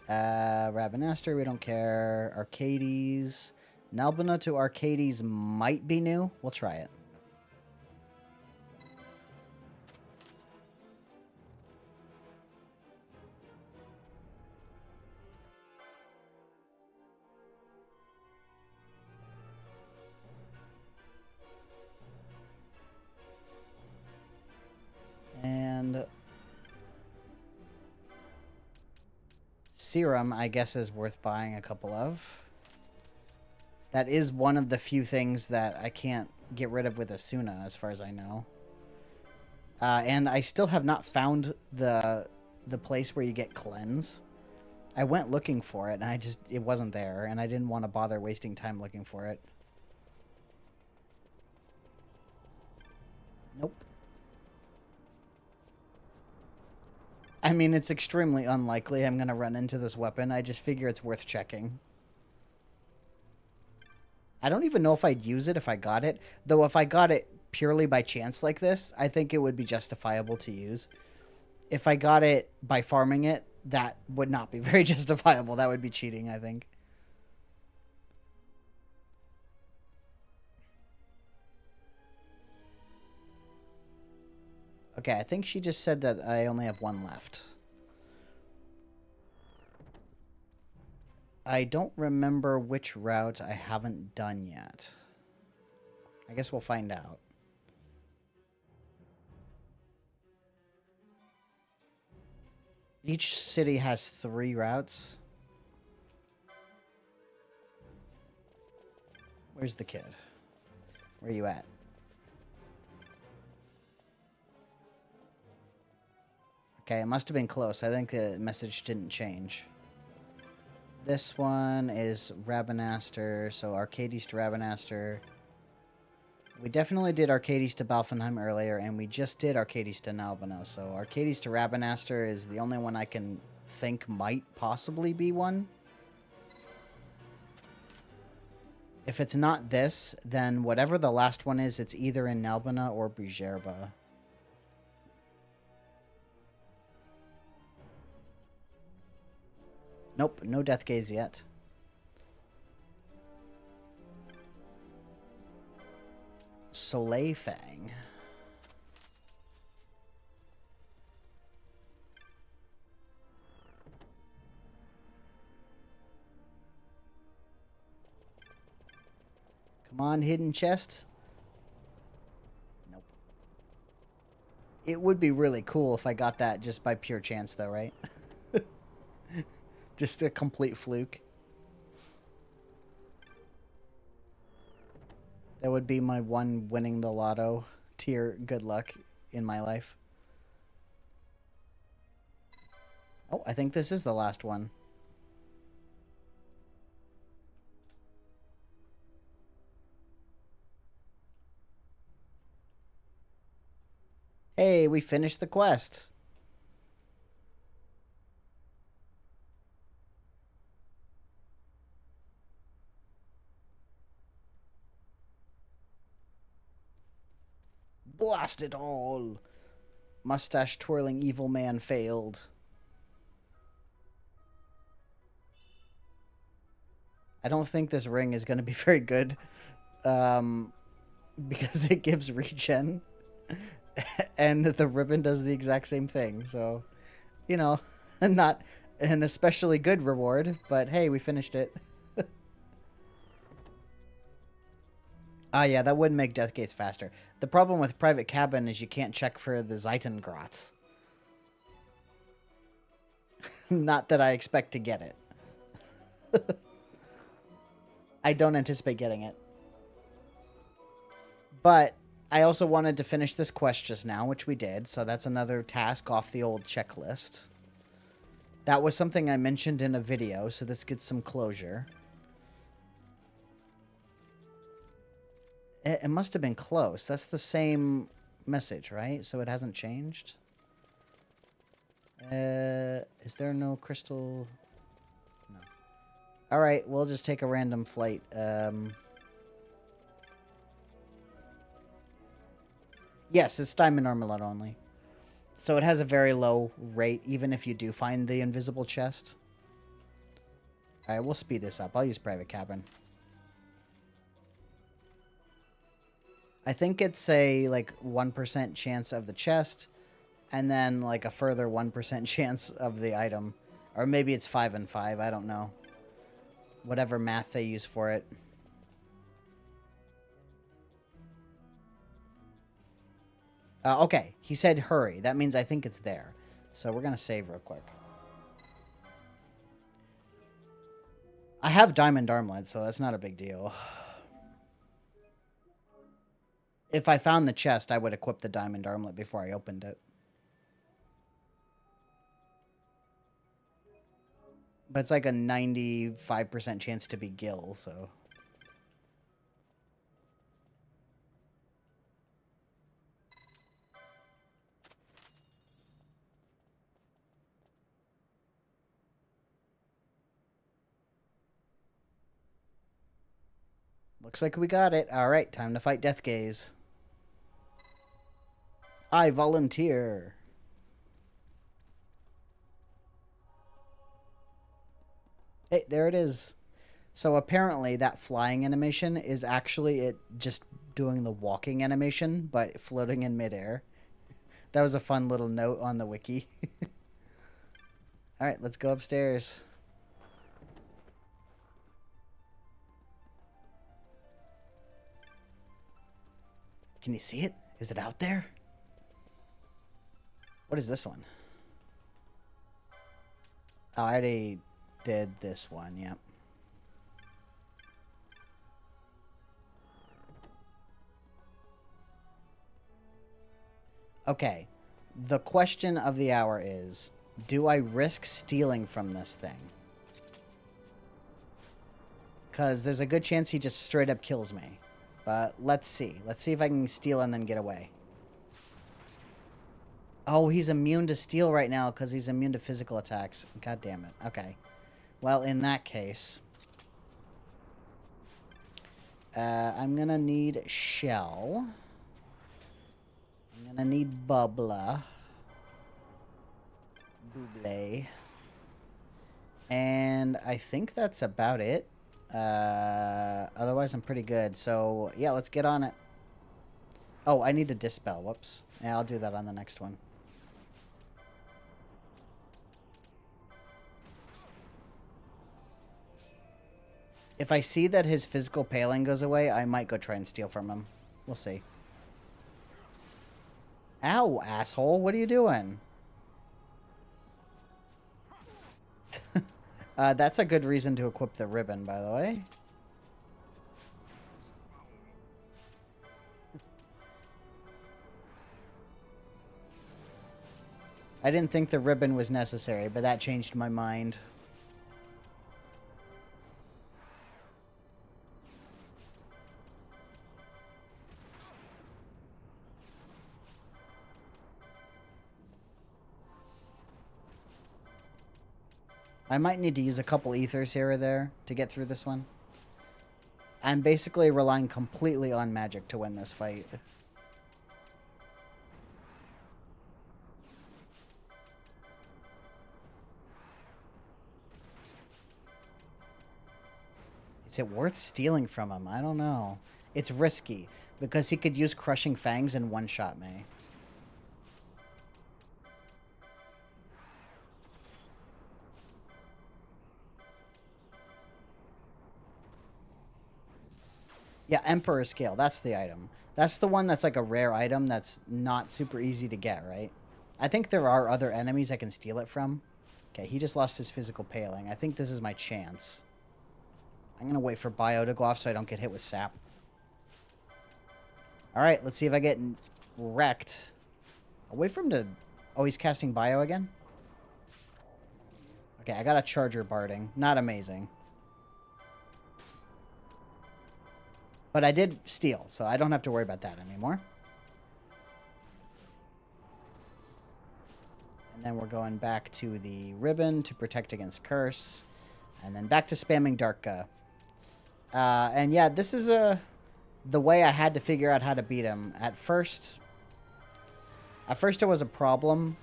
Rabanaster, we don't care. Arcades. Nalbina to Arcades might be new. We'll try it. And Serum, I guess, is worth buying a couple of. That is one of the few things that I can't get rid of with Asuna, as far as I know. And I still have not found the place where you get cleanse. I went looking for it, and it wasn't there, and I didn't want to bother wasting time looking for it. Nope. I mean, it's extremely unlikely I'm going to run into this weapon. I just figure it's worth checking. I don't even know if I'd use it if I got it. Though if I got it purely by chance like this, I think it would be justifiable to use. If I got it by farming it, that would not be very justifiable. That would be cheating, I think. Okay, I think she just said that I only have one left. I don't remember which route I haven't done yet. I guess we'll find out. Each city has 3 routes. Where's the kid? Where are you at? Okay, it must have been close. I think the message didn't change. This one is Rabanaster, so Arcades to Rabanaster. We definitely did Arcades to Balfenheim earlier, and we just did Arcades to Nalbina, so Arcades to Rabanaster is the only one I can think might possibly be one. If it's not this, then whatever the last one is, it's either in Nalbina or Bujerba. Nope, no Death Gaze yet. Soleil Fang. Come on, hidden chest. Nope. It would be really cool if I got that just by pure chance, though, right? Just a complete fluke. That would be my one winning the lotto tier good luck in my life. Oh, I think this is the last one. Hey, we finished the quest. Blast it all! Mustache twirling evil man failed. I don't think this ring is going to be very good. Because it gives regen. And the ribbon does the exact same thing. So, you know, not an especially good reward. But hey, we finished it. Ah, yeah, that would make death gates faster. The problem with Private Cabin is you can't check for the Zeitengrot. Not that I expect to get it. I don't anticipate getting it. But I also wanted to finish this quest just now, which we did. So that's another task off the old checklist. That was something I mentioned in a video, so this gets some closure. It must have been close. That's the same message, right? So it hasn't changed? Is there no crystal? No. Alright, we'll just take a random flight. Yes, it's diamond armlet only. So it has a very low rate, even if you do find the invisible chest. Alright, we'll speed this up. I'll use private cabin. I think it's a, like, 1% chance of the chest, and then, like, a further 1% chance of the item. Or maybe it's 5 and 5, I don't know. Whatever math they use for it. Okay, he said hurry. That means I think it's there. So we're going to save real quick. I have diamond armlet, so that's not a big deal. If I found the chest, I would equip the diamond armlet before I opened it. But it's like a 95% chance to be Gil, so... Looks like we got it. Alright, time to fight Death Gaze. I volunteer. Hey, there it is. So apparently that flying animation is actually it just doing the walking animation, but floating in midair. That was a fun little note on the wiki. Alright, let's go upstairs. Can you see it? Is it out there? What is this one? Oh, I already did this one, yep. Okay. The question of the hour is, do I risk stealing from this thing? Because there's a good chance he just straight up kills me. But let's see. Let's see if I can steal and then get away. Oh, he's immune to steel right now because he's immune to physical attacks. God damn it. Okay. Well, in that case... I'm going to need Shell. I'm going to need Bubbler. Buble. And I think that's about it. Otherwise I'm pretty good. So, yeah, let's get on it. Oh, I need to dispel. Whoops. Yeah, I'll do that on the next one. If I see that his physical paling goes away, I might go try and steal from him. We'll see. Ow, asshole. What are you doing? That's a good reason to equip the ribbon, by the way. I didn't think the ribbon was necessary, but that changed my mind. I might need to use a couple ethers here or there to get through this one. I'm basically relying completely on magic to win this fight. Is it worth stealing from him? I don't know. It's risky, because he could use Crushing Fangs and one-shot me. Yeah, Emperor Scale. That's the item. That's the one that's like a rare item that's not super easy to get, right? I think there are other enemies I can steal it from. Okay, he just lost his physical paling. I think this is my chance. I'm going to wait for Bio to go off so I don't get hit with sap. Alright, let's see if I get wrecked. I'll wait for him to... Oh, he's casting Bio again? Okay, I got a Charger Barding. Not amazing. But I did steal, so I don't have to worry about that anymore. And then we're going back to the ribbon to protect against curse. And then back to spamming Darka. And yeah, this is the way I had to figure out how to beat him. At first it was a problem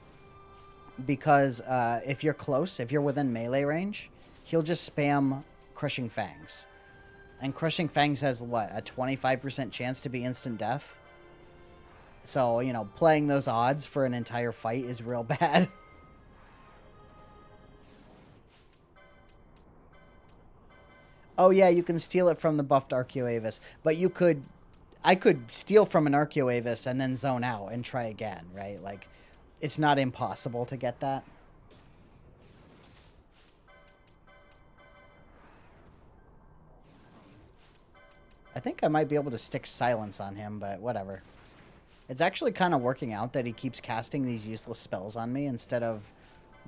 because if you're close, if you're within melee range, he'll just spam Crushing Fangs. And Crushing Fangs has, what, a 25% chance to be instant death? So, you know, playing those odds for an entire fight is real bad. Oh yeah, you can steal it from the buffed Archeoavis. But you could... I could steal from an Archeoavis and then zone out and try again, right? Like, it's not impossible to get that. I think I might be able to stick silence on him, but whatever. It's actually kind of working out that he keeps casting these useless spells on me instead of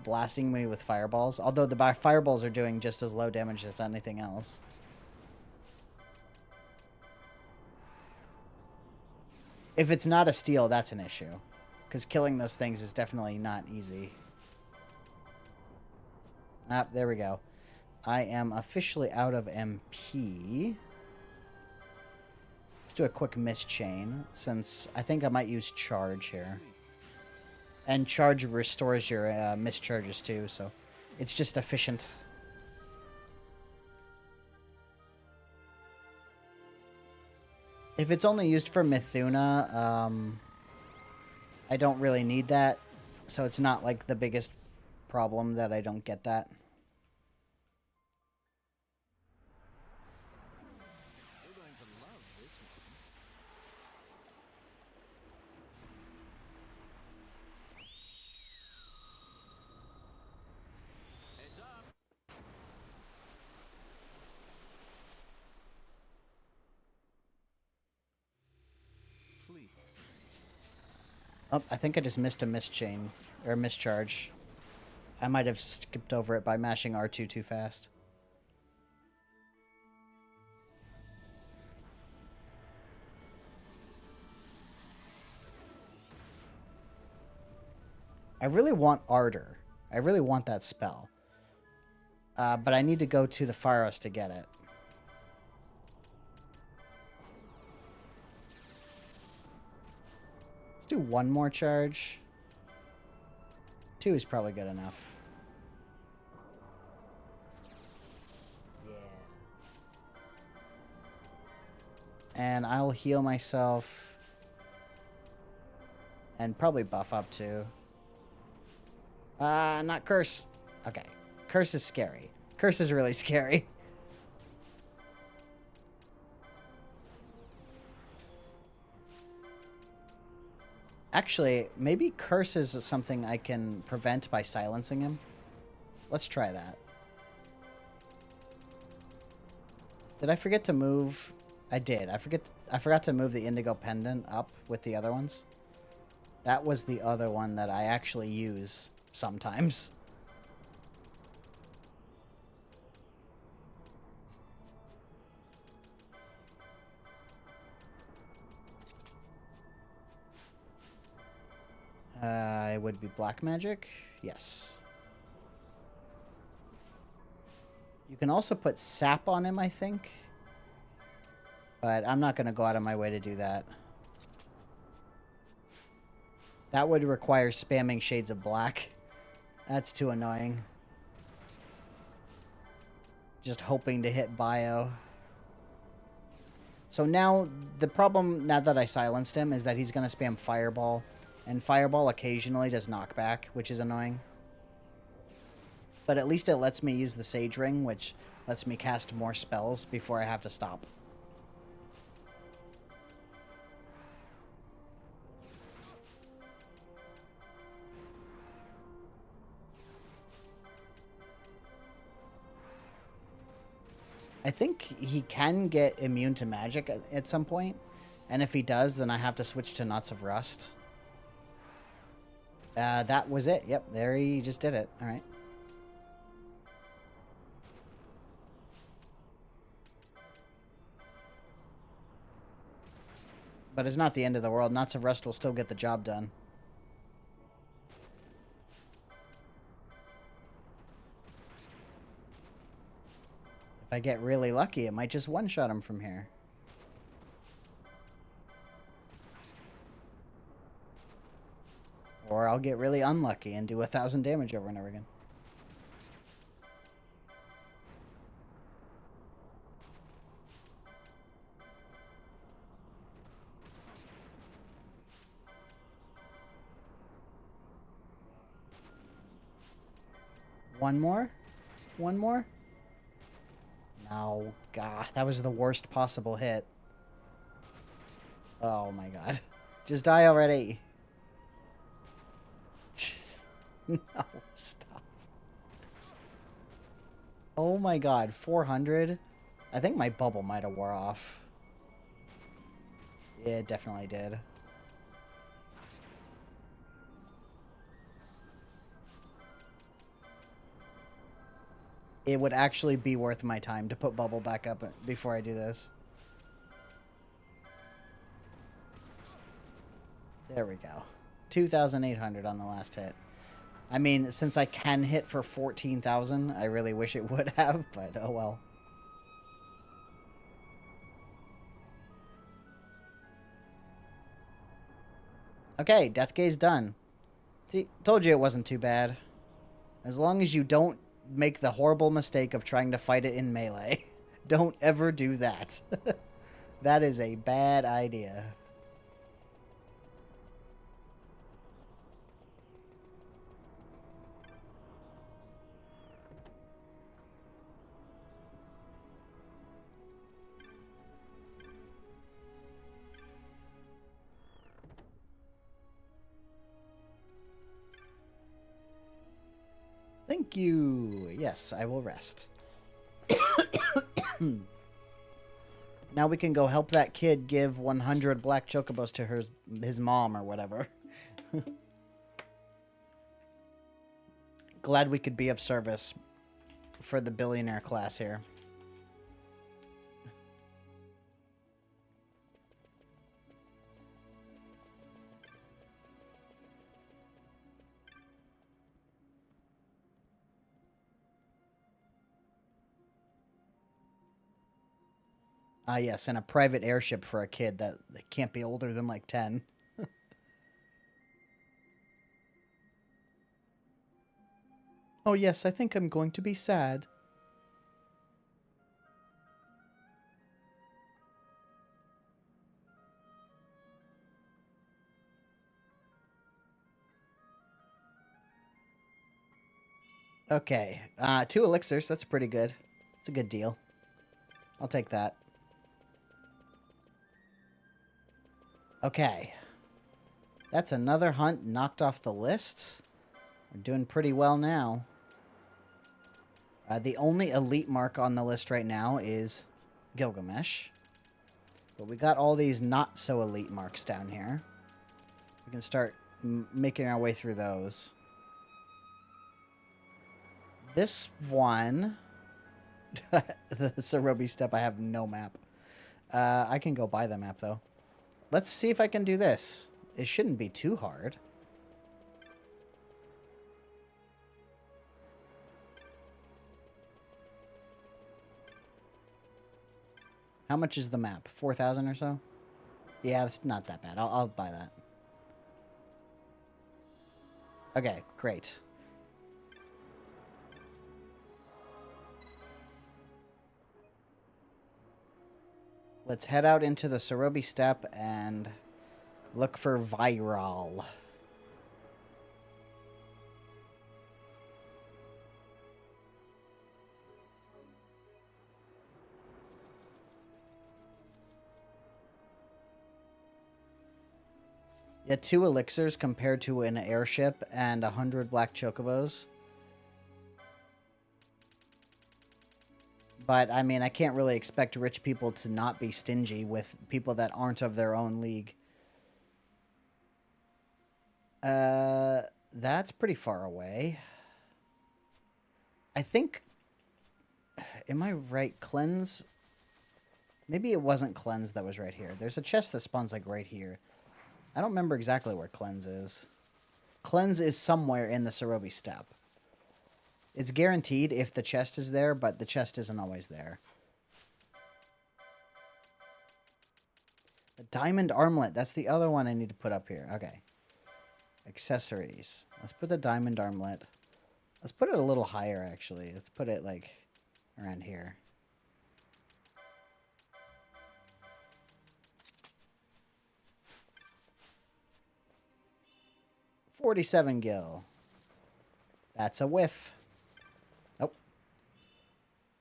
blasting me with fireballs. Although the fireballs are doing just as low damage as anything else. If it's not a steal, that's an issue. Because killing those things is definitely not easy. Ah, there we go. I am officially out of MP. Let's do a quick miss chain, since I think I might use charge here. And charge restores your mischarges too, so it's just efficient. If it's only used for Mithuna, I don't really need that, so it's not like the biggest problem that I don't get that. Oh, I think I just missed a mischain, or a mischarge. I might have skipped over it by mashing R2 too fast. I really want Ardor. I really want that spell. But I need to go to the Pharos to get it. Let's do one more charge. 2 is probably good enough. Yeah. And I'll heal myself. And probably buff up too. Not curse. Okay. Curse is scary. Curse is really scary. Actually, maybe curse is something I can prevent by silencing him. Let's try that. Did I forget to move? I did. I forgot to move the indigo pendant up with the other ones. That was the other one that I actually use sometimes. It would be black magic. Yes. You can also put sap on him, I think. But I'm not going to go out of my way to do that. That would require spamming Shades of Black. That's too annoying. Just hoping to hit bio. So now, the problem, now that I silenced him, is that he's going to spam Fireball. And Fireball occasionally does knockback, which is annoying. But at least it lets me use the Sage Ring, which lets me cast more spells before I have to stop. I think he can get immune to magic at some point. And if he does, then I have to switch to Knots of Rust. That was it. Yep, there he just did it. All right. But it's not the end of the world. Knots of Rust will still get the job done. If I get really lucky, it might just one-shot him from here. Or I'll get really unlucky and do 1,000 damage over and over again. One more? One more? No, God, that was the worst possible hit. Oh my God. Just die already. No, stop. Oh my God, 400? I think my bubble might have wore off. Yeah, it definitely did. It would actually be worth my time to put bubble back up before I do this. There we go. 2,800 on the last hit. I mean, since I can hit for 14,000, I really wish it would have, but oh well. Okay, Death Gaze done. See, told you it wasn't too bad. As long as you don't make the horrible mistake of trying to fight it in melee. Don't ever do that. That is a bad idea. Thank you. Yes, I will rest. Now we can go help that kid give 100 black chocobos to his mom or whatever. Glad we could be of service for the billionaire class here. Ah, yes, and a private airship for a kid that can't be older than like 10. Oh, yes, I think I'm going to be sad. Okay, 2 elixirs, that's pretty good. It's a good deal. I'll take that. Okay. That's another hunt knocked off the list. We're doing pretty well now. The only elite mark on the list right now is Gilgamesh. But we got all these not so elite marks down here. We can start making our way through those. This one... the Cerobi Steppe, I have no map. I can go buy the map, though. Let's see if I can do this. It shouldn't be too hard. How much is the map? 4,000 or so? Yeah, that's not that bad. I'll buy that. Okay, great. Let's head out into the Cerobi Steppe and look for Vyraal. Yeah, 2 elixirs compared to an airship and 100 black chocobos. But, I mean, I can't really expect rich people to not be stingy with people that aren't of their own league. That's pretty far away. I think... Am I right? Cleanse... Maybe it wasn't Cleanse that was right here. There's a chest that spawns like right here. I don't remember exactly where Cleanse is. Cleanse is somewhere in the Cerobi Steppe. It's guaranteed if the chest is there, but the chest isn't always there. The diamond armlet. That's the other one I need to put up here. Okay. Accessories. Let's put the diamond armlet. Let's put it a little higher, actually. Let's put it, like, around here. $47 gil. That's a whiff. Oh.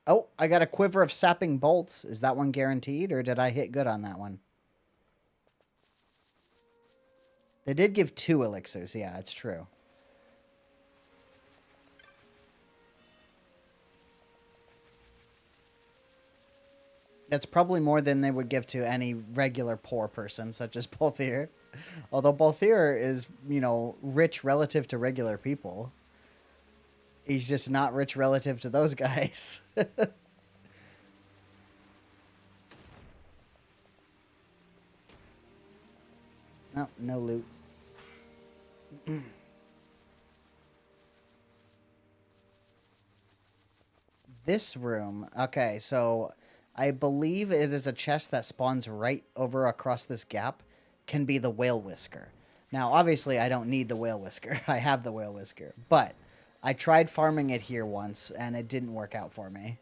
Oh, I got a quiver of sapping bolts. Is that one guaranteed, or did I hit good on that one? They did give 2 elixirs. Yeah, it's true. That's probably more than they would give to any regular poor person, such as Balthier. Although Balthier is, you know, rich relative to regular people. He's just not rich relative to those guys. No, no loot. This room. Okay, so I believe it is a chest that spawns right over across this gap. Can be the whale whisker. Now, obviously, I don't need the whale whisker. I have the whale whisker. But I tried farming it here once, and it didn't work out for me.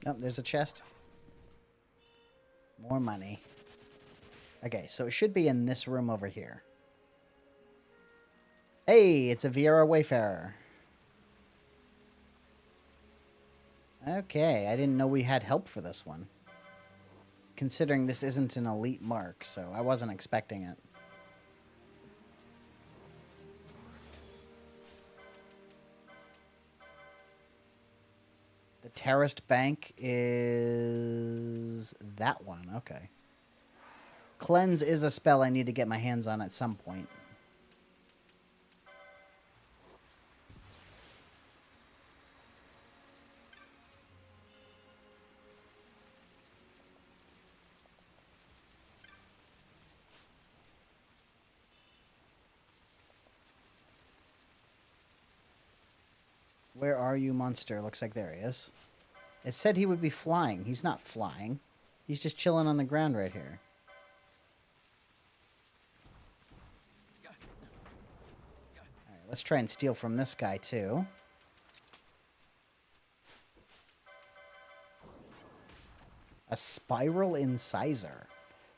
Oh, there's a chest. More money. Okay, so it should be in this room over here. Hey, it's a Vyraal Wayfarer. Okay, I didn't know we had help for this one. Considering this isn't an elite mark, so I wasn't expecting it. The terraced bank is that one. Okay. Cleanse is a spell I need to get my hands on at some point. Where are you, monster? Looks like there he is. It said he would be flying. He's not flying. He's just chilling on the ground right here. Alright, let's try and steal from this guy, too. A spiral incisor.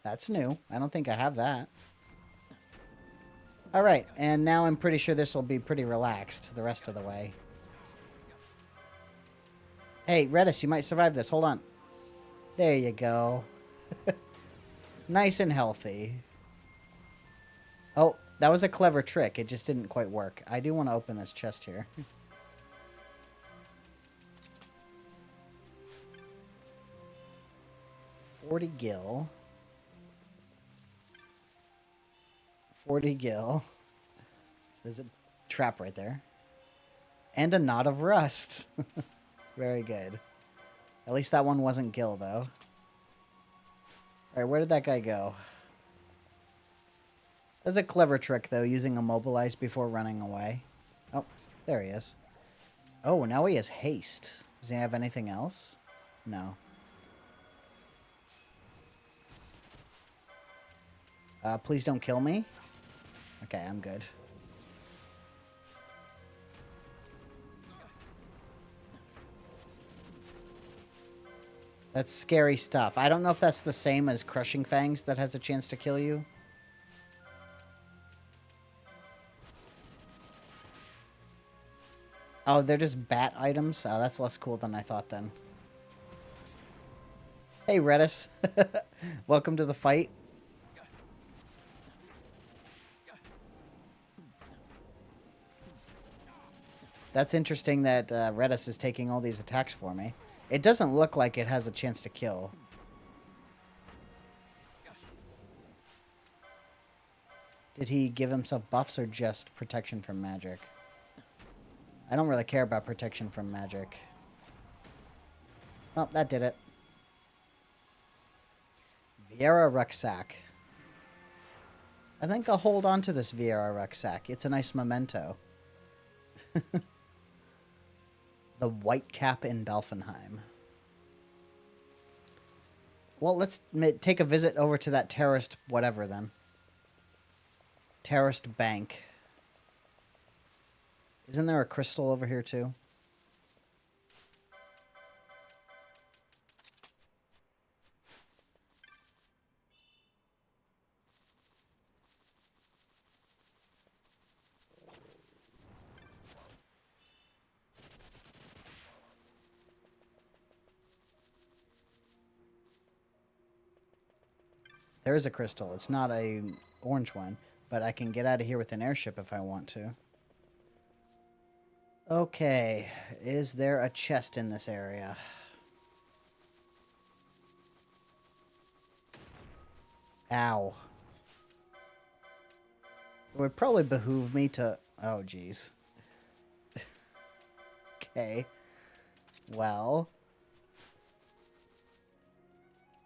That's new. I don't think I have that. Alright, and now I'm pretty sure this will be pretty relaxed the rest of the way. Hey, Redis, you might survive this. Hold on. There you go. Nice and healthy. Oh, that was a clever trick. It just didn't quite work. I do want to open this chest here. $40 gil. 40 gil. There's a trap right there. And a knot of rust. Very good. At least that one wasn't Gil, though. Alright, where did that guy go? That's a clever trick, though, using Immobilize before running away. Oh, there he is. Oh, now he has haste. Does he have anything else? No. Please don't kill me. Okay, I'm good. That's scary stuff. I don't know if that's the same as Crushing Fangs that has a chance to kill you. Oh, they're just bat items? Oh, that's less cool than I thought then. Hey, Redis. Welcome to the fight. That's interesting that Redis is taking all these attacks for me. It doesn't look like it has a chance to kill. Did he give himself buffs or just protection from magic? I don't really care about protection from magic. Oh, that did it. Vyraal rucksack. I think I'll hold on to this Vyraal rucksack. It's a nice memento. The White Cap in Balfenheim. Well, let's take a visit over to that terrorist whatever then. Terrorist bank. Isn't there a crystal over here too? There is a crystal. It's not a orange one, but I can get out of here with an airship if I want to. Okay, is there a chest in this area? Ow. It would probably behoove me to... Oh, jeez. Okay. Well...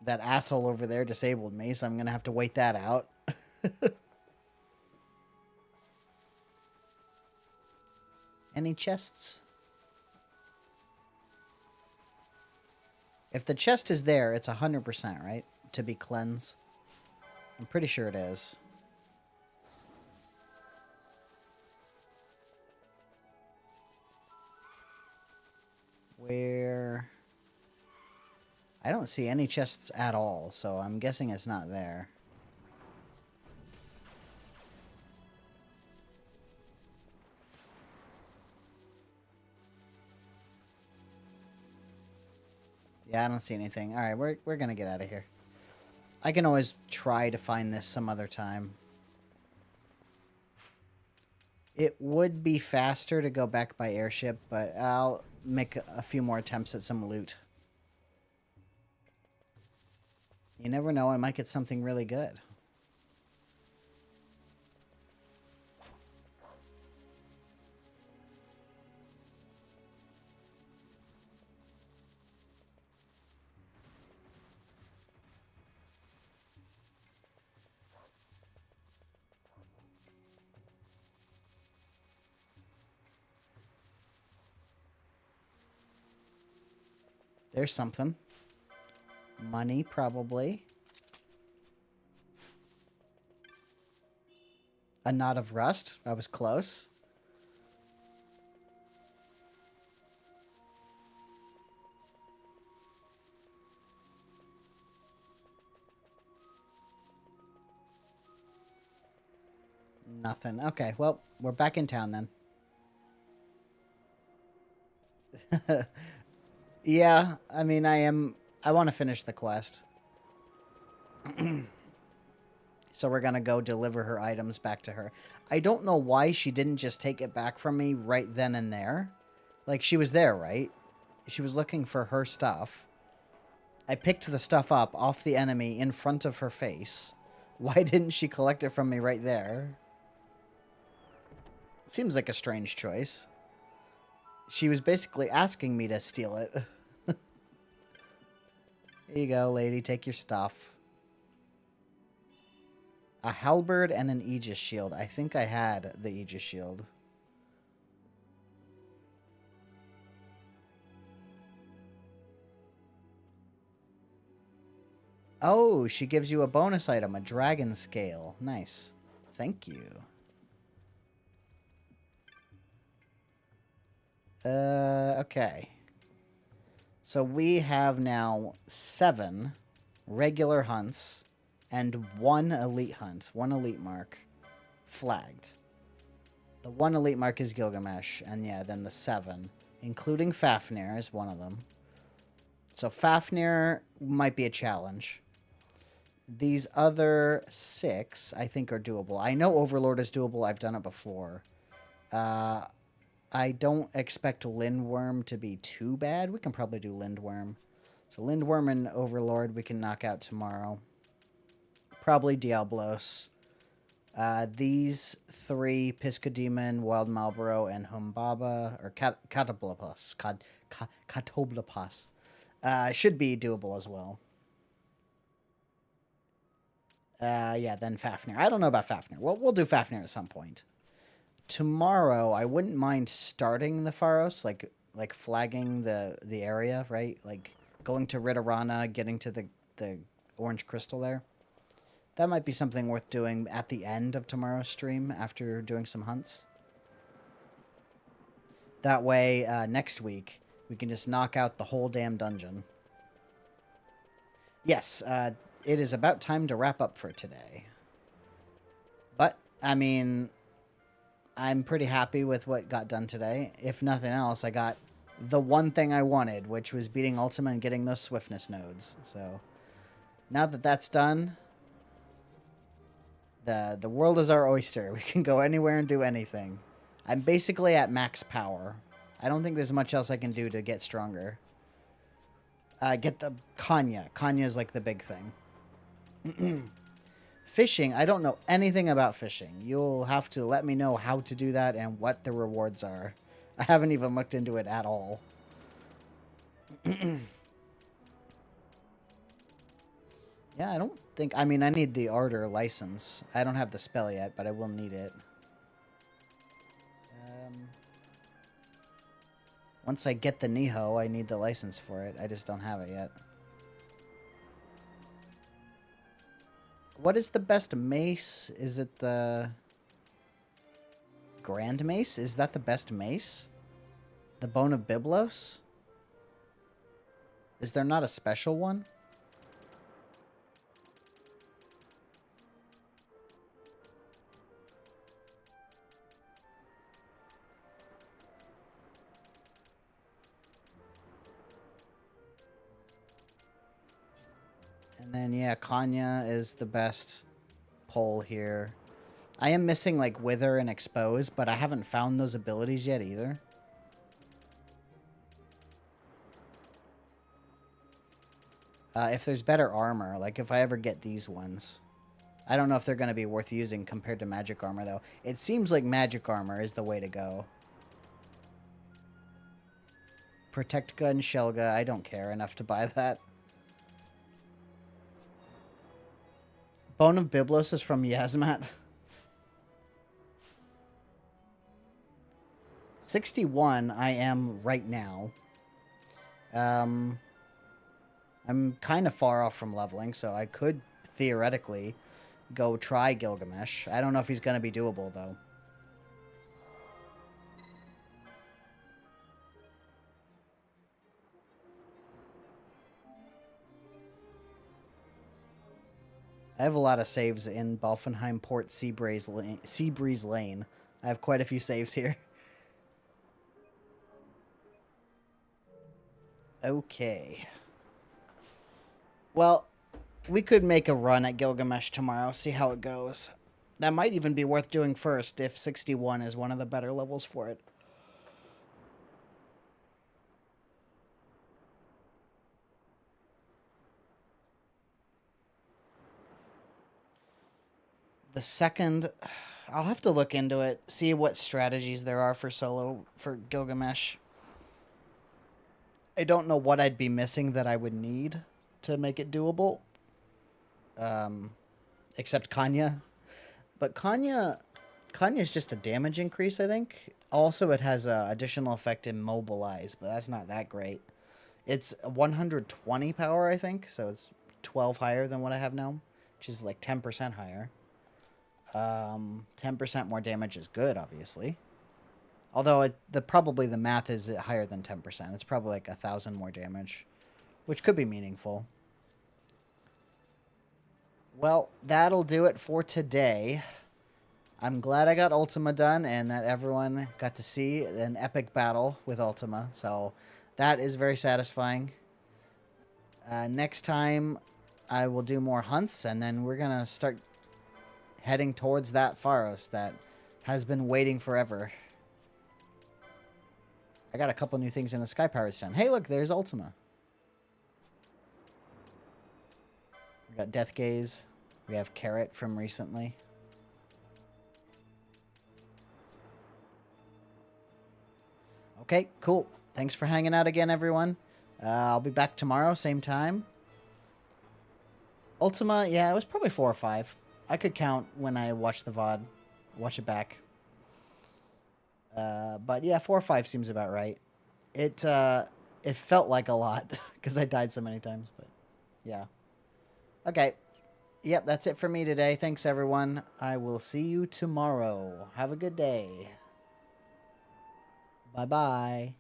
That asshole over there disabled me, so I'm going to have to wait that out. Any chests? If the chest is there, it's 100%, right? To be cleansed. I'm pretty sure it is. Where... I don't see any chests at all, so I'm guessing it's not there. Yeah, I don't see anything. Alright, we're gonna get out of here. I can always try to find this some other time. It would be faster to go back by airship, but I'll make a few more attempts at some loot. You never know, I might get something really good. There's something. Money, probably. A knot of rust. I was close. Nothing. Okay, well, we're back in town then. Yeah, I mean, I want to finish the quest. So we're going to go deliver her items back to her. I don't know why she didn't just take it back from me right then and there. Like, she was there, right? She was looking for her stuff. I picked the stuff up off the enemy in front of her face. Why didn't she collect it from me right there? Seems like a strange choice. She was basically asking me to steal it. Here you go, lady. Take your stuff. A halberd and an Aegis shield. I think I had the Aegis shield. Oh, she gives you a bonus item, a dragon scale. Nice. Thank you. Okay. So we have now 7 regular hunts and 1 elite hunt, 1 elite mark flagged. The 1 elite mark is Gilgamesh, and yeah, then the 7, including Fafnir, is one of them. So Fafnir might be a challenge. These other 6, I think, are doable. I know Overlord is doable. I've done it before. I don't expect Lindworm to be too bad. We can probably do Lindworm. So Lindworm and Overlord we can knock out tomorrow. Probably Diablos. These three, Piscodemon, Wild Malboro, and Humbaba, or Catoblepas, Catoblepas, should be doable as well. Yeah, then Fafnir. I don't know about Fafnir. We'll do Fafnir at some point. Tomorrow, I wouldn't mind starting the Pharos, like flagging the area, right? Like going to Ridorana, getting to the orange crystal there. That might be something worth doing at the end of tomorrow's stream after doing some hunts. That way, next week, we can just knock out the whole damn dungeon. Yes, it is about time to wrap up for today. But, I mean, I'm pretty happy with what got done today. If nothing else, I got the one thing I wanted, which was beating Ultima and getting those swiftness nodes. So, now that that's done, the world is our oyster. We can go anywhere and do anything. I'm basically at max power. I don't think there's much else I can do to get stronger. Get the Kanya. Kanya is like the big thing. Fishing, I don't know anything about fishing. You'll have to let me know how to do that and what the rewards are. I haven't even looked into it at all. Yeah, I don't think... I mean, I need the Ardor license. I don't have the spell yet, but I will need it. Once I get the Niho, I need the license for it. I just don't have it yet. What is the best mace? Is it the... Grand Mace? Is that the best mace? The Bone of Byblos? Is there not a special one? And then, yeah, Kanya is the best pull here. I am missing, like, Wither and Expose, but I haven't found those abilities yet either. If there's better armor, like if I ever get these ones. I don't know if they're going to be worth using compared to magic armor, though. It seems like magic armor is the way to go. Protect Gun, Shelga, I don't care enough to buy that. Bone of Byblos is from Yasmat. 61 I am right now. I'm kind of far off from leveling, so I could theoretically go try Gilgamesh. I don't know if he's going to be doable, though. I have a lot of saves in Balfenheim Port Seabreeze Lane. I have quite a few saves here. Okay. Well, we could make a run at Gilgamesh tomorrow, see how it goes. That might even be worth doing first if 61 is one of the better levels for it. The second, I'll have to look into it, see what strategies there are for solo for Gilgamesh. I don't know what I'd be missing that I would need to make it doable. Except Kanya. But Kanya is just a damage increase, I think. Also, it has an additional effect in Mobilize, but that's not that great. It's 120 power, I think, so it's 12 higher than what I have now, which is like 10% higher. 10% more damage is good, obviously. Although probably the math is higher than 10%. It's probably like 1,000 more damage, which could be meaningful. Well, that'll do it for today. I'm glad I got Ultima done and that everyone got to see an epic battle with Ultima. So that is very satisfying. Next time I will do more hunts and then we're going to start heading towards that Pharos that has been waiting forever. I got a couple new things in the Sky Pirates town. Hey, look, there's Ultima. We got Death Gaze. We have Carrot from recently. Okay, cool. Thanks for hanging out again, everyone. I'll be back tomorrow, same time. Ultima, yeah, it was probably 4 or 5. I could count when I watch the VOD. Watch it back. But yeah, 4 or 5 seems about right. It felt like a lot because I died so many times, but yeah. Okay. Yep, that's it for me today. Thanks, everyone. I will see you tomorrow. Have a good day. Bye-bye.